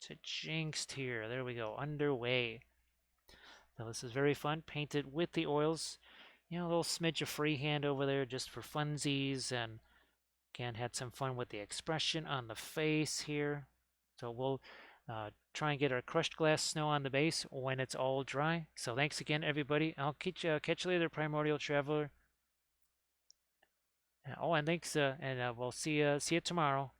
to Jinxed here. There we go, underway. So this is very fun. Painted with the oils. A little smidge of freehand over there just for funsies. And again, had some fun with the expression on the face here. So we'll try and get our crushed glass snow on the base when it's all dry. So thanks again, everybody. I'll catch you later, Primordial Traveler. Oh, and thanks, and we'll see you tomorrow.